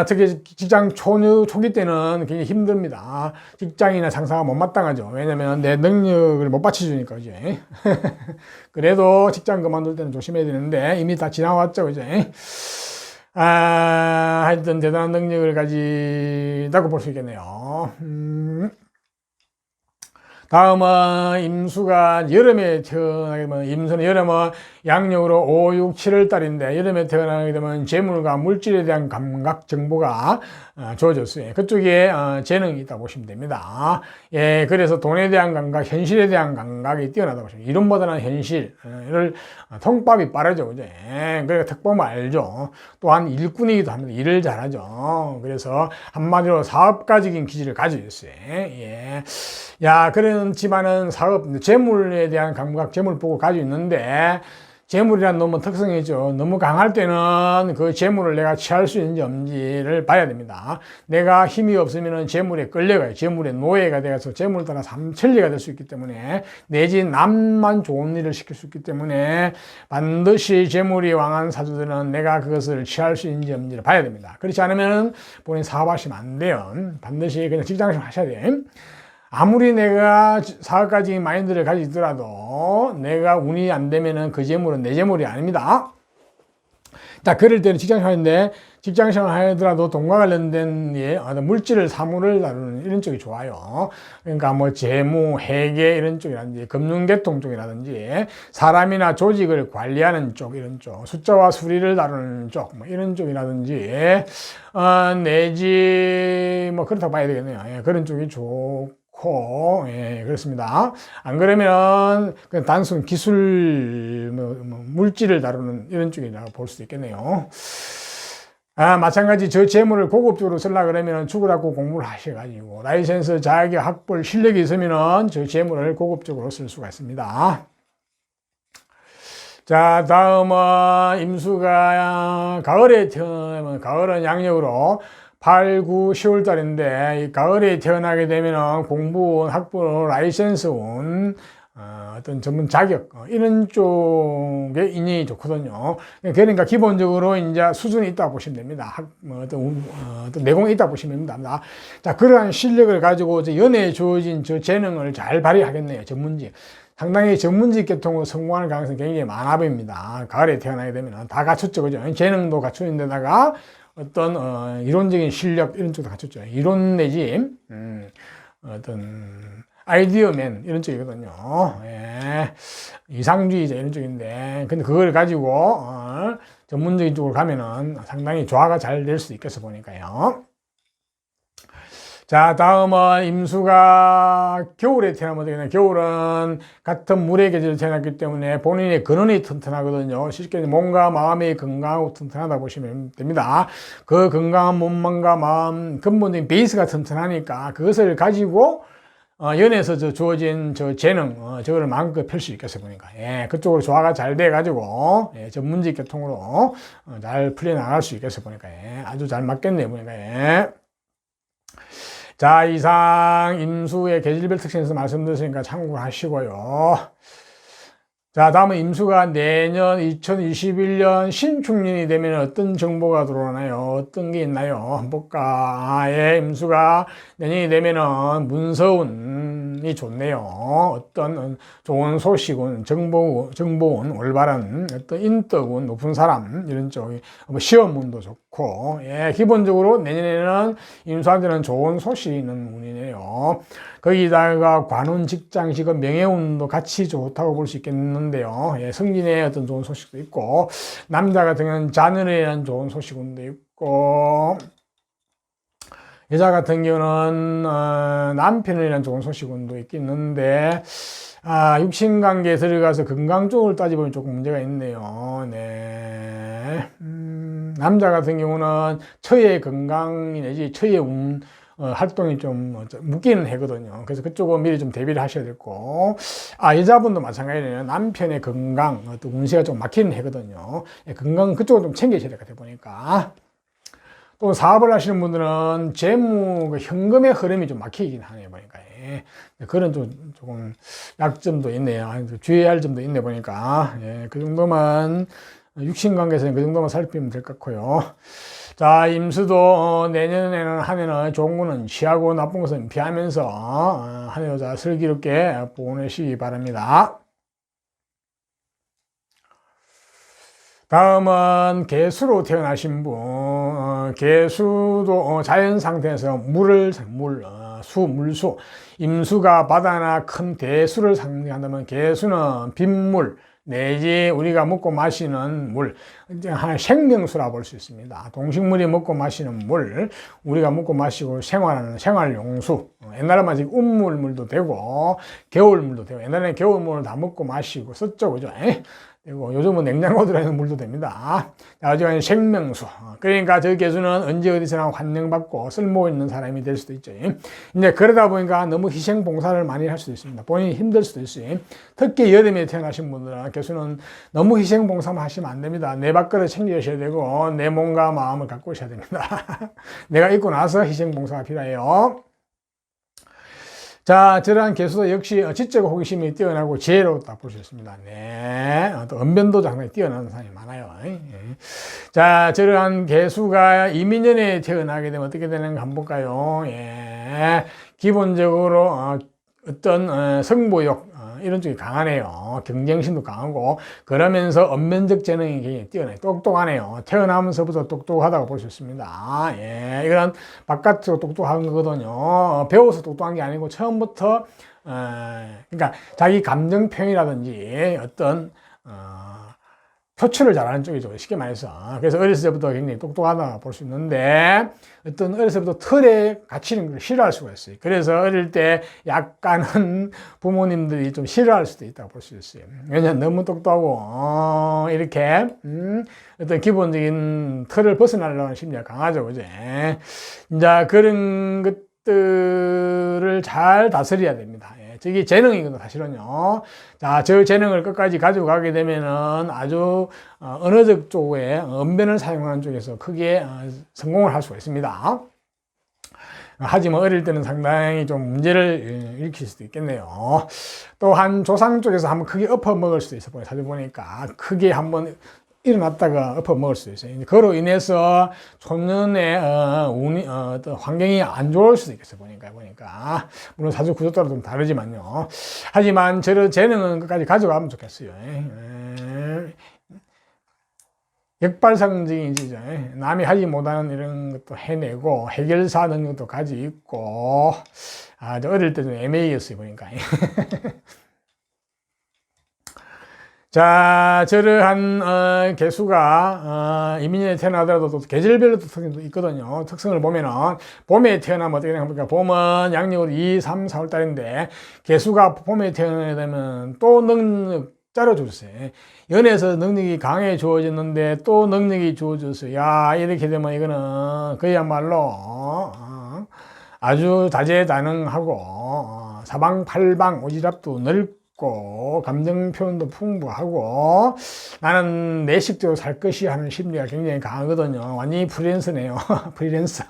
특히 직장 초기 때는 굉장히 힘듭니다. 직장이나 상사가 못마땅하죠. 왜냐면 내 능력을 못 받쳐주니까, 그죠? 그래도 직장 그만둘 때는 조심해야 되는데 이미 다 지나왔죠. 그죠? 하여튼 대단한 능력을 가지다고 볼 수 있겠네요. 다음은 임수가 여름에 태어나게 되면, 임수는 여름은 양력으로 5, 6, 7월 달인데 여름에 태어나게 되면 재물과 물질에 대한 감각 정보가 주어졌어요. 그쪽에 재능이 있다고 보시면 됩니다. 예, 그래서 돈에 대한 감각, 현실에 대한 감각이 뛰어나다고 보시면, 이론보다는 현실을 통밥이 빠르죠. 그죠? 예, 그러니까 특보면 알죠. 또한 일꾼이기도 합니다. 일을 잘하죠. 그래서 한마디로 사업가적인 기질을 가지고 있어요. 예. 야, 그렇지만은 사업, 재물에 대한 감각, 재물 보고 가지고 있는데, 재물이란 놈은 특성이죠. 너무 강할 때는 그 재물을 내가 취할 수 있는지 없는지를 봐야 됩니다. 내가 힘이 없으면 재물에 끌려가요. 재물의 노예가 되어서 재물을 따라 삼천리가 될 수 있기 때문에, 내지 남만 좋은 일을 시킬 수 있기 때문에 반드시 재물이 왕한 사주들은 내가 그것을 취할 수 있는지 없는지를 봐야 됩니다. 그렇지 않으면 본인 사업하시면 안 돼요. 반드시 그냥 직장생활 하셔야 돼요. 아무리 내가 사업가적인 마인드를 가지고 있더라도 내가 운이 안 되면은 그 재물은 내 재물이 아닙니다. 자, 그럴 때는 직장생활인데, 직장생활 하더라도 돈과 관련된 물질을, 사물을 다루는 이런 쪽이 좋아요. 그러니까 뭐 재무, 회계 이런 쪽이라든지 금융계통 쪽이라든지 사람이나 조직을 관리하는 쪽 이런 쪽, 숫자와 수리를 다루는 쪽 뭐 이런 쪽이라든지 내지 뭐 그렇다고 봐야 되겠네요. 예, 그런 쪽이 좋고. 예, 그렇습니다. 안 그러면 그냥 단순 기술, 물질을 다루는 이런 쪽이라고 볼 수도 있겠네요. 마찬가지 저 재물을 고급적으로 쓰려고 그러면 죽으라고 공부를 하셔가지고 라이센스 자격 학벌 실력이 있으면 저 재물을 고급적으로 쓸 수가 있습니다. 자, 다음은 임수가 가을에 태어나면, 가을은 양력으로 8, 9, 10월 달인데, 이 가을에 태어나게 되면 공부운, 학부운, 라이센스운, 어떤 전문 자격, 이런 쪽에 인연이 좋거든요. 그러니까 기본적으로 이제 수준이 있다고 보시면 됩니다. 어떤 내공이 있다고 보시면 됩니다. 자, 그러한 실력을 가지고 연애에 주어진 저 재능을 잘 발휘하겠네요. 전문직. 상당히 전문직 계통으로 성공할 가능성이 굉장히 많아 보입니다. 가을에 태어나게 되면 다 갖췄죠. 그죠? 재능도 갖추는 데다가 어떤 이론적인 실력 이런 쪽도 갖췄죠. 이론 내지 어떤 아이디어맨 이런 쪽이거든요. 예. 이상주의자 이런 쪽인데, 근데 그걸 가지고 전문적인 쪽으로 가면은 상당히 조화가 잘 될 수 있겠어 보니까요. 자, 다음은 임수가 겨울에 태어나면 되겠네요. 겨울은 같은 물의 계절에 태어났기 때문에 본인의 근원이 튼튼하거든요. 쉽게 몸과 마음이 건강하고 튼튼하다 보시면 됩니다. 그 건강한 몸과 마음, 근본적인 베이스가 튼튼하니까 그것을 가지고 연에서 주어진 저 재능, 저거를 마음껏 펼 수 있겠어요, 보니까. 예, 그쪽으로 조화가 잘 돼가지고, 예, 전문직 계통으로 잘 풀려나갈 수 있겠어요, 보니까. 예, 아주 잘 맞겠네요, 보니까. 예. 자, 이상 임수의 계절별 특징에서 말씀드렸으니까 참고하시고요. 자, 다음은 임수가 내년 2021년 신축년이 되면 어떤 정보가 들어오나요? 어떤 게 있나요? 한번 볼까? 예, 임수가 내년이 되면은 문서운이 좋네요. 어떤 좋은 소식운, 정보운, 올바른 어떤 인덕운, 높은 사람, 이런 쪽, 시험운도 좋고, 예, 기본적으로 내년에는 임수한테는 좋은 소식이 있는 운이네요. 거기다가 관운, 직장, 직업, 명예운도 같이 좋다고 볼 수 있겠는데요. 예, 승진의 어떤 좋은 소식도 있고, 남자 같은 경우는 자녀에 대한 좋은 소식운도 있고, 여자 같은 경우는 남편에 대한 좋은 소식운도 있겠는데, 육신관계에 들어가서 건강 쪽을 따져보면 조금 문제가 있네요. 네. 남자 같은 경우는 처의 건강 내지 처의 활동이 좀 묶이는 해거든요. 그래서 그쪽은 미리 좀 대비를 하셔야 되고, 여자분도 마찬가지예요. 남편의 건강, 또 운세가 좀 막히는 해거든요. 건강 그쪽은 좀 챙기셔야 될 것 같아 보니까. 또 사업을 하시는 분들은 재무, 현금의 흐름이 좀 막히긴 하네요, 보니까. 그런 조금 약점도 있네요. 주의할 점도 있네, 보니까. 그 정도만, 육신관계에서는 그 정도만 살피면 될 것 같고요. 자, 임수도 내년에는 한 해는 좋은 거는 취하고 나쁜 것은 피하면서 한 해 슬기롭게 보내시기 바랍니다. 다음은 개수로 태어나신 분, 개수도 자연 상태에서 물수, 임수가 바다나 큰 대수를 상징한다면 개수는 빗물, 내지 우리가 먹고 마시는 물, 하나의 생명수라 볼 수 있습니다. 동식물이 먹고 마시는 물, 우리가 먹고 마시고 생활하는 생활용수. 옛날에만 지금 운물물도 되고 겨울물도 되고, 옛날에는 겨울물을 다 먹고 마시고 썼죠, 그죠? 그리고 요즘은 냉장고 들어있는 물도 됩니다. 나중에 생명수. 그러니까 저 개수는 언제 어디서나 환영받고 쓸모 있는 사람이 될 수도 있죠. 이제 그러다 보니까 너무 희생 봉사를 많이 할 수도 있습니다. 본인이 힘들 수도 있어요. 특히 여름에 태어나신 분들은 개수는 너무 희생 봉사만 하시면 안 됩니다. 내 밥그릇 챙기셔야 되고 내 몸과 마음을 갖고 오셔야 됩니다. 내가 있고 나서 희생 봉사가 필요해요. 자, 저러한 개수도 역시 지적 호기심이 뛰어나고 지혜롭다 볼 수 있습니다. 네. 또 언변도 상당히 뛰어난 사람이 많아요. 자, 저러한 개수가 이민년에 태어나게 되면 어떻게 되는가 한번 볼까요? 기본적으로 어떤 승부욕, 이런 쪽이 강하네요. 경쟁심도 강하고, 그러면서 언면적 재능이 굉장히 뛰어나요. 똑똑하네요. 태어나면서부터 똑똑하다고 볼 수 있습니다. 이건 바깥으로 똑똑한 거거든요. 배워서 똑똑한 게 아니고, 처음부터, 그러니까 자기 감정 표현이라든지 어떤, 표출을 잘하는 쪽이죠. 쉽게 말해서. 그래서 어렸을 때부터 굉장히 똑똑하다 볼 수 있는데, 어떤 어렸을 때부터 틀에 갇히는 걸 싫어할 수가 있어요. 그래서 어릴 때 약간은 부모님들이 좀 싫어할 수도 있다고 볼 수 있어요. 왜냐하면 너무 똑똑하고, 이렇게, 어떤 기본적인 틀을 벗어나려는 심리가 강하죠. 그죠? 이제 그런 것들을 잘 다스려야 됩니다. 저게 재능이거든요, 사실은요. 자, 저 재능을 끝까지 가지고 가게 되면은 아주 언어적 쪽에 언변을 사용하는 쪽에서 크게 성공을 할 수가 있습니다. 하지만 어릴 때는 상당히 좀 문제를 일으킬 수도 있겠네요. 또한 조상 쪽에서 한번 크게 엎어먹을 수도 있어 보여요. 사실 보니까 크게 한번 일어났다가 엎어먹을 수도 있어요. 그로 인해서 초년의 어떤 환경이 안 좋을 수도 있겠어요. 보니까 물론 사주 구조 따라 좀 다르지만요. 하지만 저런 재능은 끝까지 가져가면 좋겠어요. 역발상적인 이제 남이 하지 못하는 이런 것도 해내고 해결사 능력도 가지고 있고, 어릴 때 좀 애매했어요. 보니까. 자, 저러한 개수가 이민년에 태어나더라도 또 계절별로 특성이 있거든요. 특성을 보면은 봄에 태어나면 어떻게 되냐면, 봄은 양력으로 2, 3, 4월 달인데 개수가 봄에 태어나게 되면 또 능력 짜려줬어요. 연애에서 능력이 강해져졌는데 또 능력이 주어졌어요. 야, 이렇게 되면 이거는 그야말로 아주 다재다능하고 사방팔방 오지랖도 넓고 감정 표현도 풍부하고 나는 내 식대로 살 것이 하는 심리가 굉장히 강하거든요. 완전히 프리랜서네요. 프리랜서.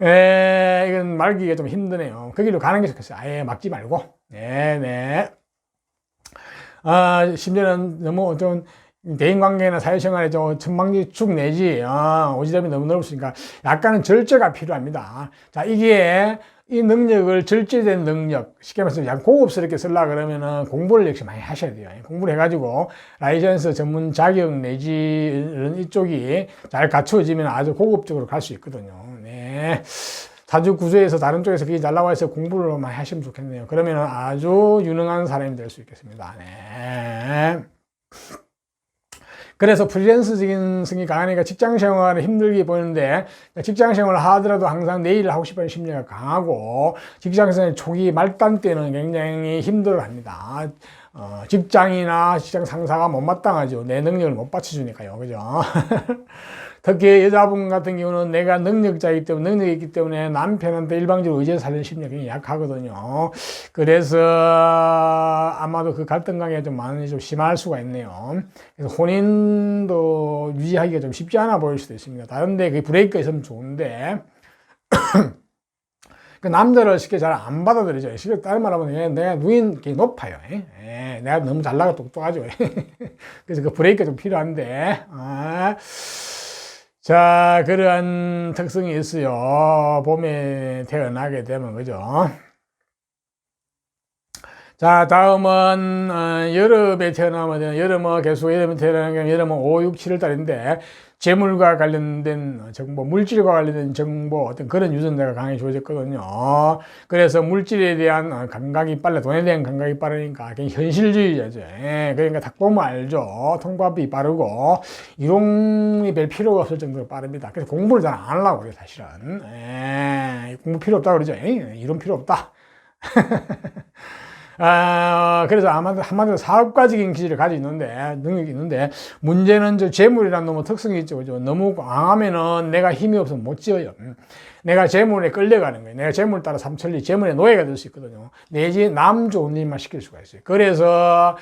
이건 말기가 좀 힘드네요. 그 길로 가는 게 좋겠어요. 아예 막지 말고. 네네. 심지어는 너무 어떤 대인관계나 사회생활에 천방지축 내지 오지랖이 너무 넓으니까 약간은 절제가 필요합니다. 자, 이게 이 능력을 절제된 능력, 쉽게 말해서 약간 고급스럽게 쓰려고 그러면은 공부를 역시 많이 하셔야 돼요. 공부를 해가지고 라이센스 전문 자격 내지 이런 이쪽이 잘 갖추어지면 아주 고급적으로 갈 수 있거든요. 네. 사주 구조에서 다른 쪽에서 그게 잘 나와 있어서 공부를 많이 하시면 좋겠네요. 그러면은 아주 유능한 사람이 될 수 있겠습니다. 네. 그래서 프리랜서적인 성이 강하니까 직장 생활을 힘들게 보이는데, 직장 생활을 하더라도 항상 내 일을 하고 싶어하는 심리가 강하고, 직장 생활 초기 말단 때는 굉장히 힘들어 합니다. 직장이나 직장 상사가 못마땅하죠. 내 능력을 못 받쳐주니까요. 그죠? 특히 여자분 같은 경우는 내가 능력자이기 때문에, 능력이 있기 때문에 남편한테 일방적으로 의지해서 살는 심리가 굉장히 약하거든요. 그래서 아마도 그 갈등 관계가 좀 많이 좀 심할 수가 있네요. 그래서 혼인도 유지하기가 좀 쉽지 않아 보일 수도 있습니다. 다른데 그 브레이크가 있으면 좋은데, 그 남자를 쉽게 잘 안 받아들이죠. 쉽게 다른 말 하면 내가 눈이 높아요. 내가 너무 잘나가 똑똑하죠. 그래서 그 브레이크가 좀 필요한데, 자, 그러한 특성이 있어요. 봄에 태어나게 되면, 그죠? 자, 다음은, 여름에 태어나면, 여름은 계속 여름에 태어나면, 여름은 5, 6, 7월 달인데, 재물과 관련된 정보, 물질과 관련된 정보, 어떤 그런 유전자가 강하게 주어졌거든요. 그래서 물질에 대한 감각이 빨라, 돈에 대한 감각이 빠르니까 굉장히 현실주의자죠. 그러니까 딱 보면 알죠. 통밥이 빠르고, 이론이 별 필요가 없을 정도로 빠릅니다. 그래서 공부를 잘 안 하려고 그래요, 사실은. 공부 필요 없다 그러죠. 이론 필요 없다. 그래서 한마디로 사업가적인 기질을 가지고 있는데, 능력이 있는데, 문제는 저 재물이라는 놈의 특성이 있죠. 그죠? 너무 강하면은 내가 힘이 없으면 못 지어요. 내가 재물에 끌려가는 거예요. 내가 재물 따라 삼천리, 재물의 노예가 될 수 있거든요. 내지 남 좋은 일만 시킬 수가 있어요. 그래서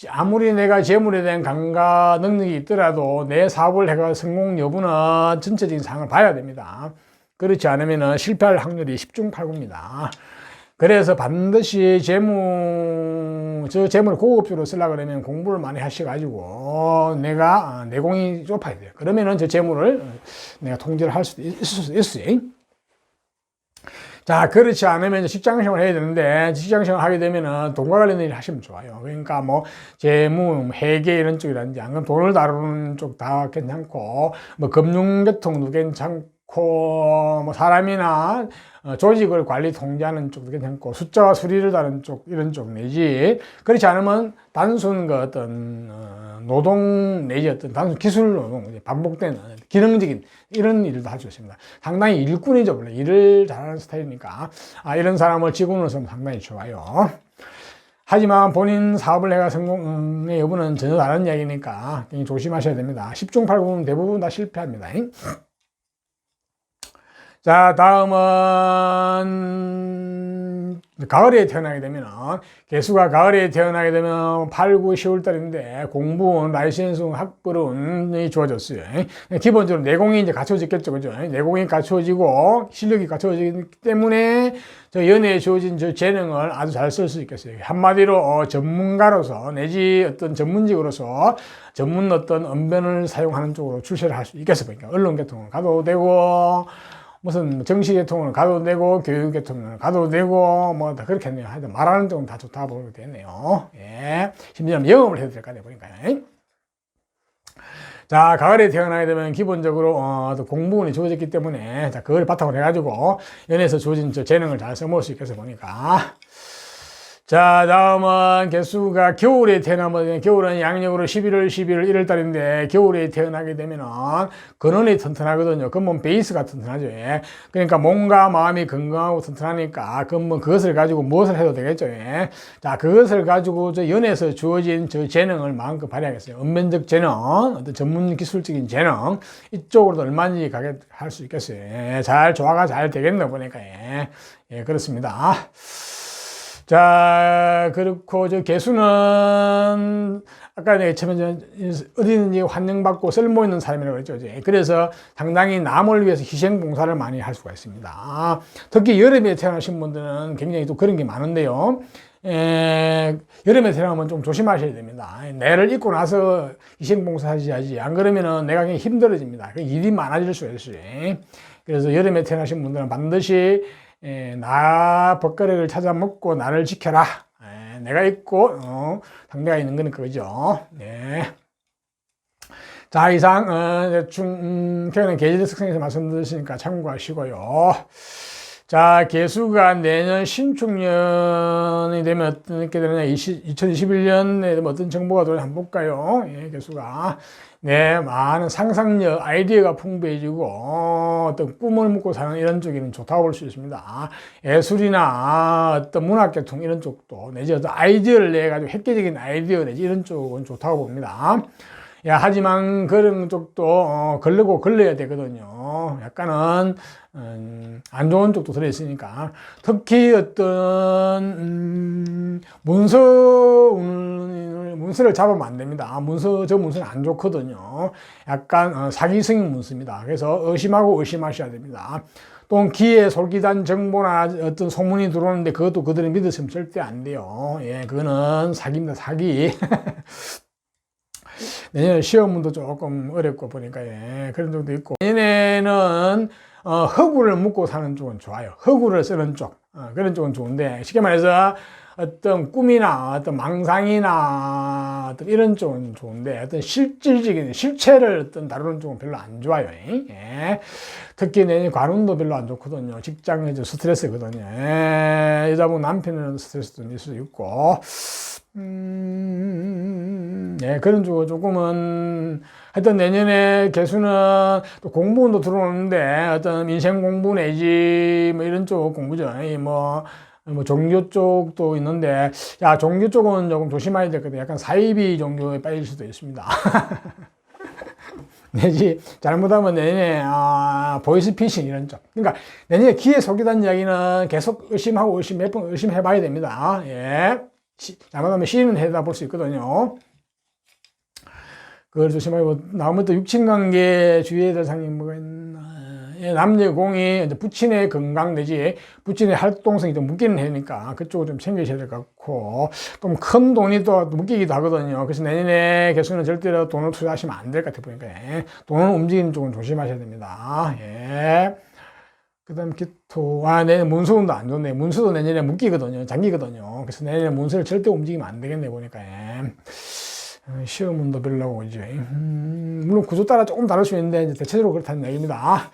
아무리 내가 재물에 대한 감각, 능력이 있더라도 내 사업을 해가 성공 여부는 전체적인 상황을 봐야 됩니다. 그렇지 않으면은 실패할 확률이 10중 8구입니다. 그래서 반드시 저 재물을 고급적으로 쓰려고 그러면 공부를 많이 하셔가지고 내가 내공이 좁아야 돼요. 그러면은 저 재물을 내가 통제를 할 수도 있어요. 자, 그렇지 않으면 직장 생활을 해야 되는데, 직장 생활을 하게 되면은 돈과 관련된 일을 하시면 좋아요. 그러니까 뭐, 재무, 회계 이런 쪽이라든지, 안 그러면 돈을 다루는 쪽 다 괜찮고, 뭐, 금융계통도 괜찮고, 뭐, 사람이나 조직을 관리 통제하는 쪽도 괜찮고, 숫자와 수리를 다루는 쪽, 이런 쪽 내지, 그렇지 않으면 단순 그 어떤, 노동 내지 어떤 단순 기술 노동, 반복되는 기능적인 이런 일도 할 수 있습니다. 상당히 일꾼이죠. 원래 일을 잘하는 스타일이니까. 이런 사람을 직원으로 쓰면 상당히 좋아요. 하지만 본인 사업을 해가 성공의 여부는 전혀 다른 이야기니까 굉장히 조심하셔야 됩니다. 10중 8구는 대부분 다 실패합니다. 자, 다음은 가을에 태어나게 되면, 개수가 가을에 태어나게 되면 8, 9, 10월 달인데 공부운, 라이센스, 학벌운이 주어졌어요. 기본적으로 내공이 이제 갖춰졌겠죠. 그죠? 내공이 갖춰지고 실력이 갖춰지기 때문에 저 연애에 주어진 저 재능을 아주 잘 쓸 수 있겠어요. 한마디로 전문가로서 내지 어떤 전문직으로서 전문 어떤 언변을 사용하는 쪽으로 출세를 할 수 있겠어요. 그러니까 언론계통을 가도 되고, 무슨 정치계통을 가도 되고, 교육계통을 가도 되고, 뭐, 다 그렇게 했네요. 하여튼 말하는 쪽은 다 좋다 보게 되네요. 예. 심지어 영업을 해도 될 거 아니에요. 보니까. 자, 가을에 태어나게 되면 기본적으로, 또 공부운이 주어졌기 때문에, 자, 그걸 바탕으로 해가지고, 연애에서 주어진 저 재능을 잘 써먹을 수 있겠어 보니까. 자, 다음은 개수가 겨울에 태어나면, 겨울은 양력으로 11월, 1월 달인데, 겨울에 태어나게 되면은, 근원이 튼튼하거든요. 근본 베이스가 튼튼하죠. 예. 그러니까 몸과 마음이 건강하고 튼튼하니까, 근본 그것을 가지고 무엇을 해도 되겠죠. 예. 자, 그것을 가지고 저 연에서 주어진 저 재능을 마음껏 발휘하겠어요. 언면적 재능, 어떤 전문 기술적인 재능, 이쪽으로도 얼마든지 가게 할 수 있겠어요. 예. 잘, 조화가 잘 되겠네, 보니까. 예. 예, 그렇습니다. 자, 그렇고, 저 개수는, 아까 내가 처음에 어디든지 환영받고 쓸모 있는 사람이라고 그랬죠. 그래서 상당히 남을 위해서 희생봉사를 많이 할 수가 있습니다. 특히 여름에 태어나신 분들은 굉장히 또 그런 게 많은데요. 여름에 태어나면 좀 조심하셔야 됩니다. 내를 잊고 나서 희생봉사 하지. 안 그러면은 내가 굉장히 힘들어집니다. 일이 많아질 수가 있어요. 그래서 여름에 태어나신 분들은 반드시 나 벗거리를 찾아 먹고 나를 지켜라. 내가 있고 상대가 있는 거니까 그죠. 네. 자, 이상 대충 태어난 계절의 특성에서 말씀드렸으니까 참고하시고요. 자, 개수가 내년 신축년이 되면 어떻게 되느냐, 2021년에 어떤 정보가 들어오는지 한번 볼까요? 예, 개수가. 네, 많은 상상력, 아이디어가 풍부해지고, 어떤 꿈을 묻고 사는 이런 쪽에는 좋다고 볼 수 있습니다. 예술이나 어떤 문학계통 이런 쪽도, 내지 어떤 아이디어를 내가지고 획기적인 아이디어 내지 이런 쪽은 좋다고 봅니다. 야, 하지만 그런 쪽도 걸르고 걸려야 되거든요. 약간은 안 좋은 쪽도 들어있으니까. 특히 어떤 문서를 잡으면 안 됩니다. 저 문서는 안 좋거든요. 약간 사기성 문서입니다. 그래서 의심하고 의심하셔야 됩니다. 또 기에 솔깃한 정보나 어떤 소문이 들어오는데 그것도 그들이 믿으시면 절대 안 돼요. 예, 그거는 사기입니다. 사기. 내년에 시험문도 조금 어렵고 보니까, 예, 그런 쪽도 있고. 내년에는 허구를 묻고 사는 쪽은 좋아요. 허구를 쓰는 쪽, 그런 쪽은 좋은데, 쉽게 말해서 어떤 꿈이나 어떤 망상이나 어떤 이런 쪽은 좋은데, 어떤 실질적인 실체를 어떤 다루는 쪽은 별로 안 좋아요. 예. 특히 내년 관운도 별로 안 좋거든요. 직장에서 스트레스거든요. 예. 여자분 남편은 스트레스도 있을 수 있고, 네, 그런 쪽은 조금은, 하여튼 내년에 개수는 또 공부운도 들어오는데, 어떤 인생 공부 내지, 뭐 이런 쪽 공부죠. 뭐 종교 쪽도 있는데, 야, 종교 쪽은 조금 조심해야 되거든요. 약간 사이비 종교에 빠질 수도 있습니다. 내지, 잘못하면 내년에, 보이스피싱 이런 쪽. 그러니까, 내년에 기에 속이다는 이야기는 계속 의심하고 몇 번 의심해봐야 됩니다. 예. 잘못하면 시인은 해다 볼 수 있거든요. 그걸 조심하고, 나오면 또 육친관계 주의해야 될 사항이 뭐가 있나. 예, 남녀공이 이제 부친의 건강 내지 부친의 활동성이 좀 묶이는 해니까 그쪽을 좀 챙기셔야 될 것 같고, 좀 큰 돈이 또 묶이기도 하거든요. 그래서 내년에 개수는 절대로 돈을 투자하시면 안 될 것 같아 보니까, 예, 돈을 움직이는 쪽은 조심하셔야 됩니다. 예. 그 다음 기토, 내년 문수운도 안 좋네. 문수도 내년에 묶이거든요. 잠기거든요. 그래서 내년에 문수를 절대 움직이면 안 되겠네, 보니까. 예. 시험운도 별로고, 이제. 물론 구조 따라 조금 다를 수 있는데, 이제 대체적으로 그렇다는 얘기입니다.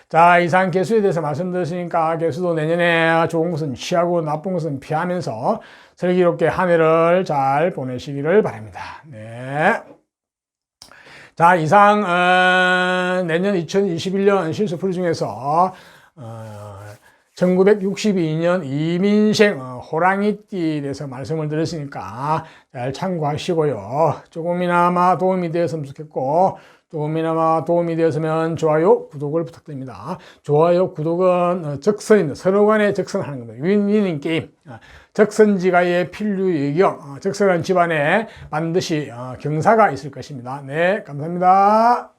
자, 이상 개수에 대해서 말씀드렸으니까, 개수도 내년에 좋은 것은 취하고 나쁜 것은 피하면서 슬기롭게 한 해를 잘 보내시기를 바랍니다. 네. 자, 이상, 내년 2021년 실수풀이 중에서, 1962년 이민생 호랑이띠에 대해서 말씀을 드렸으니까 잘 참고하시고요. 조금이나마 도움이 되었으면 좋겠고, 조금이나마 도움이 되었으면 좋아요, 구독을 부탁드립니다. 좋아요, 구독은 적선입니다. 서로 간에 적선하는 겁니다. 윈윈인 게임. 적선지가의 필류의경. 적선한 집안에 반드시 경사가 있을 것입니다. 네, 감사합니다.